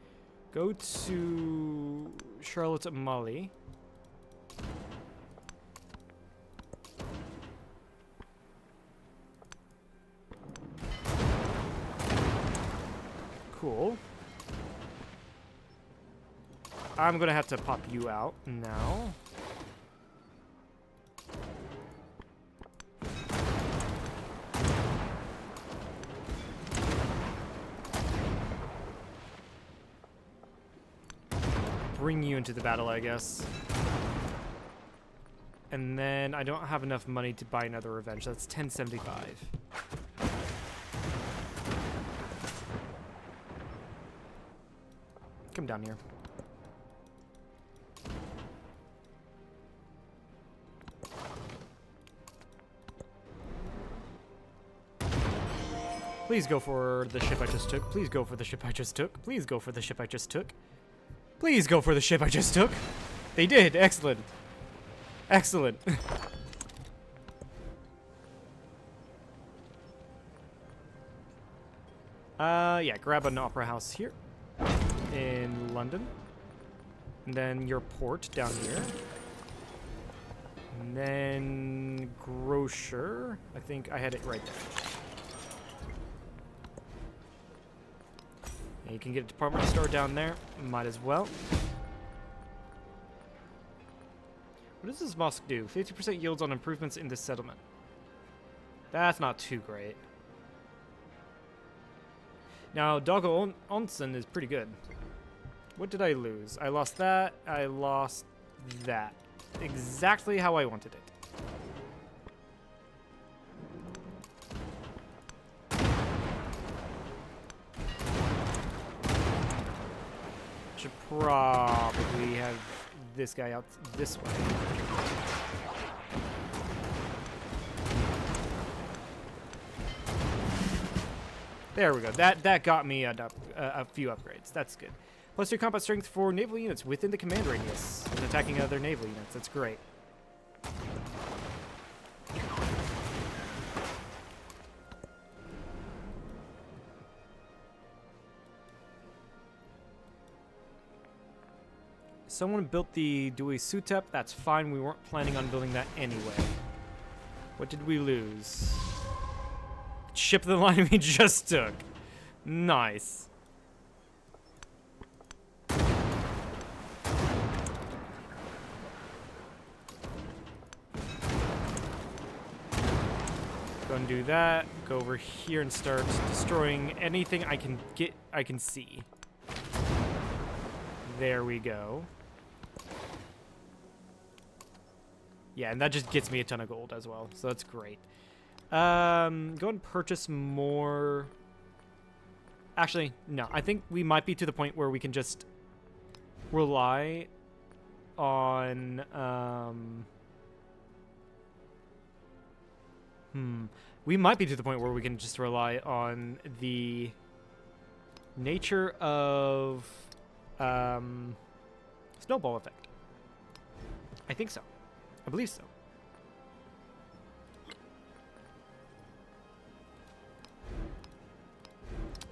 Go to Charlotte Mali. Cool. I'm going to have to pop you out now. Bring you into the battle, I guess. And then I don't have enough money to buy another revenge. That's 1075. Come down here. Please go for the ship I just took. Please go for the ship I just took. Please go for the ship I just took. Please go for the ship I just took. They did. Excellent. Excellent. Yeah, grab an opera house here in London. And then your port down here. And then grocer. I think I had it right there. And you can get a department store down there. Might as well. What does this mosque do? 50% yields on improvements in this settlement. That's not too great. Now, Doggo Onsen is pretty good. What did I lose? I lost that. I lost that. Exactly how I wanted it. Should probably have this guy out this way. There we go. That got me a few upgrades. That's good. Plus 2 combat strength for naval units within the command radius when attacking other naval units. That's great. Someone built the Dewey Sutep. That's fine. We weren't planning on building that anyway. What did we lose? Ship of the line we just took. Nice. Go and do that. Go over here and start destroying anything I can see. There we go. Yeah, and that just gets me a ton of gold as well, so that's great. Go and purchase more. Actually, no. I think we might be to the point where we can just rely on, we might be to the point where we can just rely on the nature of, snowball effect. I think so. I believe so. I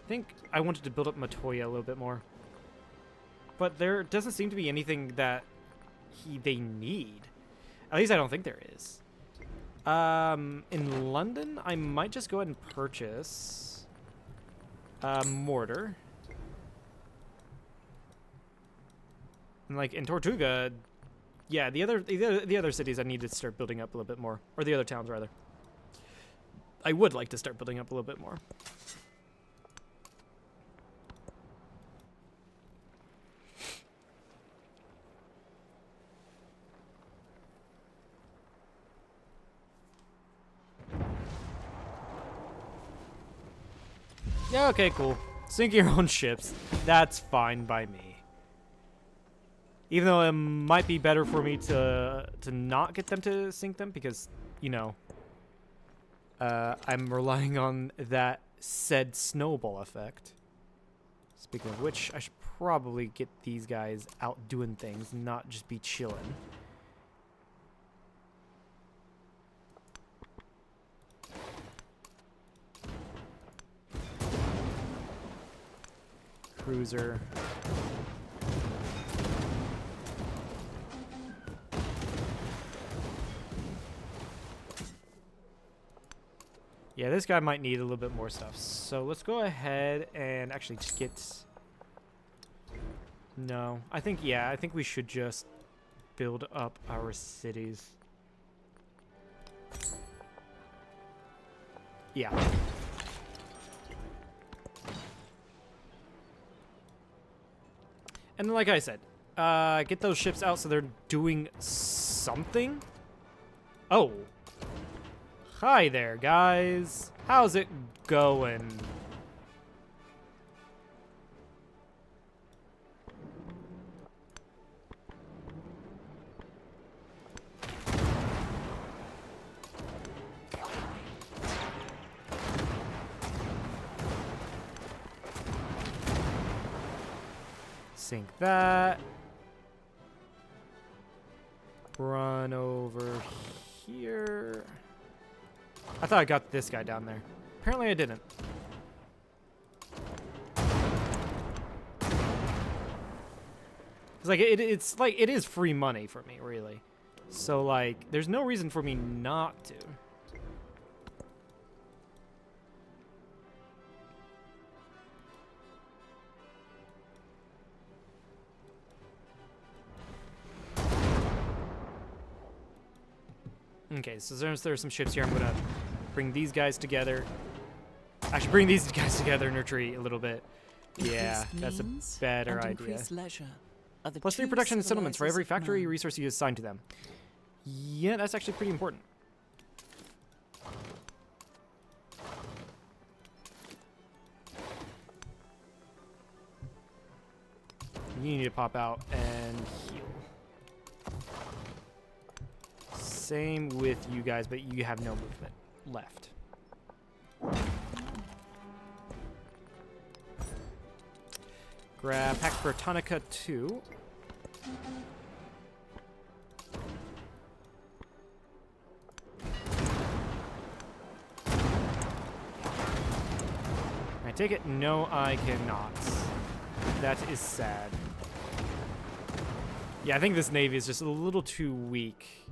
think I wanted to build up Matoya a little bit more. But there doesn't seem to be anything that they need. At least I don't think there is. In London, I might just go ahead and purchase mortar. And like in Tortuga, yeah, the other cities I need to start building up a little bit more. Or the other towns, rather. I would like to start building up a little bit more. Yeah, okay, cool. Sink your own ships. That's fine by me. Even though it might be better for me to not get them to sink them because, you know, I'm relying on that said snowball effect. Speaking of which, I should probably get these guys out doing things, not just be chilling. Cruiser. Yeah, this guy might need a little bit more stuff. So let's go ahead and actually just get... No, I think we should just build up our cities. Yeah. And like I said, get those ships out so they're doing something. Oh. Hi there, guys. How's it going? Sink that. Run over here. I thought I got this guy down there. Apparently I didn't. It's like it's like it is free money for me, really. So like there's no reason for me not to. Okay, so there's some ships here. I'm gonna bring these guys together. I should bring these guys together and retreat a little bit. Yeah, that's a better idea. Plus 3 production and settlements for every factory resource you assign to them. Yeah, that's actually pretty important. You need to pop out and heal. Same with you guys, but you have no movement left. Grab Pax Britannica 2. Can I take it? No, I cannot. That is sad. Yeah, I think this navy is just a little too weak.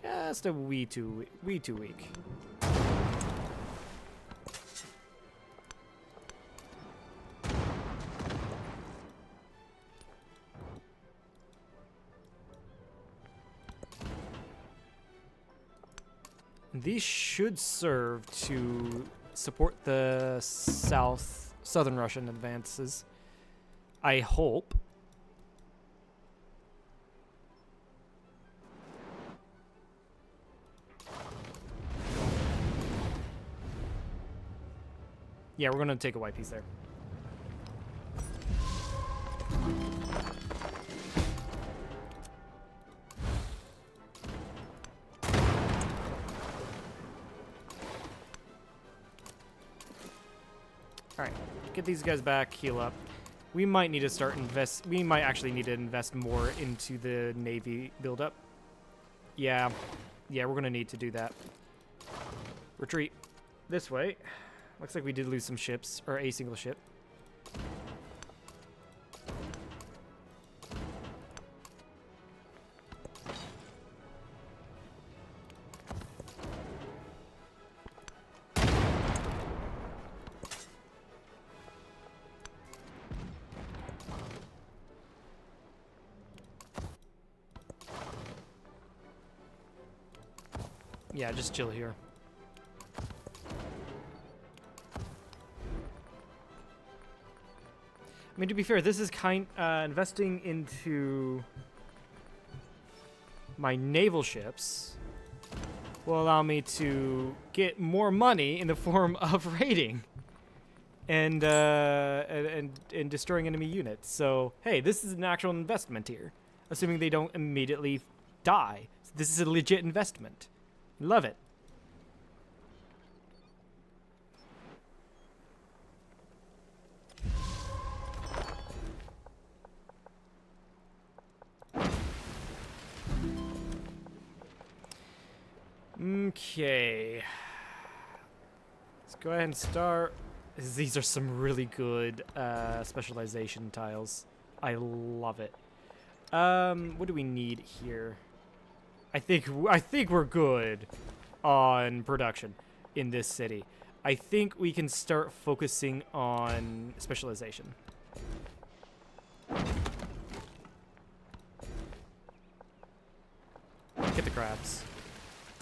Just a wee too weak. These should serve to support the southern Russian advances. I hope. Yeah, we're gonna take a white piece there. Alright, get these guys back, heal up. We might need to start we might actually need to invest more into the Navy buildup. Yeah, we're gonna need to do that. Retreat this way. Looks like we did lose some ships, or a single ship. Yeah, just chill here. I mean, to be fair, this is investing into my naval ships will allow me to get more money in the form of raiding and destroying enemy units. So, hey, this is an actual investment here, assuming they don't immediately die. So this is a legit investment. Love it. Okay. Let's go ahead and start. These are some really good specialization tiles. I love it. What do we need here? I think we're good on production in this city. I think we can start focusing on specialization. Get the crabs.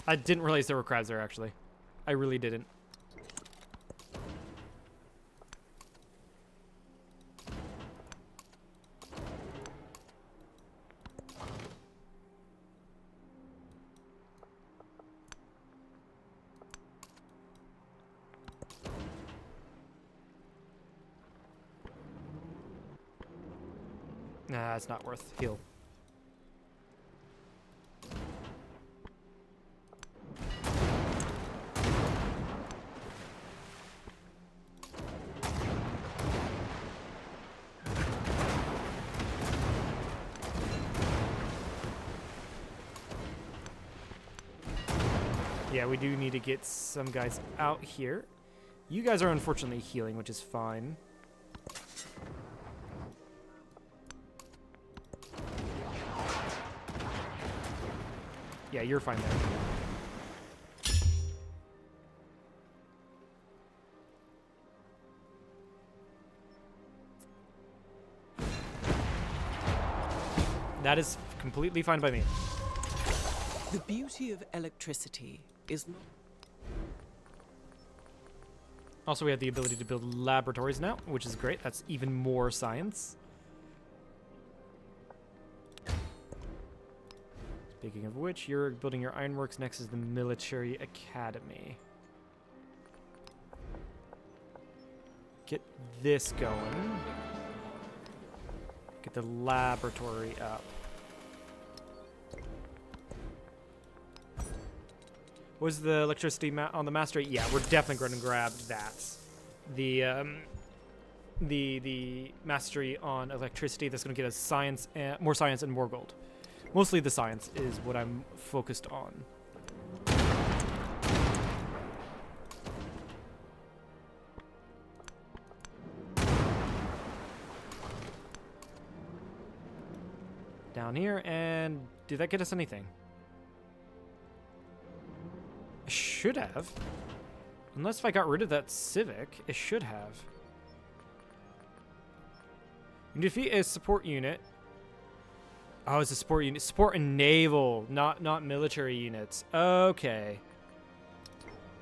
I didn't realize there were crabs there, actually. I really didn't. Nah, it's not worth heal. Yeah, we do need to get some guys out here. You guys are unfortunately healing, which is fine. Yeah, you're fine there. That is completely fine by me. The beauty of electricity is not. Also, we have the ability to build laboratories now, which is great. That's even more science. Speaking of which, you're building your ironworks. Next is the military academy. Get this going. Get the laboratory up. Was the electricity on the mastery? Yeah, we're definitely going to grab that. The mastery on electricity, that's going to get us science, more science and more gold. Mostly the science is what I'm focused on. Down here, and did that get us anything? It should have. Unless if I got rid of that civic, it should have. You defeat a support unit. Oh, it's a support unit. Support and naval, not military units. Okay.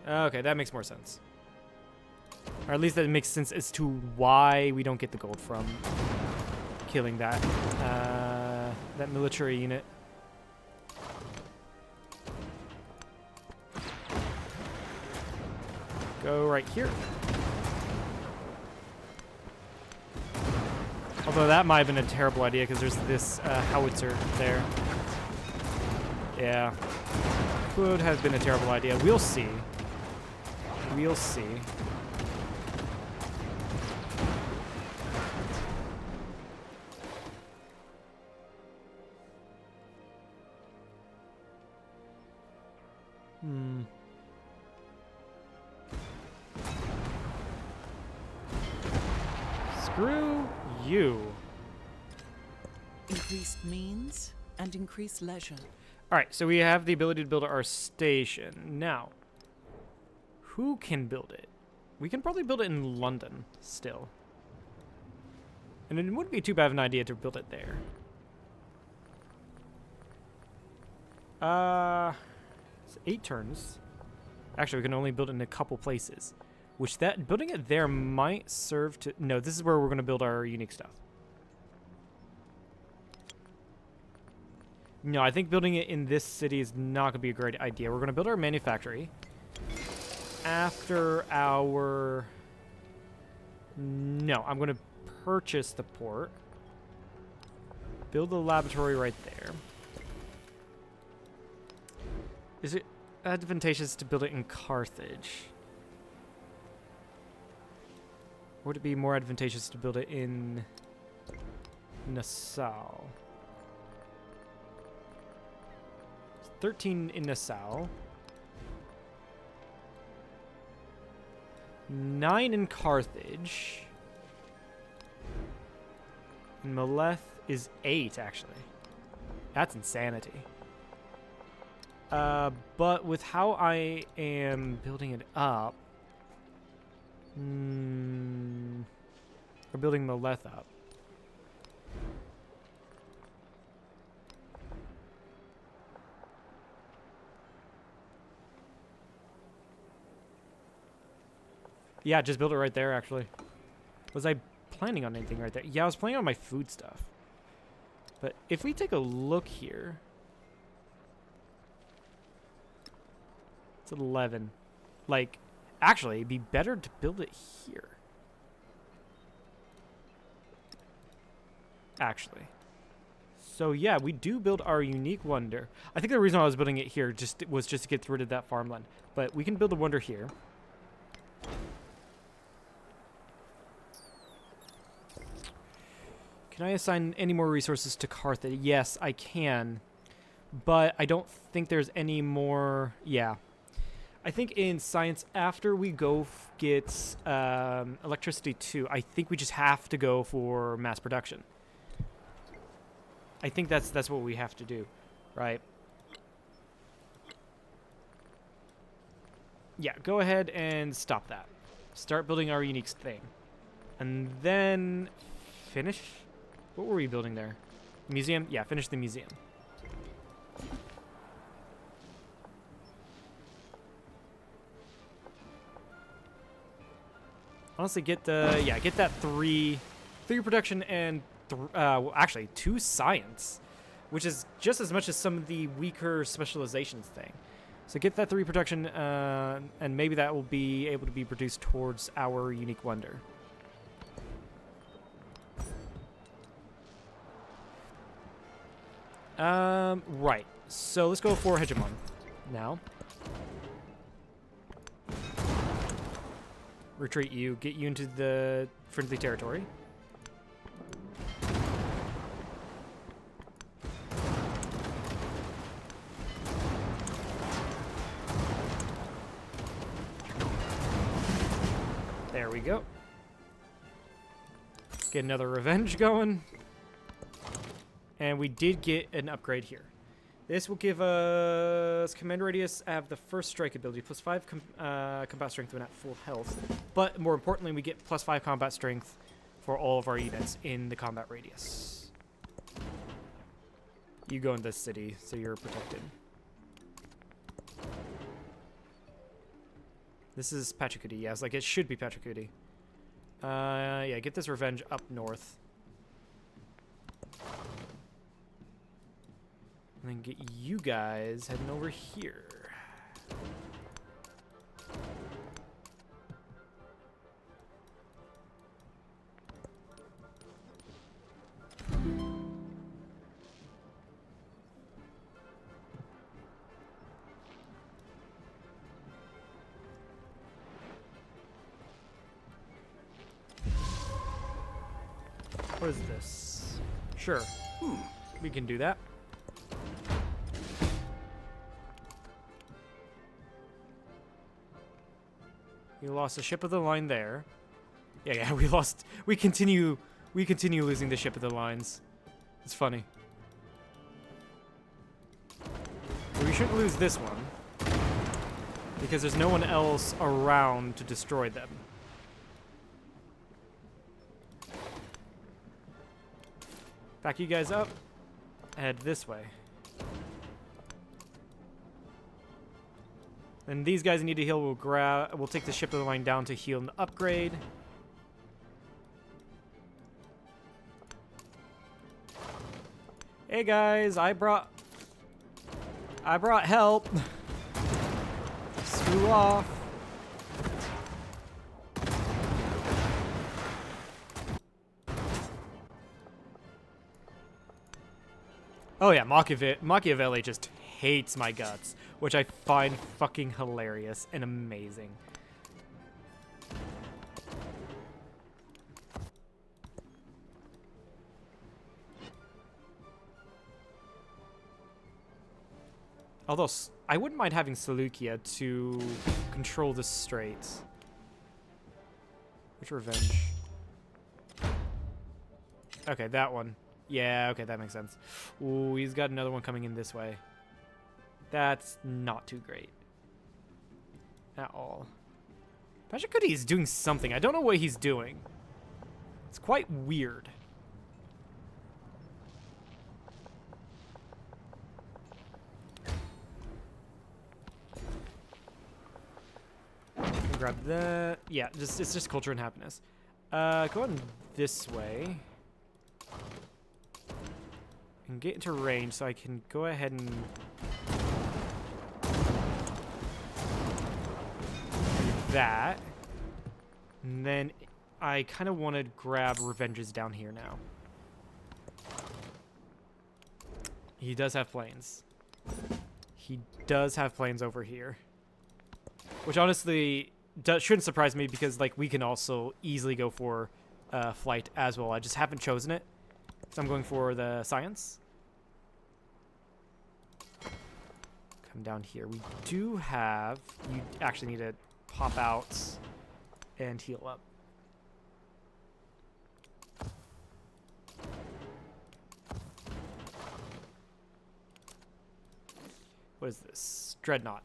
Okay, that makes more sense. Or at least that makes sense as to why we don't get the gold from killing that that military unit. Go right here. Although that might have been a terrible idea because there's this howitzer there. Yeah. Could have been a terrible idea. We'll see. We'll see. Screw you. Increased means and increased leisure. All right, so we have the ability to build our station. Now, who can build it? We can probably build it in London still. And it wouldn't be too bad of an idea to build it there. It's 8 turns. Actually, we can only build it in a couple places. Which that building it there might serve to... No, this is where we're going to build our unique stuff. No, I think building it in this city is not going to be a great idea. We're going to build our manufactory after our... No, I'm going to purchase the port. Build the laboratory right there. Is it advantageous to build it in Carthage? Or would it be more advantageous to build it in Nassau? 13 in Nassau. 9 in Carthage. And Meleth is 8, actually. That's insanity. But with how I am building it up... we're building Meleth up. Yeah, just build it right there, actually. Was I planning on anything right there? Yeah, I was planning on my food stuff. But if we take a look here... It's 11. Like, actually, it'd be better to build it here. Actually. So yeah, we do build our unique wonder. I think the reason I was building it here was just to get rid of that farmland. But we can build a wonder here. Can I assign any more resources to Carthage? Yes, I can. But I don't think there's any more... Yeah. I think in science, after we go get electricity 2, I think we just have to go for mass production. I think that's what we have to do, right? Yeah, go ahead and stop that. Start building our unique thing. And then finish? What were we building there? Museum? Yeah, finish the museum. Honestly, get that three production and well, actually 2 science, which is just as much as some of the weaker specializations thing. So get that 3 production, and maybe that will be able to be produced towards our unique wonder. Right. So let's go for Hegemon now. Retreat you, get you into the friendly territory. There we go. Get another revenge going. And we did get an upgrade here. This will give us command radius. I have the first strike ability, plus 5 combat strength when at full health. But more importantly, we get plus 5 combat strength for all of our units in the combat radius. You go in this city, so you're protected. This is Pachacuti. Yes, like it should be Pachacuti. Yeah, get this revenge up north. And then get you guys heading over here. What is this? Sure. We can do that. We lost a ship of the line there. Yeah, we continue losing the ship of the lines. It's funny. We shouldn't lose this one, because there's no one else around to destroy them. Back you guys up. Head this way. And these guys need to heal. We'll take the ship of the line down to heal and upgrade. Hey guys, I brought help. Screw off. Oh yeah, Machiavelli just hates my guts, which I find fucking hilarious and amazing. Although, I wouldn't mind having Seleucia to control the strait. Which revenge? Okay, that one. Yeah, okay, that makes sense. Ooh, he's got another one coming in this way. That's not too great. At all. Pachacuti is doing something. I don't know what he's doing. It's quite weird. Grab that. Yeah, it's just culture and happiness. Go on this way. And get into range so I can go ahead and do that. And then I kind of want to grab revenges down here now. He does have planes. He does have planes over here. Which honestly shouldn't surprise me because like we can also easily go for flight as well. I just haven't chosen it. So I'm going for the science. come down here. We do have... You actually need to pop out and heal up. What is this? Dreadnought.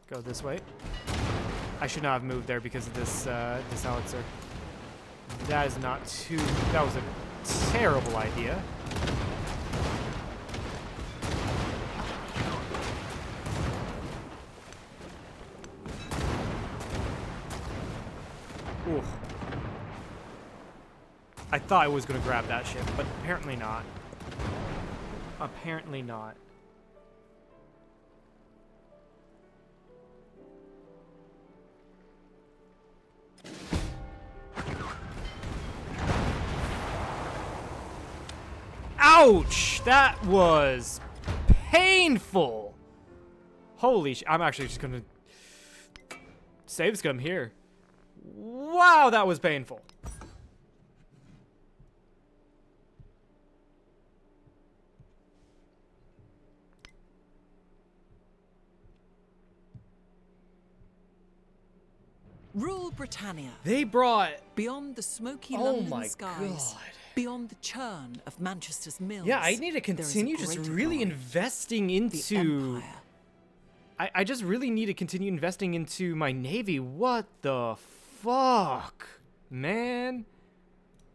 Go this way. I should not have moved there because of this this howitzer. That is not too... That was a terrible idea. Ooh. I thought I was going to grab that ship, but apparently not. Apparently not. Ouch! That was painful. Holy sh! I'm actually just gonna save scum here. Wow, that was painful. Rule Britannia. They brought... Beyond the smoky Oh London my skies. God. Beyond the churn of Manchester's mills. Yeah, I need to there is a continue just greater really glory. investing The into... Empire. I just really need to continue investing into my navy. What the fuck? Man.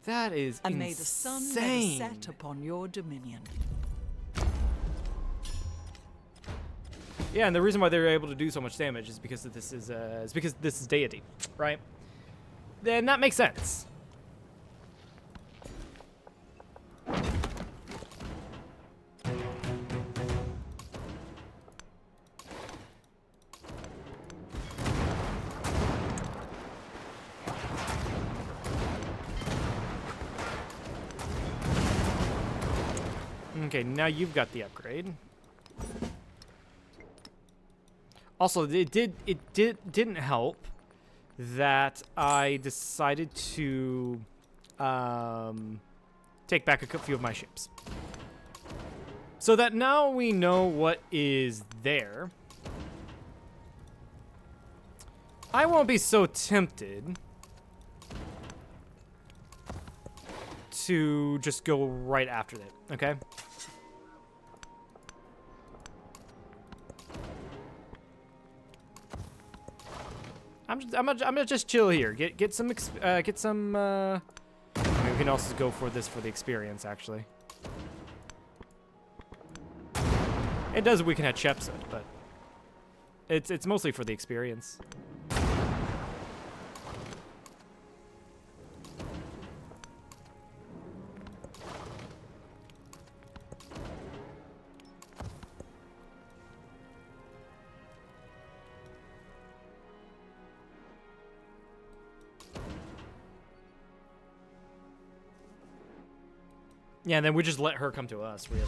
That is And insane. may the sun never set upon your dominion. Yeah, and the reason why they were able to do so much damage is because this is deity, right? Then that makes sense. Okay, now you've got the upgrade. Also, it didn't help that I decided to take back a few of my ships. So that now we know what is there. I won't be so tempted to just go right after that, okay? I'm gonna just chill here. Get some I mean, we can also go for this for the experience, actually. It does weaken at Shepsut, but it's mostly for the experience. Yeah, and then we just let her come to us, really.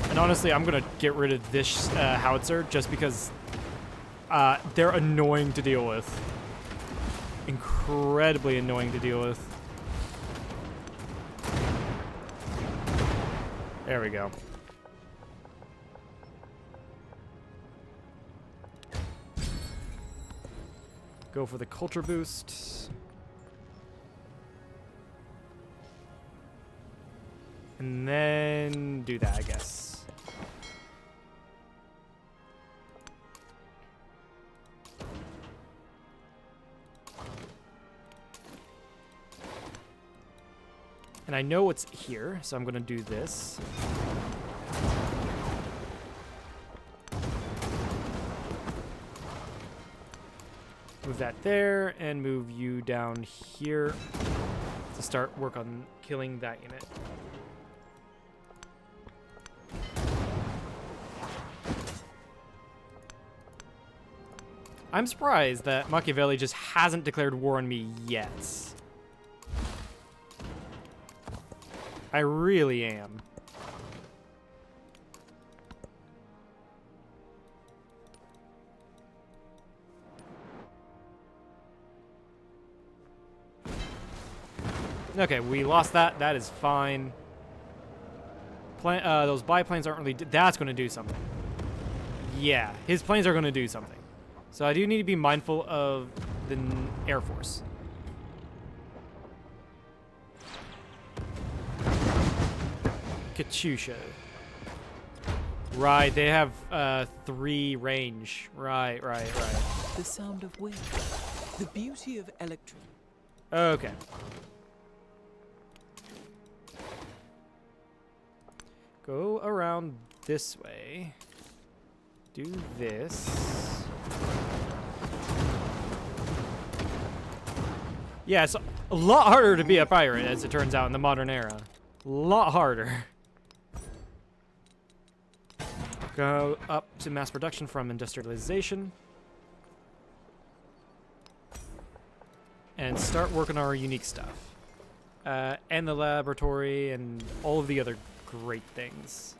And honestly, I'm gonna get rid of this howitzer just because they're annoying to deal with. Incredibly annoying to deal with. There we go. Go for the culture boost. And then do that, I guess. And I know it's here, so I'm gonna do this. Move that there, and move you down here to start work on killing that unit. I'm surprised that Machiavelli just hasn't declared war on me yet. I really am. Okay, we lost that. That is fine. Those biplanes aren't really... That's going to do something. Yeah, his planes are going to do something. So I do need to be mindful of the Air Force. Katyusha. Right, they have 3 range. Right. The sound of wind. The beauty of electric. Okay. Go around this way. Do this. Yeah, it's a lot harder to be a pirate, as it turns out, in the modern era. A lot harder. Go up to mass production from industrialization. And start working on our unique stuff. And the laboratory and all of the other great things.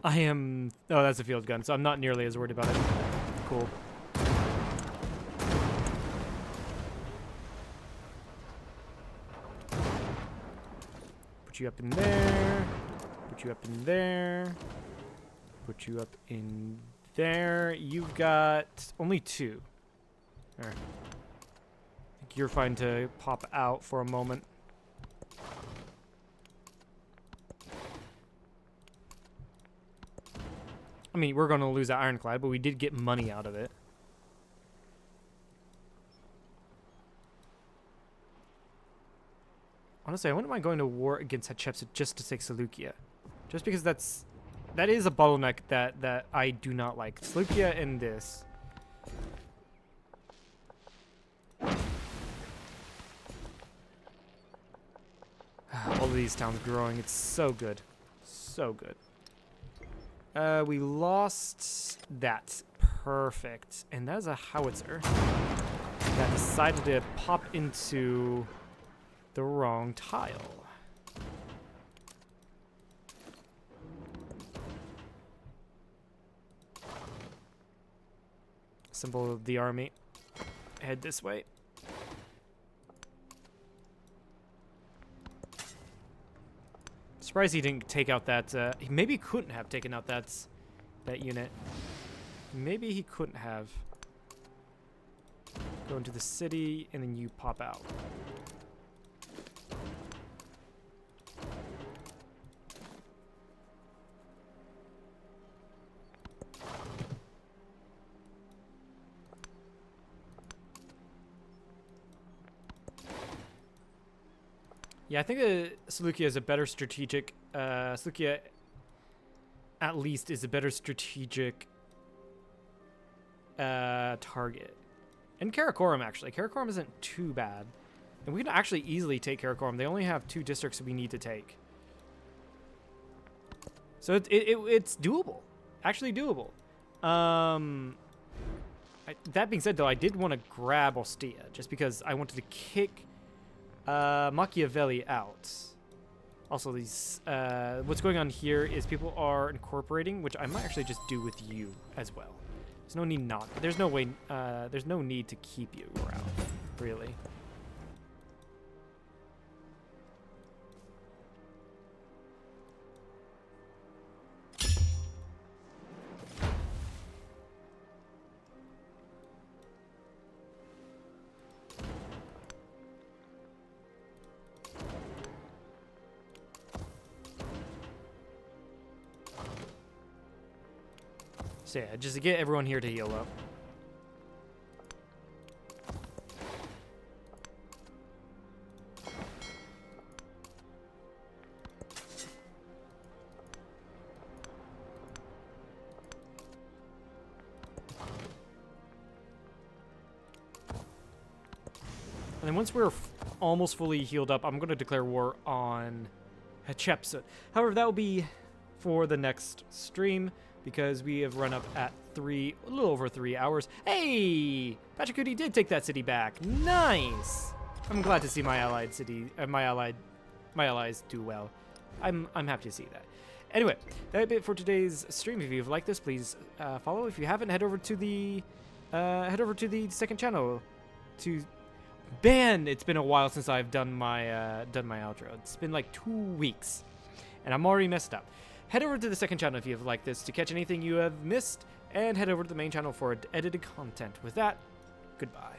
I am... Oh, that's a field gun, so I'm not nearly as worried about it. Cool. Put you up in there. Put you up in there. Put you up in there. You've got only 2. There. I think you're fine to pop out for a moment. I mean, we're going to lose that ironclad, but we did get money out of it. Honestly, I wouldn't mind going to war against Hatshepsut just to take Seleucia. Just because that is a bottleneck that I do not like. Seleucia and this. All of these towns growing. It's so good. So good. We lost that. Perfect. And that is a howitzer that decided to pop into the wrong tile. Symbol of the army. Head this way. Surprised he didn't take out that. Maybe he couldn't have taken out that unit. Maybe he couldn't have. Go into the city and then you pop out. Yeah, I think Seleucia is a better strategic... Seleucia, at least, is a better strategic target. And Karakorum, actually. Karakorum isn't too bad. And we can actually easily take Karakorum. They only have 2 districts we need to take. So it's doable. Actually doable. That being said, though, I did want to grab Ostia, just because I wanted to kick... Machiavelli out. Also, these what's going on here is people are incorporating, which I might actually just do with you as well. There's no need not. There's no way. There's no need to keep you around, really. So yeah, just to get everyone here to heal up. And then once we're almost fully healed up, I'm going to declare war on Hatshepsut. However, that will be for the next stream, because we have run up at a little over 3 hours. Hey! Pachacudi did take that city back. Nice! I'm glad to see my allied city, my allies do well. I'm happy to see that. Anyway, that's it for today's stream. If you've liked this, please follow. If you haven't, head over to the second channel. It's been a while since I've done my outro. It's been like 2 weeks, and I'm already messed up. Head over to the second channel if you've liked this to catch anything you have missed, and head over to the main channel for edited content. With that, goodbye.